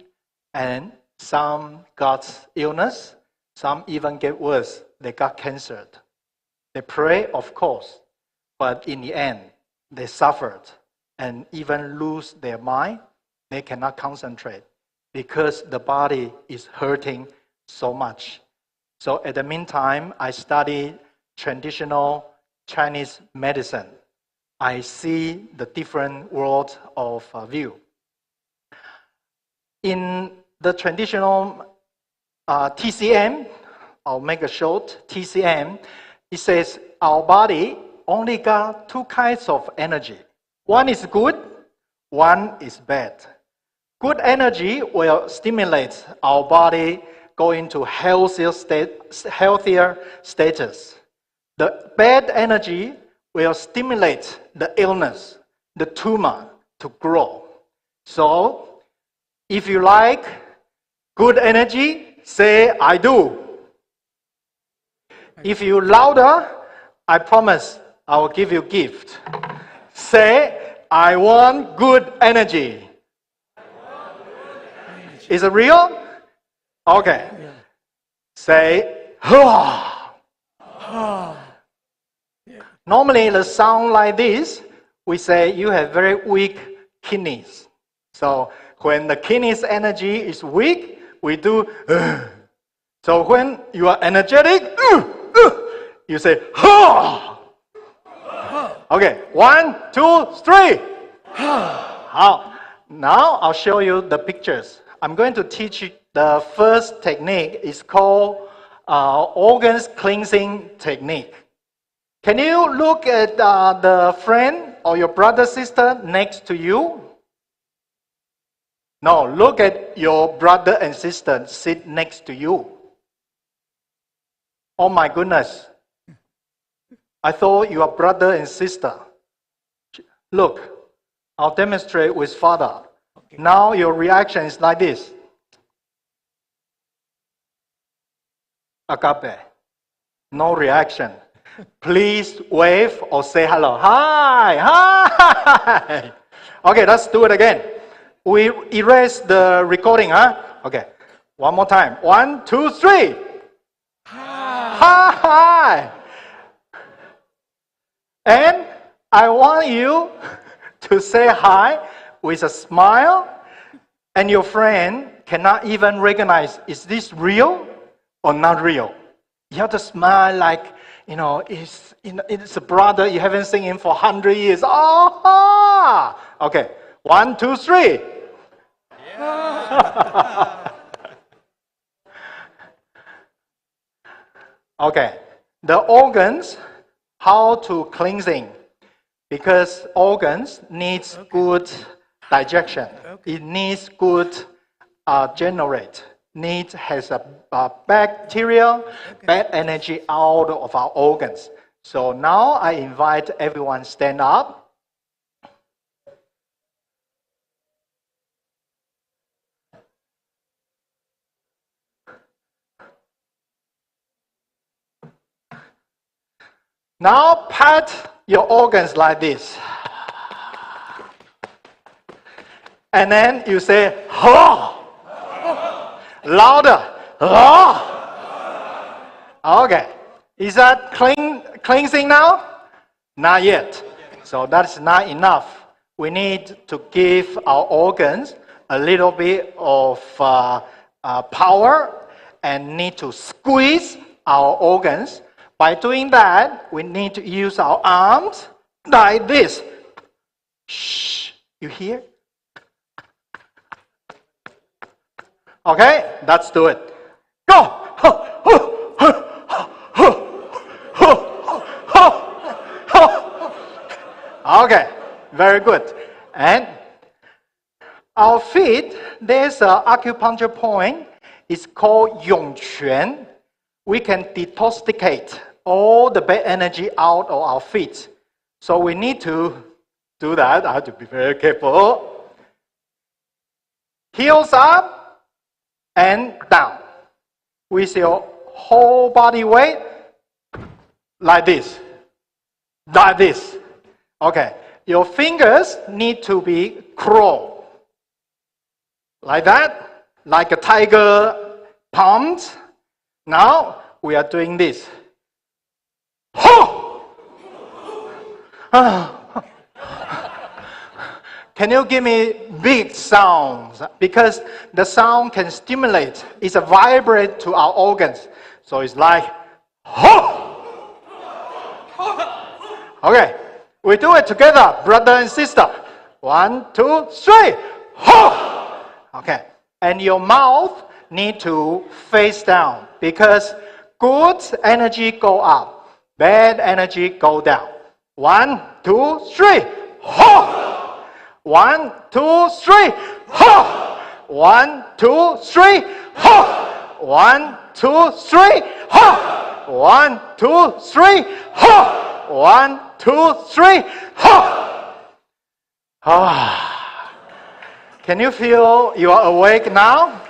and some got illness. Some even get worse. They got cancer. They pray, of course, but in the end, they suffered and even lose their mind. They cannot concentrate because the body is hurting so much. So at the meantime, I studied traditional Chinese medicine. I see the different world of view. In the traditional TCM, I'll make a short TCM, it says our body only got 2 kinds of energy. One is good, one is bad. Good energy will stimulate our body go into healthier status. The bad energy will stimulate the illness, the tumor to grow. So, if you like good energy, say, I do. If you louder, I promise I will give you gift. Say, I want good energy. Is it real? Okay. Say, Normally, the sound like this, we say you have very weak kidneys. So when the kidneys energy is weak, we do. So when you are energetic, you say. Okay, 1, 2, 3. Now I'll show you the pictures. I'm going to teach you the first technique. It's called organs cleansing technique. Can you look at the friend or your brother, sister next to you? No, look at your brother and sister sit next to you. Oh my goodness. I thought you are brother and sister. Look, I'll demonstrate with father. Okay. Now your reaction is like this. Agape. No reaction. Please wave or say hello. Hi, hi. Okay, let's do it again. We erase the recording, huh? Okay, one more time. 1, 2, 3. Hi, hi. And I want you to say hi with a smile, and your friend cannot even recognize, is this real or not real? You have to smile like, it's a brother you haven't seen him for 100 years. Oh, okay. 1, 2, 3. Yeah. Okay. The organs, how to cleansing? Because organs needs good digestion. It needs good generate. Has a bacteria, bad energy out of our organs. So now I invite everyone stand up. Now pat your organs like this. And then you say, "Oh!" Louder. Oh! Okay. Is that cleansing now? Not yet. So that's not enough. We need to give our organs a little bit of power and need to squeeze our organs. By doing that, we need to use our arms like this. Shh. You hear? Okay, let's do it. Go! Okay, very good. And our feet, there's an acupuncture point. It's called Yongquan. We can detoxicate all the bad energy out of our feet. So we need to do that. I have to be very careful. Heels up. And down with your whole body weight like this. Okay, your fingers need to be curled like that, like a tiger palms. Now we are doing this. Can you give me big sounds? Because the sound can stimulate. It's a vibrate to our organs. So it's like, Okay, we do it together, brother and sister. 1, 2, 3. Okay, and your mouth need to face down because good energy go up, bad energy go down. 1, 2, 3. 1, 2, 3. 1, 2, 3. 1, 2, 3. 1, 2, 3. Ha! 1, 2, 3. Ha! Ah. Can you feel you are awake now?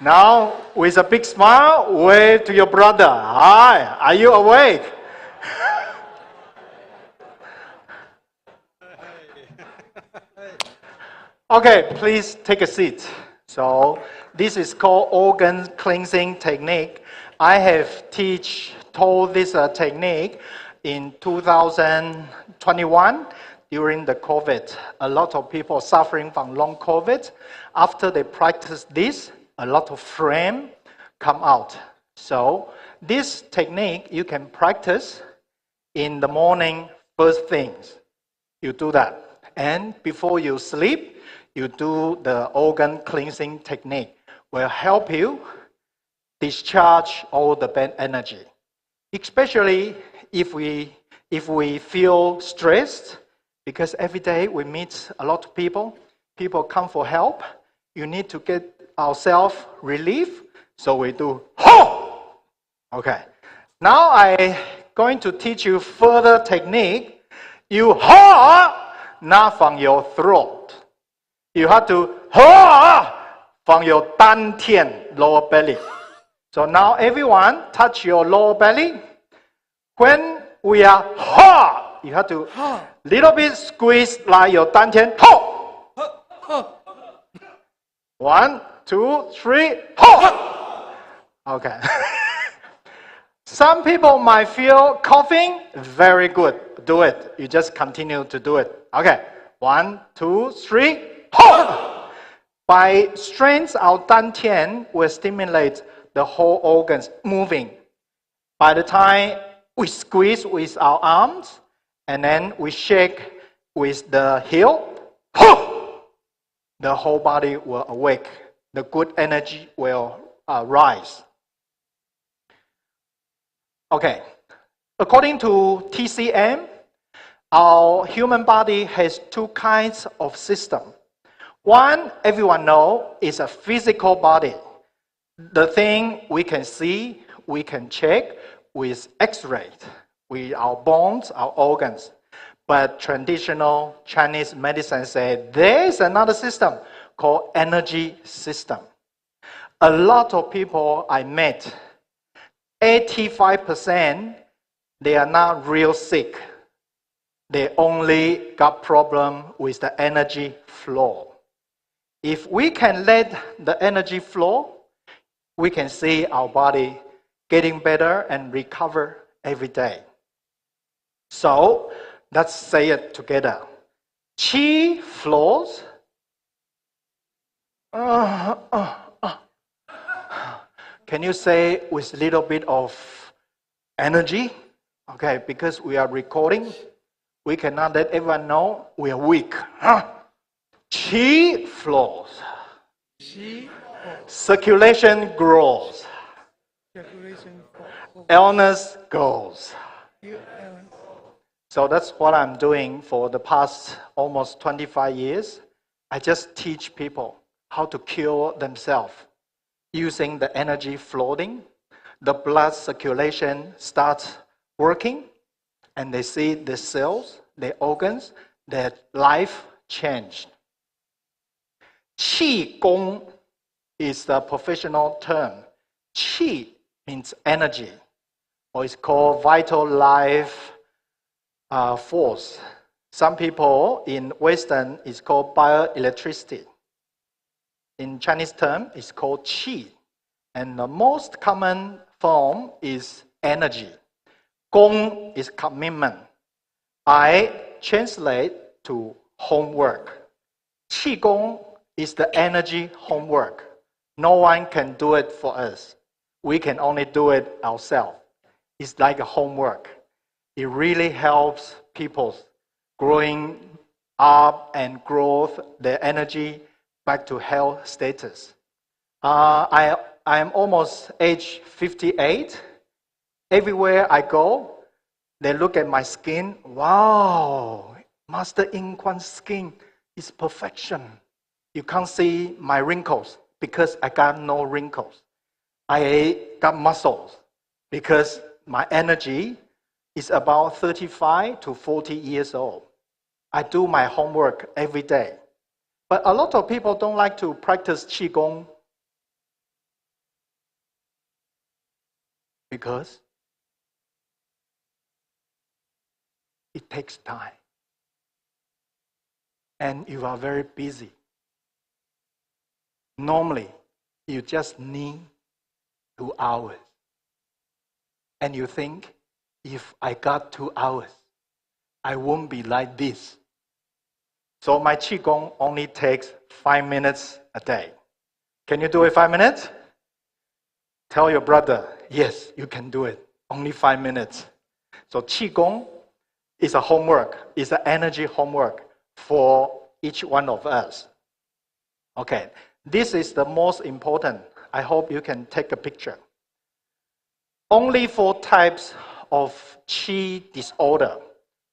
Now, with a big smile, wave to your brother. Hi, are you awake? Okay, please take a seat. So, this is called organ cleansing technique. I have taught this technique in 2021 during the COVID. A lot of people suffering from long COVID. After they practice this, a lot of flame come out. So this technique you can practice in the morning first things. You do that. And before you sleep, you do the organ cleansing technique. Will help you discharge all the bad energy. Especially if we feel stressed, because every day we meet a lot of people. People come for help. You need to get ourselves relief, so we do ho. Okay. Now I'm going to teach you further technique. You ha, not from your throat. You have to ha from your 丹田 lower belly. So now everyone touch your lower belly. When we are ha, you have to little bit squeeze like your 丹田 ho. 1, 2, 3, ho! Okay. Some people might feel coughing. Very good. Do it. You just continue to do it. Okay. 1, 2, 3, ho! By strength, our 丹田 will stimulate the whole organs moving. By the time we squeeze with our arms, and then we shake with the heel, ho! The whole body will awake. The good energy will rise. Okay. According to TCM, our human body has two kinds of system. One, everyone knows, is a physical body. The thing we can see, we can check with X-ray, with our bones, our organs. But traditional Chinese medicine says there is another system called energy system. A lot of people I met, 85%, they are not real sick. They only got problem with the energy flow. If we can let the energy flow, we can see our body getting better and recover every day. So, let's say it together. Qi flows. Can you say with a little bit of energy? Okay, because we are recording, we cannot let everyone know we are weak. Qi flows. Circulation grows. Illness goes. So that's what I'm doing for the past almost 25 years. I just teach people how to cure themselves using the energy floating. The blood circulation starts working, and they see the cells, the organs, their life changed. Qi Gong is the professional term. Qi means energy, or it's called vital life force. Some people in Western it's called bioelectricity. In Chinese term, it's called qi. And the most common form is energy. Gong is commitment. I translate to homework. Qi Gong is the energy homework. No one can do it for us. We can only do it ourselves. It's like a homework. It really helps people growing up and growth their energy back to health status. I am almost age 58. Everywhere I go, they look at my skin. Wow, Master In Kwan's skin is perfection. You can't see my wrinkles because I got no wrinkles. I got muscles. because my energy is about 35 to 40 years old. I do my homework every day. But a lot of people don't like to practice Qigong because it takes time. And you are very busy. Normally, you just need 2 hours. And you think, if I got 2 hours, I won't be like this. So my Qigong only takes 5 minutes a day. Can you do it 5 minutes? Tell your brother, yes, you can do it. Only 5 minutes. So Qigong is a homework, is an energy homework for each one of us. Okay, this is the most important. I hope you can take a picture. Only 4 types of Qi disorder.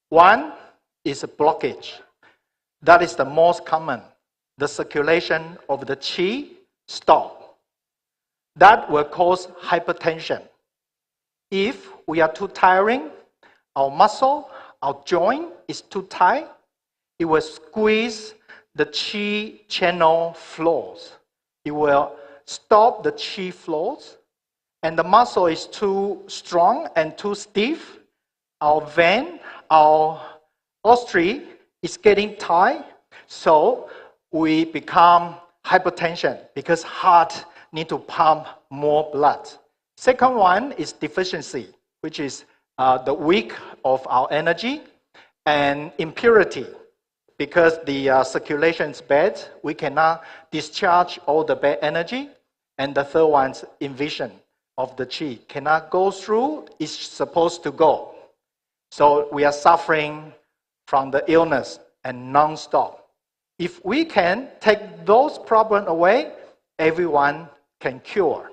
One is a blockage. That is the most common. The circulation of the Qi stop. That will cause hypertension. If we are too tiring, our muscle, our joint is too tight, it will squeeze the Qi channel flows. It will stop the Qi flows, and the muscle is too strong and too stiff. Our vein, our artery is getting tight, so we become hypertension because heart need to pump more blood. Second one is deficiency, which is the weak of our energy, and impurity. Because the circulation is bad, we cannot discharge all the bad energy. And the third one is invasion of the Qi. Cannot go through, it's supposed to go. So we are suffering from the illness and non-stop. If we can take those problems away, everyone can cure.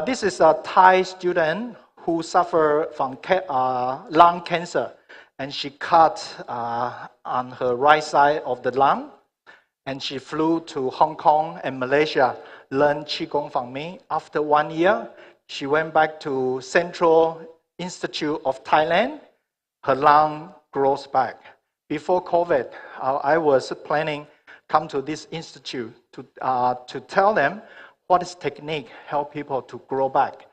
This is a Thai student who suffered from lung cancer, and she cut on her right side of the lung, and she flew to Hong Kong and Malaysia, learned Qigong from me. After 1 year, she went back to Central Institute of Thailand. Her lung grows back. Before COVID, I was planning come to this institute to tell them what is technique help people to grow back.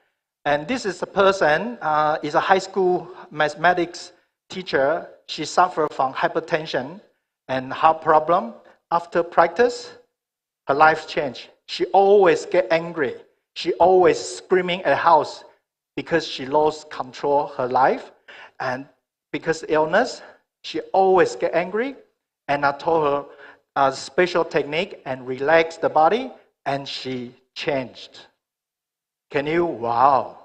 And this is a person, is a high school mathematics teacher. She suffered from hypertension and heart problem. After practice, her life changed. She always get angry. She always screaming at the house because she lost control of her life. And because illness, she always get angry. And I told her a special technique and relax the body, and she changed. Can you? Wow.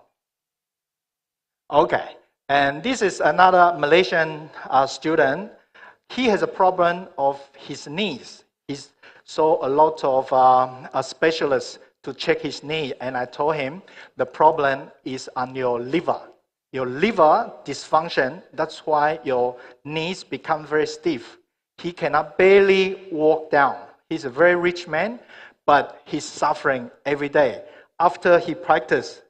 Okay. And this is another Malaysian student. He has a problem of his knees. He saw a lot of specialists to check his knee, and I told him the problem is on your liver. Your liver dysfunction, that's why your knees become very stiff. He cannot barely walk down. He's a very rich man, but he's suffering every day. After he practiced,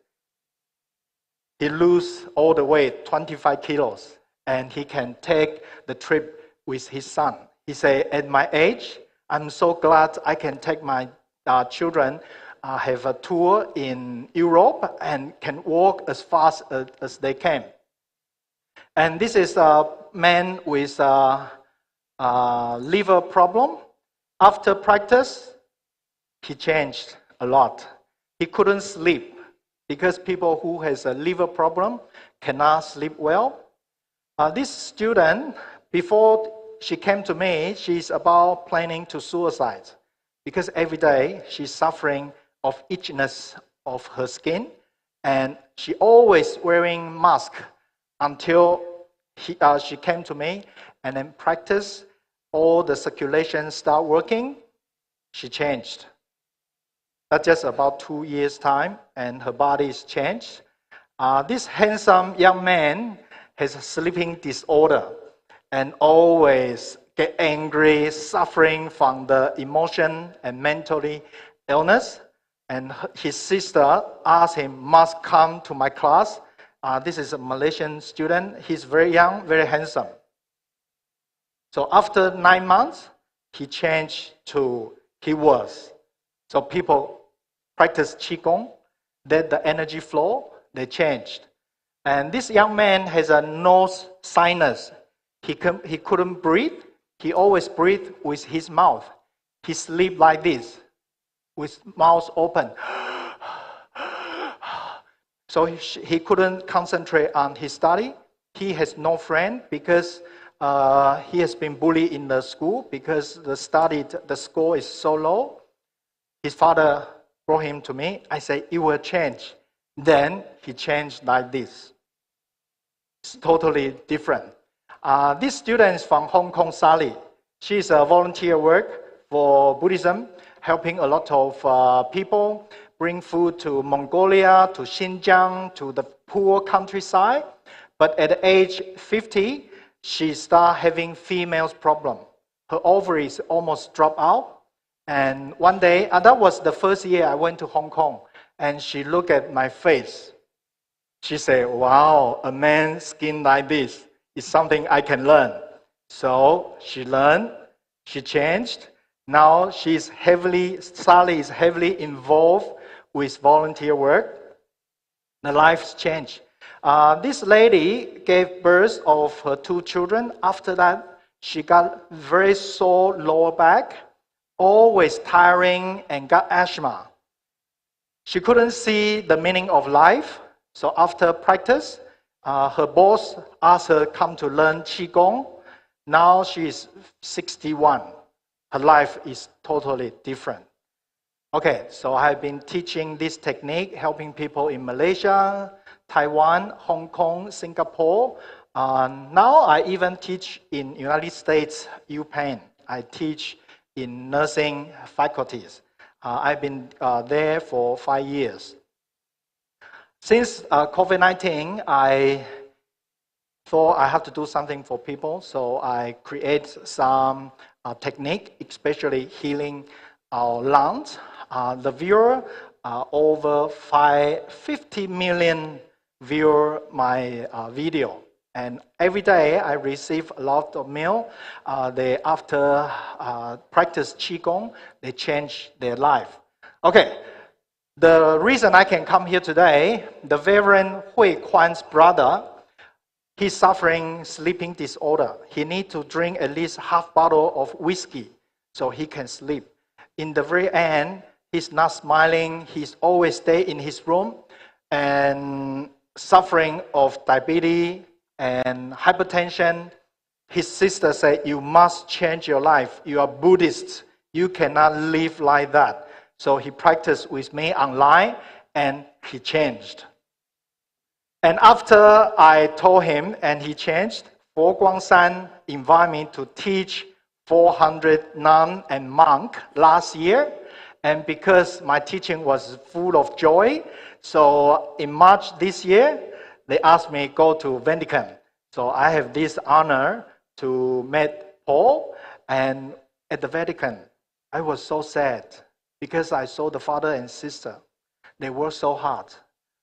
he lose all the weight, 25 kilos, and he can take the trip with his son. He say, at my age, I'm so glad I can take my children have a tour in Europe and can walk as fast as they can. And this is a man with a liver problem. After practice, he changed a lot. He couldn't sleep because people who has a liver problem cannot sleep well. This student, before she came to me, she's about planning to suicide because every day she's suffering of itchiness of her skin, and she always wearing mask until she came to me and then practice. All the circulation start working. She changed. That's just about 2 years time, and her body is changed. This handsome young man has a sleeping disorder and always get angry, suffering from the emotion and mentally illness. and his sister asked him, must come to my class. This is a Malaysian student. He's very young, very handsome. So after 9 months, he changed to he was. So people practice Qigong, then the energy flow, they changed. And this young man has a nose sinus. He couldn't breathe. He always breathed with his mouth. He sleep like this, with mouth open. So he couldn't concentrate on his study. He has no friend because he has been bullied in the school because the score is so low. His father brought him to me. I said, it will change. Then he changed like this. It's totally different. This student is from Hong Kong, Sally. She's a volunteer work for Buddhism, helping a lot of people, bring food to Mongolia, to Xinjiang, to the poor countryside. But at age 50, she started having females problem. Her ovaries almost dropped out. And one day, and that was the first year I went to Hong Kong, and she looked at my face. She said, wow, a man's skin like this is something I can learn. So she learned, she changed. Now Sally is heavily involved with volunteer work. The life's changed. This lady gave birth of her 2 children. After that, she got very sore lower back, always tiring, and got asthma. She couldn't see the meaning of life. So after practice, her boss asked her to come to learn Qigong. Now she is 61. Her life is totally different. Okay, so I've been teaching this technique, helping people in Malaysia, Taiwan, Hong Kong, Singapore. Now I even teach in United States, UPenn. I teach in nursing faculties. I've been there for 5 years. Since COVID-19, I thought I have to do something for people, so I create some technique, especially healing our lungs. The viewer, over 50 million view my video. And every day I receive a lot of mail. After practice Qigong, they change their life. Okay, the reason I can come here today, the Reverend Hui Kwan's brother, he's suffering sleeping disorder. He needs to drink at least half bottle of whiskey so he can sleep. In the very end, he's not smiling. He's always stay in his room and suffering of diabetes and hypertension. His sister said, you must change your life. You are Buddhist. You cannot live like that. So he practiced with me online and he changed. And after I told him and he changed, Fo Guangshan invited me to teach 400 nuns and monks last year. And because my teaching was full of joy, so in March this year, they asked me to go to Vatican. So I have this honor to meet Paul. And at the Vatican, I was so sad because I saw the father and sister. They work so hard.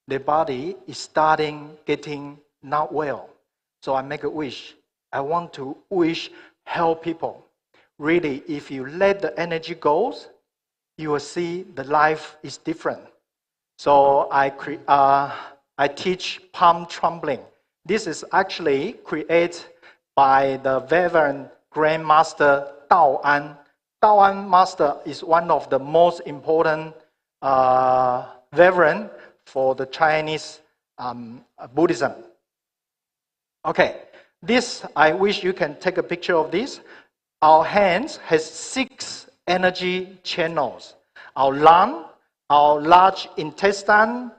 Their body is starting getting not well. So I make a wish. I want to help people. Really, if you let the energy go, you will see the life is different. So I teach palm trembling. This is actually created by the Reverend Grandmaster Dao An. Dao An Master is one of the most important Reverend for the Chinese Buddhism. Okay, this, I wish you can take a picture of this. Our hands has 6 energy channels. Our lung, our large intestine,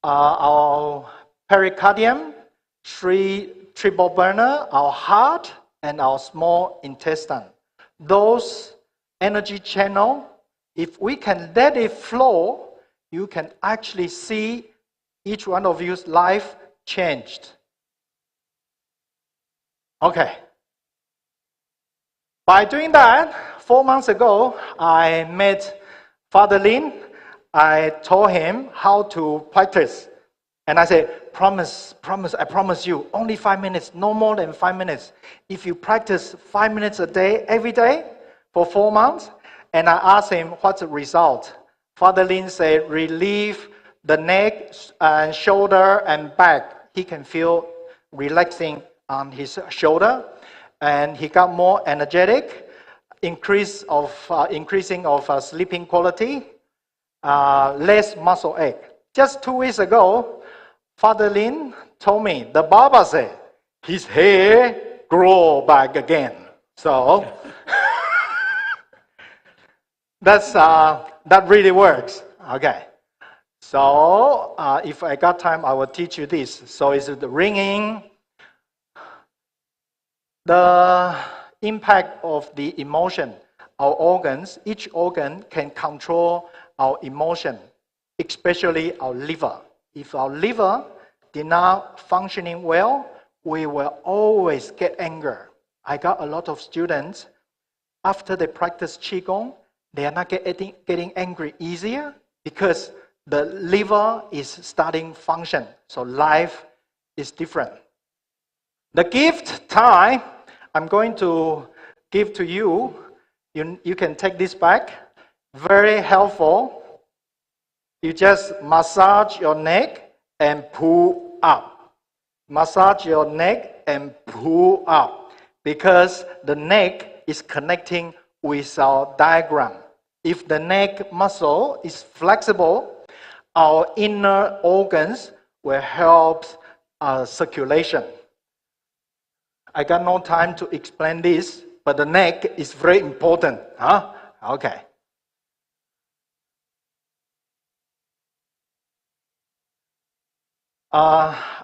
our pericardium, 3 triple burner, our heart, and our small intestine. Those energy channel, if we can let it flow, you can actually see each one of you's life changed. Okay. By doing that, 4 months ago, I met Father Lin, I told him how to practice. And I said, promise, I promise you, only 5 minutes, no more than 5 minutes. If you practice 5 minutes a day, every day, for 4 months, and I asked him, what's the result? Father Lin said, relieve the neck and shoulder and back. He can feel relaxing on his shoulder, and he got more energetic, increasing of sleeping quality, less muscle ache. Just 2 weeks ago, Father Lin told me, the Baba said, his hair grow back again. So that really works. Okay. So if I got time, I will teach you this. So it's the ringing, the impact of the emotion. Our organs, each organ can control our emotion, especially our liver. If our liver did not functioning well, we will always get anger. I got a lot of students, after they practice Qigong, they are not getting angry easier because the liver is starting function. So life is different. The gift time, I'm going to give to you. You can take this back. Very helpful. You just massage your neck and pull up. Massage your neck and pull up. Because the neck is connecting with our diaphragm. If the neck muscle is flexible, our inner organs will help circulation. I got no time to explain this, but the neck is very important. Huh? Okay.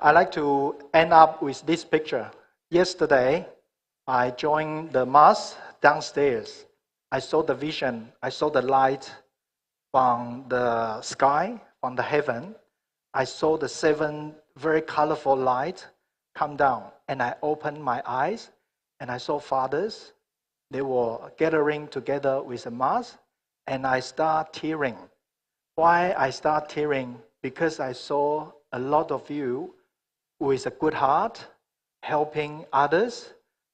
I like to end up with this picture. Yesterday, I joined the mass downstairs. I saw the vision. I saw the light from the sky, from the heaven. I saw the 7 very colorful lights come down. And I opened my eyes, and I saw fathers. They were gathering together with the mass, and I start tearing. Why I start tearing? Because I saw a lot of you with a good heart, helping others.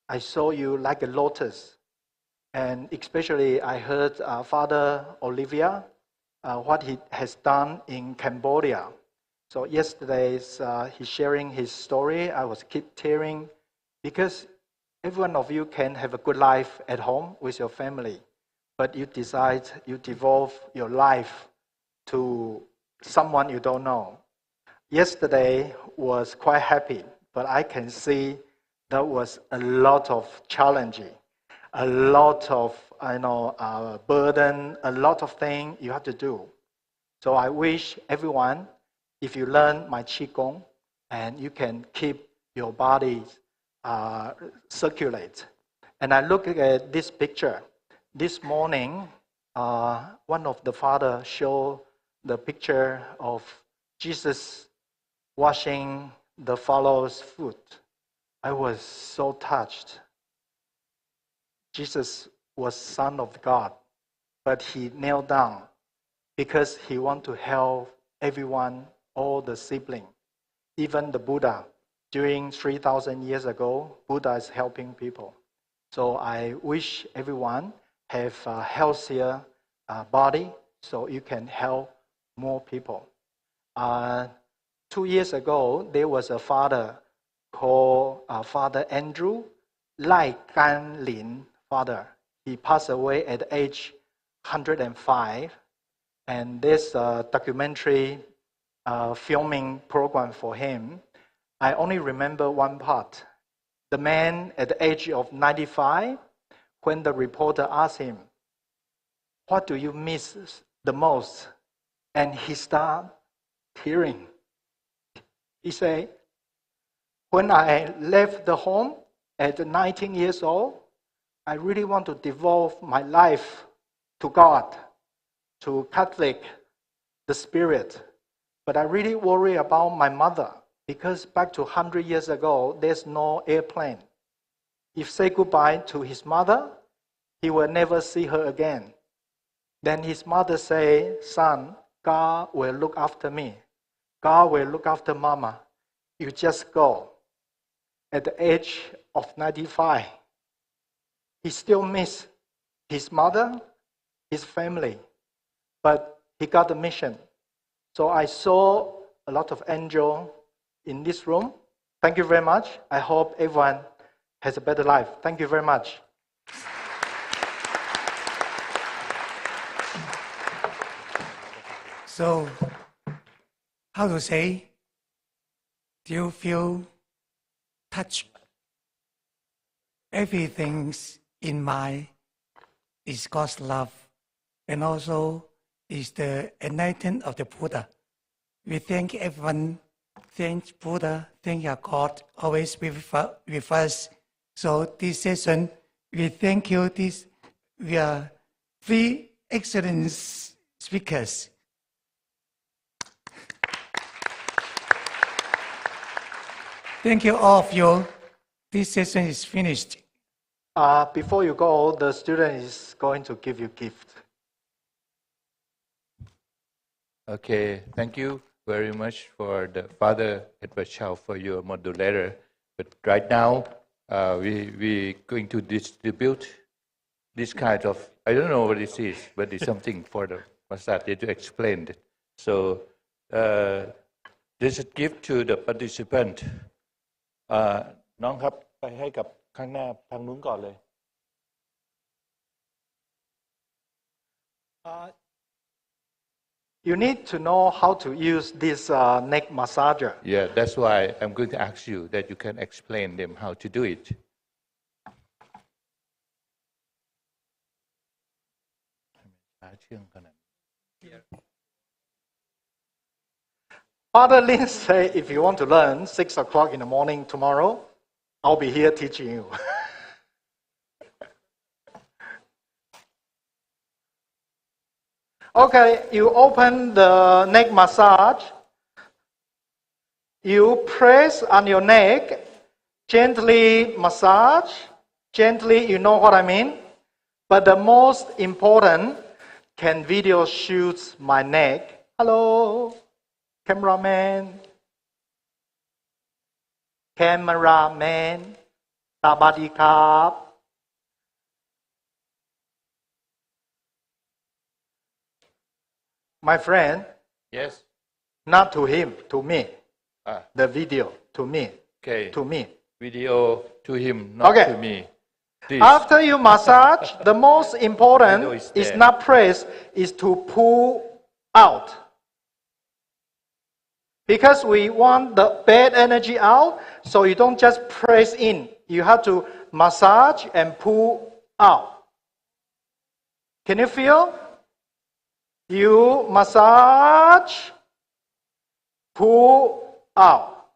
I saw you like a lotus. And especially I heard Father Olivia, what he has done in Cambodia. So yesterday he's sharing his story. I was keep tearing because every one of you can have a good life at home with your family. But you decide, you devote your life to someone you don't know. Yesterday was quite happy, but I can see there was a lot of challenging, a lot of burden, a lot of things you have to do. So I wish everyone, if you learn my Qigong, and you can keep your body circulate. And I look at this picture. This morning, one of the fathers showed the picture of Jesus washing the followers' foot. I was so touched. Jesus was Son of God, but he knelt down because he wanted to help everyone, all the siblings, even the Buddha. During 3,000 years ago, Buddha is helping people. So I wish everyone have a healthier body so you can help more people. 2 years ago, there was a father called Father Andrew Lai Gan Lin father. He passed away at age 105. And there's a documentary filming program for him. I only remember one part. The man at the age of 95, when the reporter asked him, what do you miss the most? And he started tearing. He said, when I left the home at 19 years old, I really want to devote my life to God, to Catholic, the Spirit. But I really worry about my mother because back to 100 years ago, there's no airplane. If say goodbye to his mother, he will never see her again. Then his mother say, son, God will look after me. God will look after mama. You just go. At the age of 95, he still miss his mother, his family, but he got the mission. So I saw a lot of angels in this room. Thank you very much. I hope everyone has a better life. Thank you very much. So, how to say? Do you feel touched? Everything in my is God's love, and also is the enlightenment of the Buddha. We thank everyone, thank Buddha, thank our God, always with us. So this session, we thank you. We are three excellent speakers. Thank you all of you. This session is finished. Before you go, the student is going to give you gift. Okay, thank you very much for the Father Edward Chow for your modulator. But right now, we're going to distribute this kind of, I don't know what this is, but it's something for the massage to explain it. So, this is gift to the participant. น้องครับไปให้กับข้างหน้าทางนู้นก่อนเลย You need to know how to use this neck massager. Yeah, that's why I'm going to ask you that you can explain them how to do it. Father Lin said, if you want to learn 6 o'clock in the morning tomorrow, I'll be here teaching you. Okay, you open the neck massage. You press on your neck, gently massage, gently, you know what I mean? But the most important, can video shoot my neck? Hello, cameraman. Cameraman, Sabadikap. My friend. Yes. Not to him, to me. The video, to me. Okay. To me. Video to him, not to me. Please. After you massage, the most important is not press, is to pull out. Because we want the bad energy out, so you don't just press in. You have to massage and pull out. Can you feel? You massage, pull out.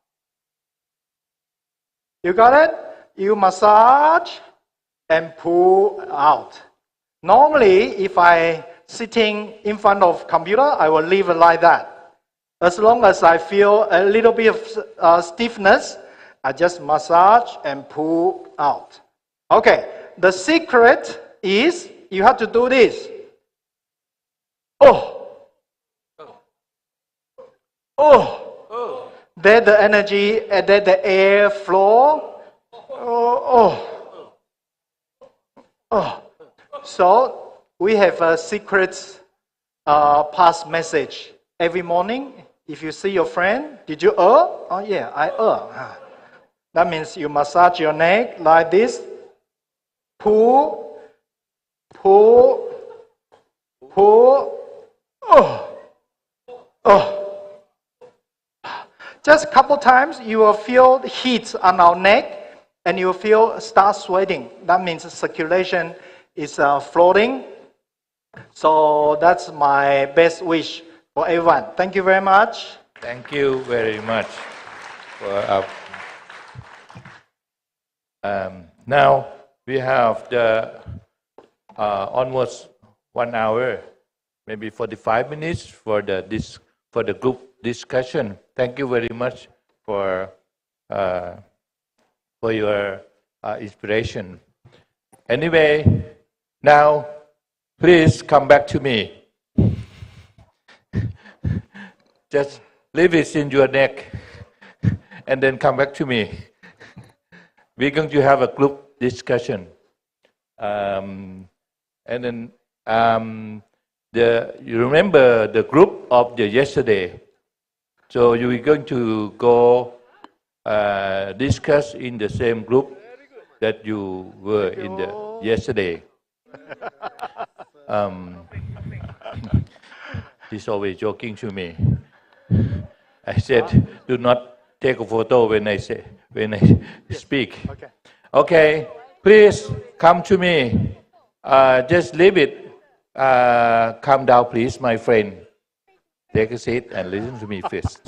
You got it? You massage and pull out. Normally, if I sitting in front of computer, I will leave it like that. As long as I feel a little bit of stiffness, I just massage and pull out. Okay, the secret is you have to do this. Let the energy, let the air flow. So we have a secret pass message every morning. If you see your friend, did you Oh yeah, I That means you massage your neck like this. Pull, pull, pull. Just a couple times, you will feel heat on our neck, and you will feel start sweating. That means circulation is floating. So that's my best wish for everyone. Thank you very much. Thank you very much. Now we have the almost 1 hour, maybe 45 minutes for the group discussion. Thank you very much for your inspiration. Anyway, now please come back to me. Just leave it in your neck and then come back to me. We're going to have a group discussion. And then you remember the group of the yesterday. So you're going to go discuss in the same group that you were in the yesterday. He's always joking to me. I said, do not take a photo when I speak. Okay, please come to me. Just leave it. Calm down, please, my friend. Take a seat and listen to me first.